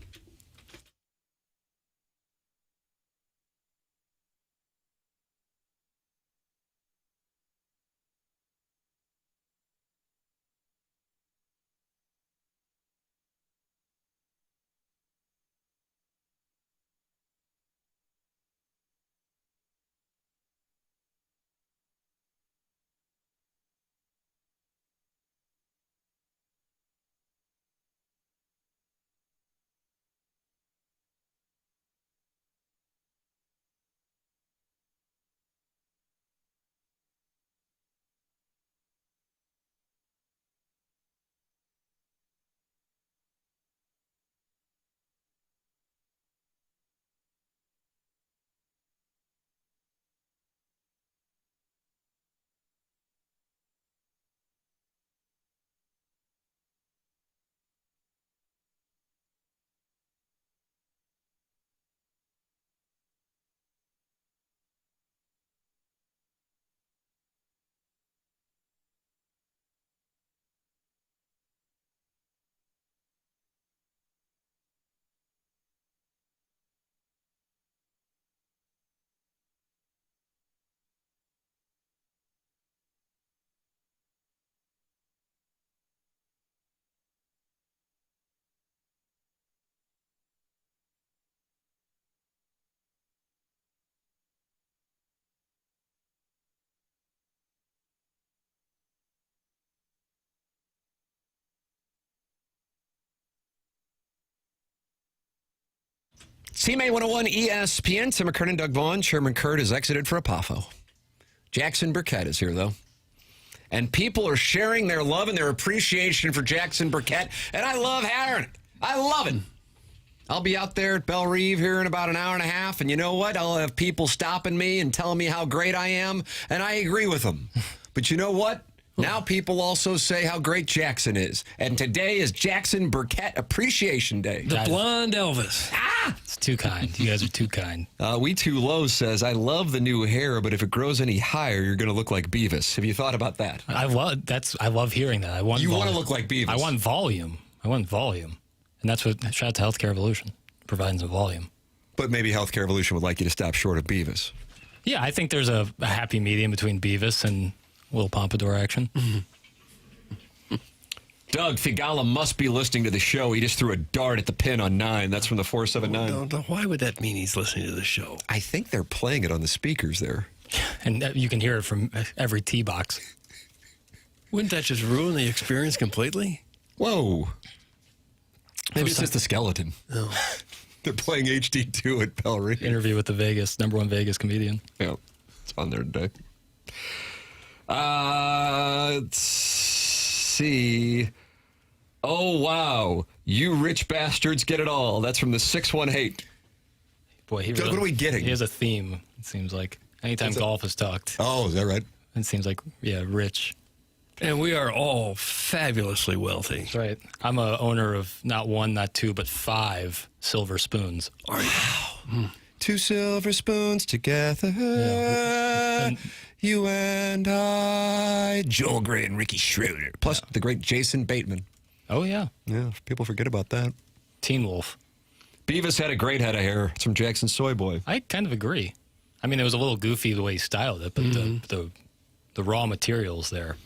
CMA 101 ESPN. Tim McKernan, Doug Vaughn. Chairman Kurt has exited for a PAFO. Jackson Burkett is here, though. And people are sharing their love and their appreciation for Jackson Burkett. And I love hearing it. I love it. I'll be out there at Belle Reve here in about an hour and a half. And you know what? I'll have people stopping me and telling me how great I am. And I agree with them. But you know what? Now people also say how great Jackson is. And today is Jackson Burkett Appreciation Day. The blonde Elvis. It's too kind. You guys are too kind. We Too Low says, I love the new hair, but if it grows any higher, you're going to look like Beavis. Have you thought about that? I love hearing that. You want to look like Beavis. I want volume. And that's what, shout out to Healthcare Evolution, providing some volume. But maybe Healthcare Evolution would like you to stop short of Beavis. Yeah, I think there's a happy medium between Beavis and Will Pompadour action. Doug Figala must be listening to the show. He just threw a dart at the pin on 9. That's from the 479. No, why would that mean he's listening to the show? I think they're playing it on the speakers there. And you can hear it from every tee box. Wouldn't that just ruin the experience completely? Whoa. Maybe it's just the skeleton. Oh. They're playing HD2 at Belle Reve. Interview with the number one Vegas comedian. Yeah, it's on there today. Let's see. Oh, wow. You rich bastards get it all. That's from the 618. Boy, Doug, what are we getting? He has a theme, it seems like. Anytime golf is talked. Oh, is that right? It seems like, yeah, rich. And we are all fabulously wealthy. That's right. I'm a owner of not 1, not 2, but 5 silver spoons. Are you? Wow. 2 silver spoons together. Yeah. You and I. Joel Gray and Ricky Schroeder. Plus the great Jason Bateman. Oh, yeah. Yeah, people forget about that. Teen Wolf. Beavis had a great head of hair. It's from Jackson Soy Boy. I kind of agree. I mean, it was a little goofy the way he styled it, but the raw materials there.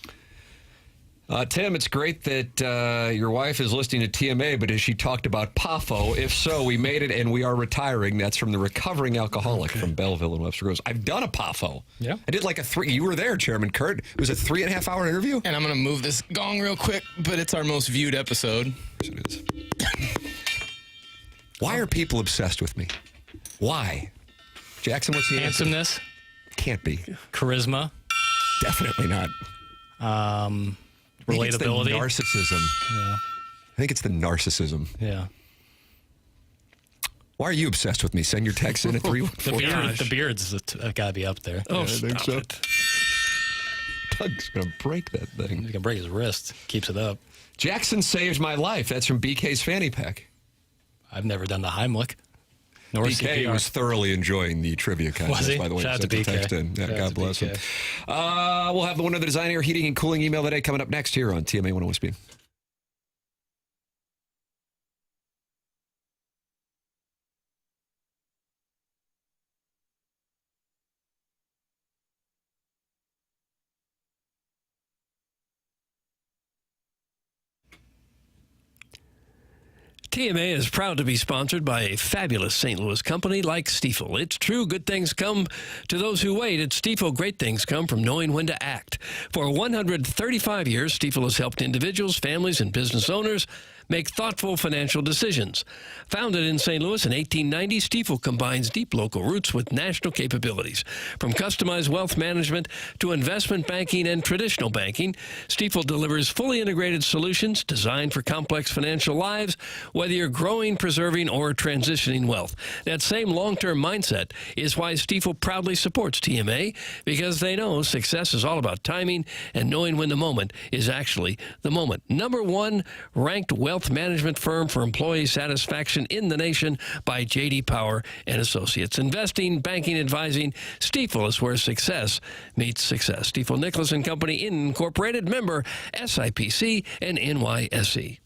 Tim, it's great that your wife is listening to TMA, but has she talked about PAFO? If so, we made it and we are retiring. That's from the recovering alcoholic from Belleville and Webster Groves. I've done a PAFO. Yeah. I did like a 3. You were there, Chairman Kurt. It was a 3.5 hour interview. And I'm going to move this gong real quick, but it's our most viewed episode. It is. Why are people obsessed with me? Why? Jackson, what's the handsomeness? Answer? can't be. Charisma. Definitely not. Relatability. Narcissism. Yeah. I think it's the narcissism. Yeah. Why are you obsessed with me? Send your text in at 314. The beard's got to be up there. Oh, I think so. Doug's going to break that thing. He's going to break his wrist. Keeps it up. Jackson saved my life. That's from BK's fanny pack. I've never done the Heimlich. Nor BK CPR. was thoroughly enjoying the trivia contest, Was he? by the way. Shout out Sent to the BK. text in. Yeah, Shout out God to bless him. BK. We'll have the winner of the Design Air Heating and Cooling email of the day coming up next here on TMA 101 ESPN. TMA is proud to be sponsored by a fabulous St. Louis company like Stiefel. It's true, good things come to those who wait. At Stiefel, great things come from knowing when to act. For 135 years, Stiefel has helped individuals, families, and business owners make thoughtful financial decisions. Founded in St. Louis in 1890, Stiefel combines deep local roots with national capabilities. From customized wealth management to investment banking and traditional banking, Stiefel delivers fully integrated solutions designed for complex financial lives, whether you're growing, preserving, or transitioning wealth. That same long-term mindset is why Stiefel proudly supports TMA, because they know success is all about timing and knowing when the moment is actually the moment. Number one ranked wealth management firm for employee satisfaction in the nation by J.D. Power and Associates. Investing, banking, advising, Stiefel is where success meets success. Stiefel Nicholas and Company Incorporated, member SIPC and NYSE.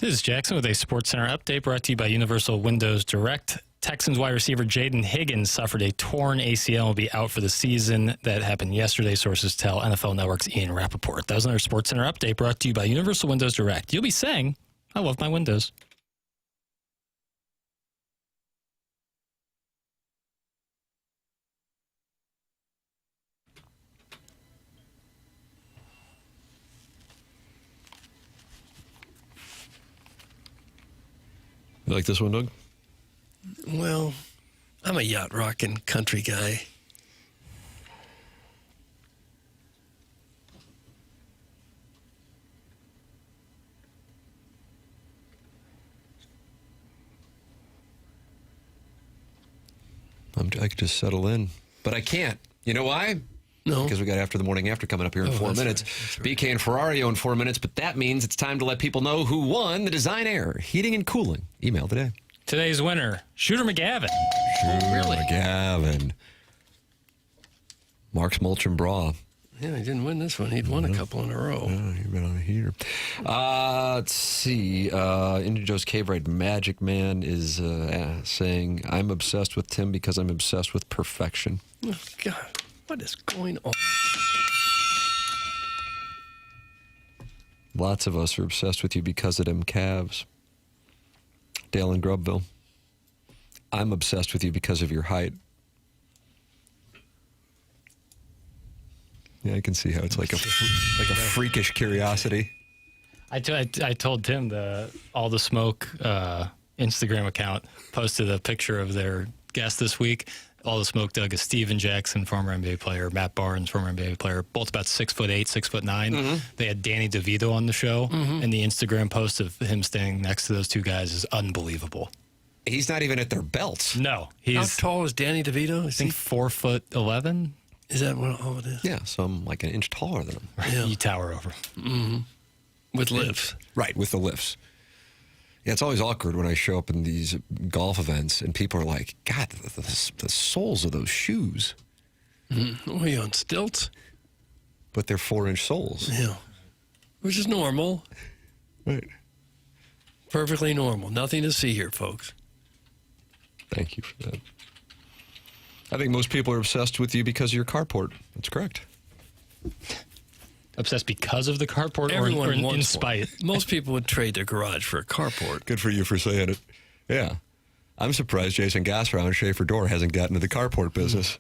This is Jackson with a SportsCenter update brought to you by Universal Windows Direct. Texans wide receiver Jaden Higgins suffered a torn ACL and will be out for the season. That happened yesterday, sources tell NFL Network's Ian Rapaport. That was another SportsCenter update brought to you by Universal Windows Direct. You'll be saying, I love my windows. You like this one, Doug? Well, I'm a yacht rocking country guy. I could just settle in, but I can't. You know why? No. Because we got After the Morning After coming up here in 4 minutes. Right. BK and Ferrario in 4 minutes, but that means it's time to let people know who won the Design Air Heating and Cooling email today. Today's winner, Shooter McGavin. Shooter McGavin. Mark's Mulch and Bra. Yeah, he didn't win this one. He'd won a couple in a row. You've been on a heater. Let's see. Indian Joe's Cave Ride Magic Man is saying, I'm obsessed with Tim because I'm obsessed with perfection. Oh, God. What is going on? Lots of us are obsessed with you because of them calves. Dale in Grubville. I'm obsessed with you because of your height. Yeah, I can see how it's like a freakish curiosity. I told Tim All the Smoke Instagram account posted a picture of their guest this week. All the Smoke dug is Steven Jackson, former NBA player, Matt Barnes, former NBA player, both about 6'8", 6'9". Mm-hmm. They had Danny DeVito on the show, and the Instagram post of him standing next to those two guys is unbelievable. He's not even at their belts. No, How tall is Danny DeVito? I think 4'11". Is that what all it is? Yeah, so I'm like an inch taller than him. Yeah. You tower over. Mm-hmm. With lifts. Right, with the lifts. Yeah, it's always awkward when I show up in these golf events and people are like, God, the soles of those shoes. Mm-hmm. Oh, you on stilts? But they're 4-inch soles. Yeah. Which is normal. Right. Perfectly normal. Nothing to see here, folks. Thank you for that. I think most people are obsessed with you because of your carport. That's correct. Obsessed because of the carport or in spite? Most people would trade their garage for a carport. Good for you for saying it. Yeah. I'm surprised Jason Gasser on Schaefer Door hasn't gotten into the carport business.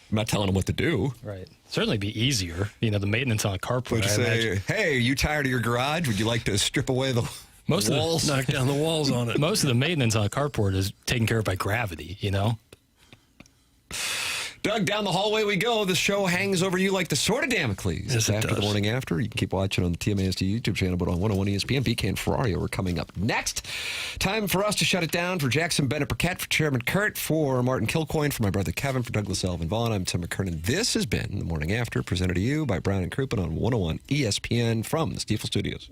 I'm not telling him what to do. Right. Certainly be easier. You know, the maintenance on a carport. Would you say, hey, are you tired of your garage? Would you like to strip away the walls? Knock down the walls on it. Most of the maintenance on a carport is taken care of by gravity, you know? Doug, down the hallway we go. The show hangs over you like the sword of Damocles. Yes, It's it After does. the Morning After. You can keep watching on the TMASD YouTube channel, but on 101 ESPN, BK and Ferrario are coming up next. Time for us to shut it down. For Jackson Burkett, for Chairman Kurt, for Martin Kilcoyne, for my brother Kevin, for Douglas Elvin Vaughn, I'm Tim McKernan. This has been The Morning After, presented to you by Brown and Crouppen on 101 ESPN from the Stiefel Studios.